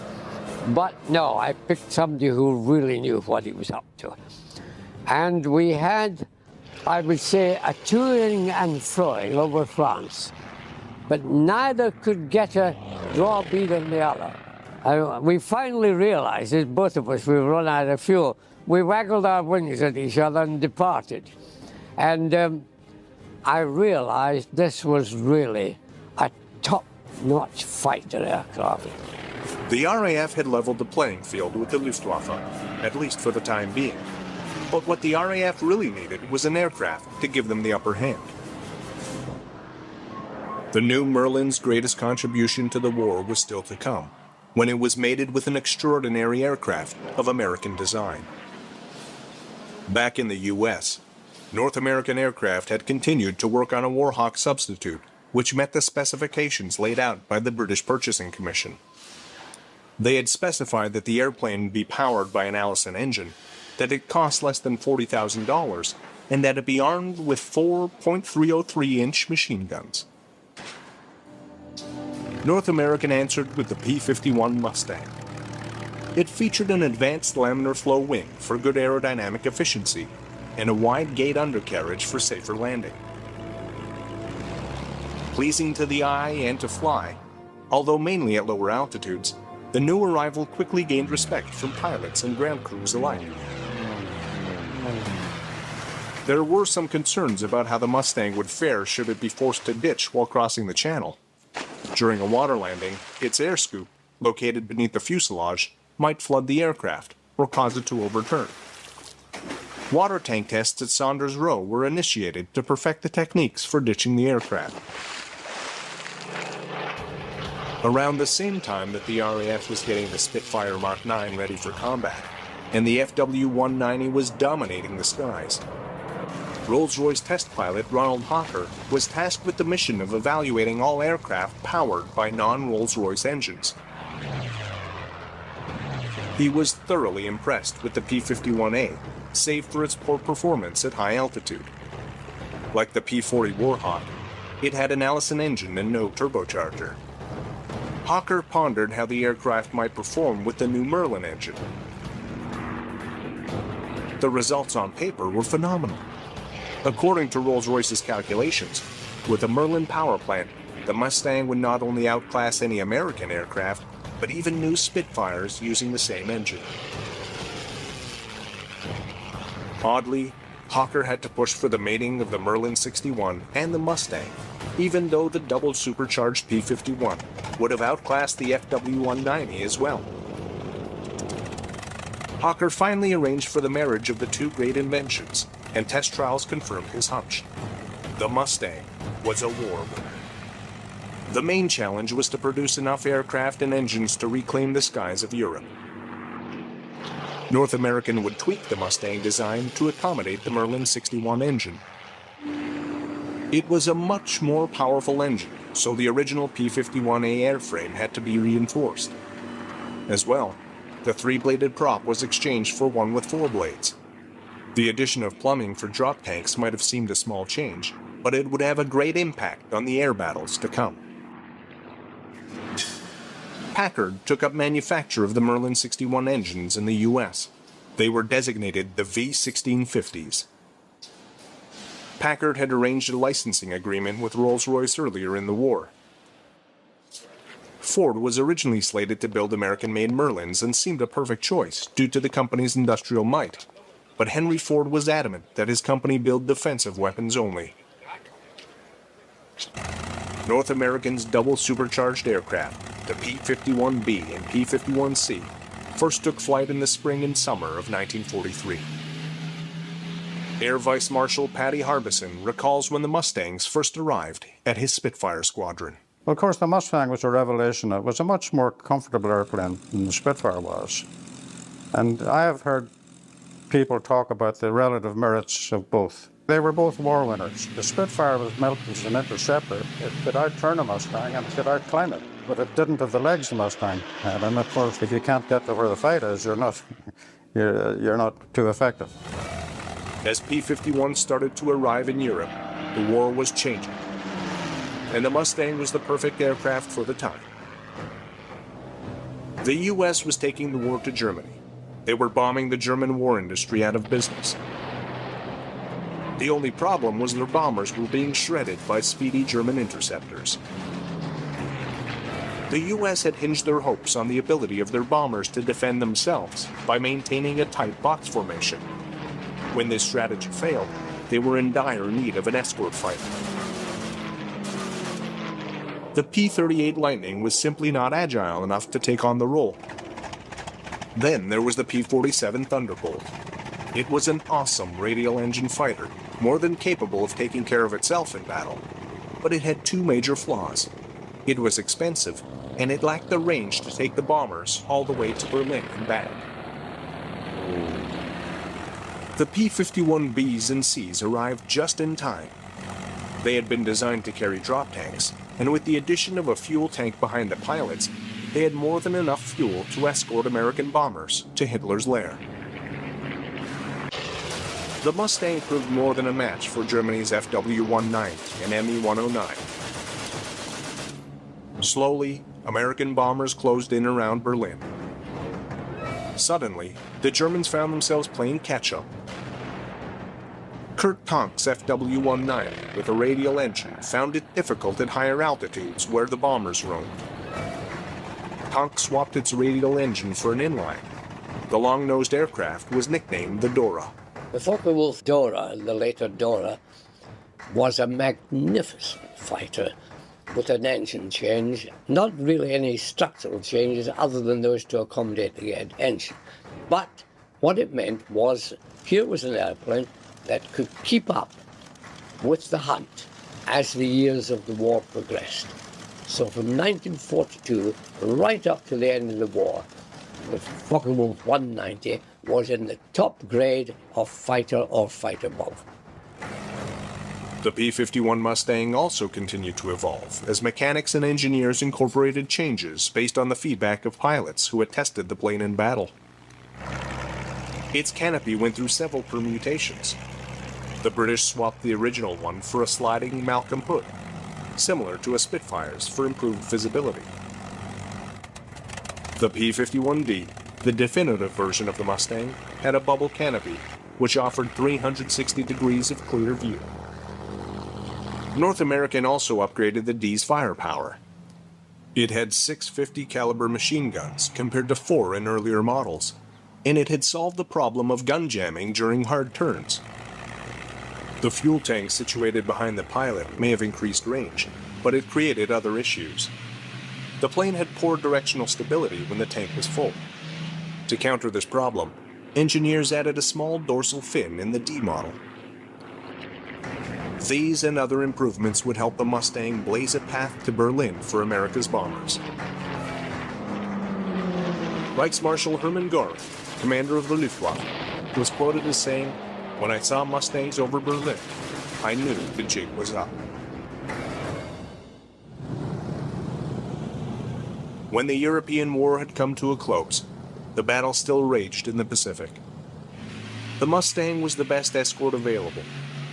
Speaker 15: But no, I picked somebody who really knew what he was up to. And we had, I would say, a toing and froing over France. But neither could get a draw beat on the other. We finally realized, as both of us, we run out of fuel. We waggled our wings at each other and departed. And I realized this was really a top-notch fighter aircraft.
Speaker 13: The RAF had leveled the playing field with the Luftwaffe, at least for the time being. But what the RAF really needed was an aircraft to give them the upper hand. The new Merlin's greatest contribution to the war was still to come, when it was mated with an extraordinary aircraft of American design. Back in the U.S., North American Aircraft had continued to work on a Warhawk substitute, which met the specifications laid out by the British Purchasing Commission. They had specified that the airplane be powered by an Allison engine, that it cost less than $40,000, and that it be armed with 4 .303-inch machine guns. North American answered with the P-51 Mustang. It featured an advanced laminar flow wing for good aerodynamic efficiency and a wide gate undercarriage for safer landing. Pleasing to the eye and to fly, although mainly at lower altitudes, the new arrival quickly gained respect from pilots and ground crews alike. There were some concerns about how the Mustang would fare should it be forced to ditch while crossing the channel. During a water landing, its air scoop, located beneath the fuselage, might flood the aircraft or cause it to overturn. Water tank tests at Saunders Row were initiated to perfect the techniques for ditching the aircraft. Around the same time that the RAF was getting the Spitfire Mark 9 ready for combat, and the FW-190 was dominating the skies, Rolls-Royce test pilot Ronald Hawker was tasked with the mission of evaluating all aircraft powered by non-Rolls-Royce engines. He was thoroughly impressed with the P-51A, save for its poor performance at high altitude. Like the P-40 Warhawk, it had an Allison engine and no turbocharger. Hawker pondered how the aircraft might perform with the new Merlin engine. The results on paper were phenomenal. According to Rolls-Royce's calculations, with a Merlin power plant, the Mustang would not only outclass any American aircraft, but even new Spitfires using the same engine. Oddly, Hawker had to push for the mating of the Merlin 61 and the Mustang, even though the double supercharged P-51 would have outclassed the FW-190 as well. Hawker finally arranged for the marriage of the two great inventions, and test trials confirmed his hunch. The Mustang was a war winner. The main challenge was to produce enough aircraft and engines to reclaim the skies of Europe. North American would tweak the Mustang design to accommodate the Merlin 61 engine. It was a much more powerful engine, so the original P-51A airframe had to be reinforced. As well, the three-bladed prop was exchanged for one with four blades. The addition of plumbing for drop tanks might have seemed a small change, but it would have a great impact on the air battles to come. Packard took up manufacture of the Merlin 61 engines in the U.S. They were designated the V-1650s. Packard had arranged a licensing agreement with Rolls-Royce earlier in the war. Ford was originally slated to build American-made Merlins and seemed a perfect choice due to the company's industrial might. But Henry Ford was adamant that his company build defensive weapons only. North American's double supercharged aircraft, the P-51B and P-51C, first took flight in the spring and summer of 1943. Air Vice Marshal Paddy Harbison recalls when the Mustangs first arrived at his Spitfire squadron.
Speaker 14: Well, of course, the Mustang was a revelation. It was a much more comfortable airplane than the Spitfire was. And I have heard people talk about the relative merits of both. They were both war winners. The Spitfire was built as an interceptor. It could outturn a Mustang and it could outclimb it, but it didn't have the legs the Mustang had. And of course, if you can't get to where the fight is, you're not too effective.
Speaker 13: As P-51 started to arrive in Europe, the war was changing, and the Mustang was the perfect aircraft for the time. The U.S. was taking the war to Germany. They were bombing the German war industry out of business. The only problem was their bombers were being shredded by speedy German interceptors. The U.S. had hinged their hopes on the ability of their bombers to defend themselves by maintaining a tight box formation. When this strategy failed, they were in dire need of an escort fighter. The P-38 Lightning was simply not agile enough to take on the role. Then there was the P-47 Thunderbolt. It was an awesome radial engine fighter, more than capable of taking care of itself in battle. But it had two major flaws. It was expensive, and it lacked the range to take the bombers all the way to Berlin and back. The P-51 Bs and Cs arrived just in time. They had been designed to carry drop tanks, and with the addition of a fuel tank behind the pilots, they had more than enough fuel to escort American bombers to Hitler's lair. The Mustang proved more than a match for Germany's FW-190 and Me-109. Slowly, American bombers closed in around Berlin. Suddenly, the Germans found themselves playing catch-up. Kurt Tank's FW-190 with a radial engine found it difficult at higher altitudes where the bombers roamed. Tank swapped its radial engine for an inline. The long-nosed aircraft was nicknamed the Dora.
Speaker 15: The Focke-Wulf Dora, the later Dora, was a magnificent fighter with an engine change, not really any structural changes other than those to accommodate the engine. But what it meant was, here was an airplane that could keep up with the hunt as the years of the war progressed. So from 1942 right up to the end of the war, the Focke-Wulf 190 was in the top grade of fighter or fighter bomber.
Speaker 13: The P-51 Mustang also continued to evolve as mechanics and engineers incorporated changes based on the feedback of pilots who had tested the plane in battle. Its canopy went through several permutations. The British swapped the original one for a sliding Malcolm hood, similar to a Spitfire's for improved visibility. The P-51D, the definitive version of the Mustang, had a bubble canopy, which offered 360 degrees of clear view. North American also upgraded the D's firepower. It had 650 caliber machine guns compared to 4 in earlier models, and it had solved the problem of gun jamming during hard turns. The fuel tank situated behind the pilot may have increased range, but it created other issues. The plane had poor directional stability when the tank was full. To counter this problem, engineers added a small dorsal fin in the D model. These and other improvements would help the Mustang blaze a path to Berlin for America's bombers. Reichsmarschall Hermann Göring, commander of the Luftwaffe, was quoted as saying, "When I saw Mustangs over Berlin, I knew the jig was up." When the European war had come to a close, the battle still raged in the Pacific. The Mustang was the best escort available,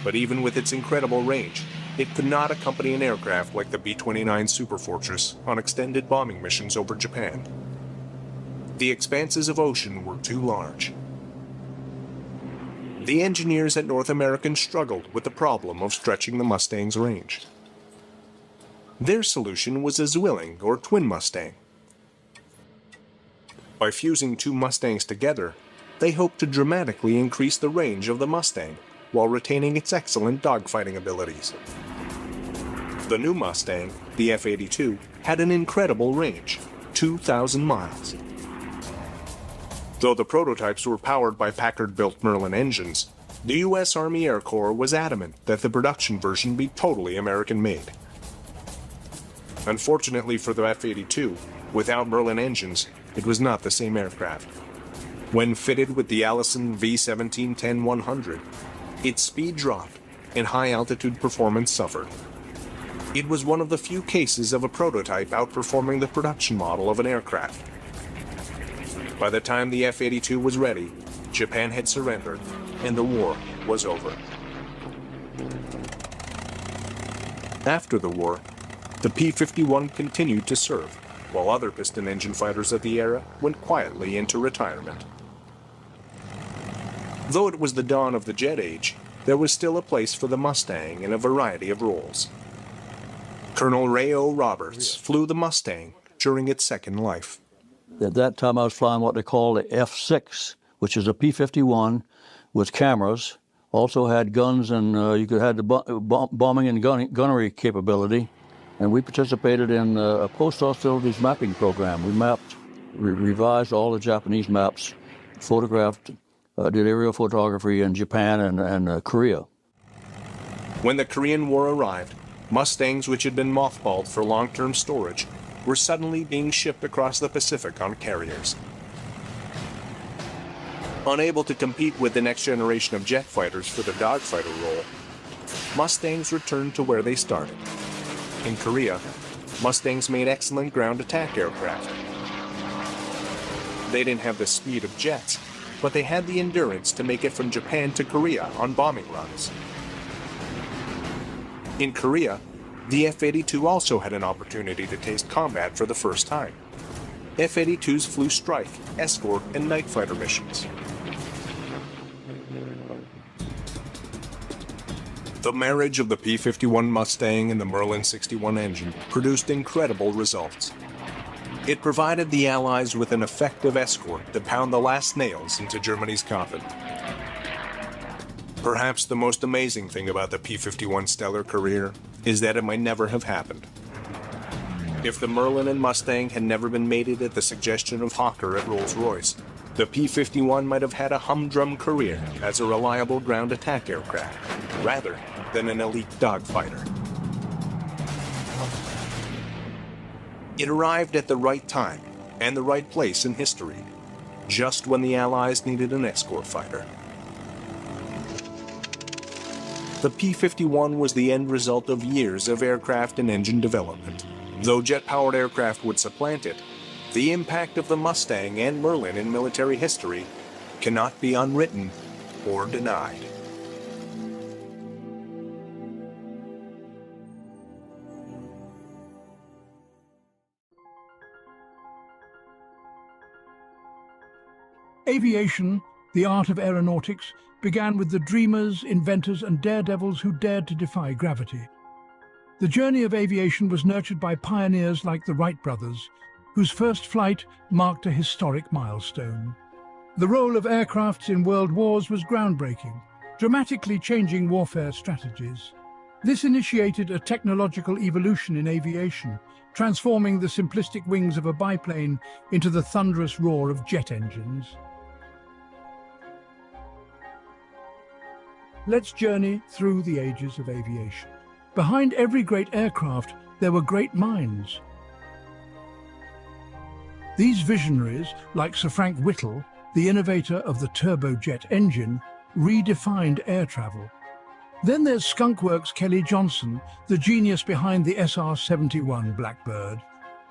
Speaker 13: but even with its incredible range, it could not accompany an aircraft like the B-29 Superfortress on extended bombing missions over Japan. The expanses of ocean were too large. The engineers at North American struggled with the problem of stretching the Mustang's range. Their solution was a Zwilling or twin Mustang. By fusing two Mustangs together, they hoped to dramatically increase the range of the Mustang while retaining its excellent dogfighting abilities. The new Mustang, the F-82, had an incredible range, 2,000 miles. Though the prototypes were powered by Packard-built Merlin engines, The U.S. Army Air Corps was adamant that the production version be totally American-made. Unfortunately for the F-82, without Merlin engines, it was not the same aircraft. When fitted with the Allison V-17-10-100, its speed dropped and high-altitude performance suffered. It was one of the few cases of a prototype outperforming the production model of an aircraft. By the time the F-82 was ready, Japan had surrendered, and the war was over. After the war, the P-51 continued to serve, while other piston engine fighters of the era went quietly into retirement. Though it was the dawn of the jet age, there was still a place for the Mustang in a variety of roles. Colonel Ray O. Roberts flew the Mustang during its second life.
Speaker 16: At that time, I was flying what they call the F6, which is a P-51 with cameras. Also had guns, and you could have the bombing and gunnery capability. And we participated in a post-hostilities mapping program. We mapped, revised all the Japanese maps, photographed, did aerial photography in Japan and Korea.
Speaker 13: When the Korean War arrived, Mustangs which had been mothballed for long-term storage were suddenly being shipped across the Pacific on carriers. Unable to compete with the next generation of jet fighters for the dogfighter role, Mustangs returned to where they started. In Korea, Mustangs made excellent ground attack aircraft. They didn't have the speed of jets, but they had the endurance to make it from Japan to Korea on bombing runs. In Korea, the F-82 also had an opportunity to taste combat for the first time. F-82s flew strike, escort, and night fighter missions. The marriage of the P-51 Mustang and the Merlin 61 engine produced incredible results. It provided the Allies with an effective escort to pound the last nails into Germany's coffin. Perhaps the most amazing thing about the P-51's stellar career is that it might never have happened. If the Merlin and Mustang had never been mated at the suggestion of Hawker at Rolls-Royce, the P-51 might have had a humdrum career as a reliable ground attack aircraft, rather than an elite dogfighter. It arrived at the right time and the right place in history, just when the Allies needed an escort fighter. The P-51 was the end result of years of aircraft and engine development. Though jet-powered aircraft would supplant it, the impact of the Mustang and Merlin in military history cannot be unwritten or denied.
Speaker 17: Aviation, the art of aeronautics, began with the dreamers, inventors, and daredevils who dared to defy gravity. The journey of aviation was nurtured by pioneers like the Wright brothers, whose first flight marked a historic milestone. The role of aircrafts in world wars was groundbreaking, dramatically changing warfare strategies. This initiated a technological evolution in aviation, transforming the simplistic wings of a biplane into the thunderous roar of jet engines. Let's journey through the ages of aviation. Behind every great aircraft, there were great minds. These visionaries, like Sir Frank Whittle, the innovator of the turbojet engine, redefined air travel. Then there's Skunkworks' Kelly Johnson, the genius behind the SR-71 Blackbird.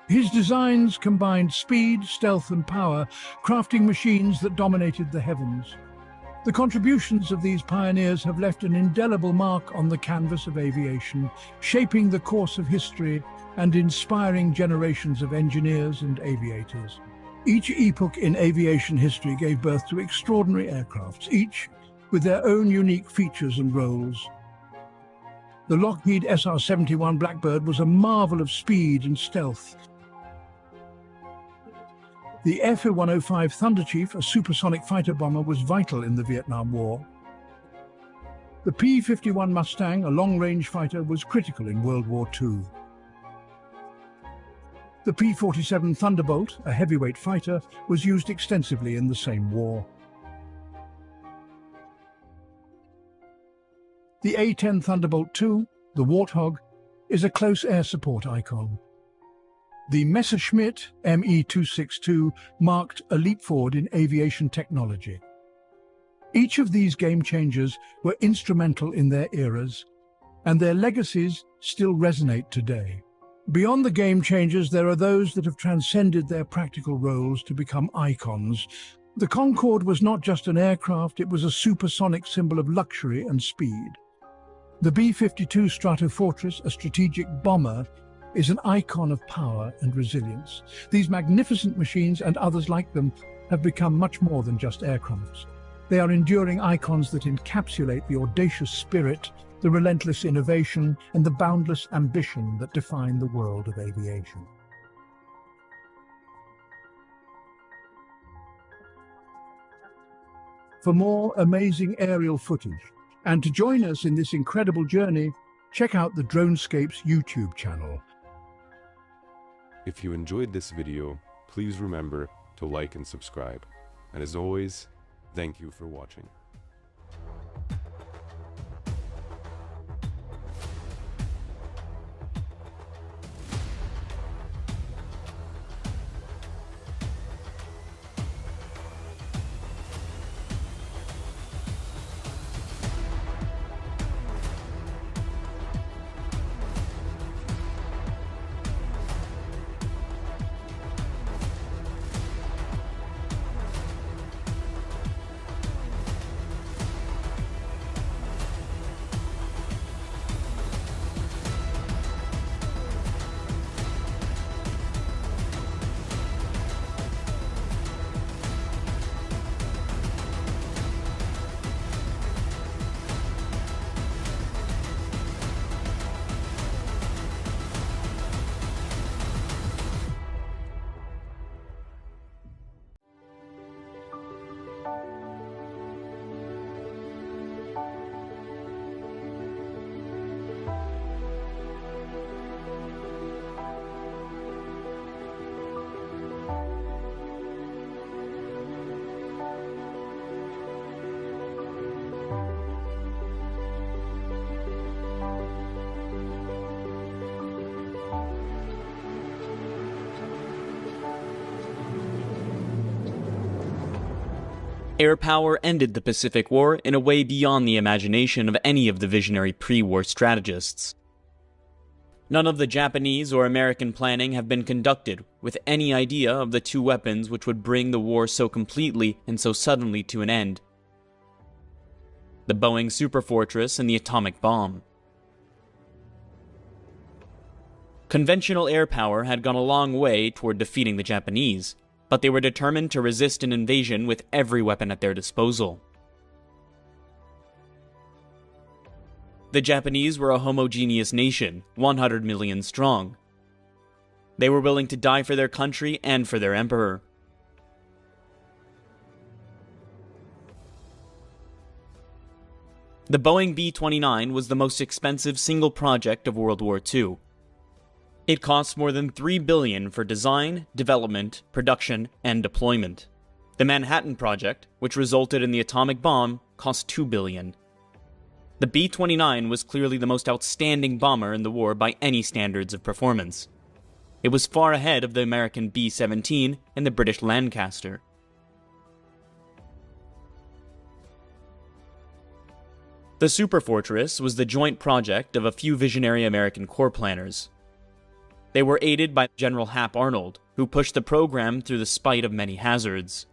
Speaker 17: His designs combined speed, stealth, and power, crafting machines that dominated the heavens. The contributions of these pioneers have left an indelible mark on the canvas of aviation, shaping the course of history and inspiring generations of engineers and aviators. Each epoch in aviation history gave birth to extraordinary aircrafts, each with their own unique features and roles. The Lockheed SR-71 Blackbird was a marvel of speed and stealth. The F-105 Thunderchief, a supersonic fighter bomber, was vital in the Vietnam War. The P-51 Mustang, a long-range fighter, was critical in World War II. The P-47 Thunderbolt, a heavyweight fighter, was used extensively in the same war. The A-10 Thunderbolt II, the Warthog, is a close air support icon. The Messerschmitt Me-262 marked a leap forward in aviation technology. Each of these game changers were instrumental in their eras, and their legacies still resonate today. Beyond the game changers, there are those that have transcended their practical roles to become icons. The Concorde was not just an aircraft, it was a supersonic symbol of luxury and speed. The B-52 Superfortress, a strategic bomber, is an icon of power and resilience. These magnificent machines and others like them have become much more than just aircrafts. They are enduring icons that encapsulate the audacious spirit, the relentless innovation, and the boundless ambition that define the world of aviation. For more amazing aerial footage, and to join us in this incredible journey, check out the DroneScapes YouTube channel.
Speaker 18: If you enjoyed this video, please remember to like and subscribe. And as always, thank you for watching.
Speaker 1: Air power ended the Pacific War in a way beyond the imagination of any of the visionary pre-war strategists. None of the Japanese or American planning have been conducted with any idea of the two weapons which would bring the war so completely and so suddenly to an end: the Boeing Superfortress and the atomic bomb. Conventional air power had gone a long way toward defeating the Japanese, but they were determined to resist an invasion with every weapon at their disposal. The Japanese were a homogeneous nation, 100 million strong. They were willing to die for their country and for their emperor. The Boeing B-29 was the most expensive single project of World War II. It cost more than $3 billion for design, development, production, and deployment. The Manhattan Project, which resulted in the atomic bomb, cost $2 billion. The B-29 was clearly the most outstanding bomber in the war by any standards of performance. It was far ahead of the American B-17 and the British Lancaster. The Superfortress was the joint project of a few visionary American corps planners. They were aided by General Hap Arnold, who pushed the program through the spite of many hazards.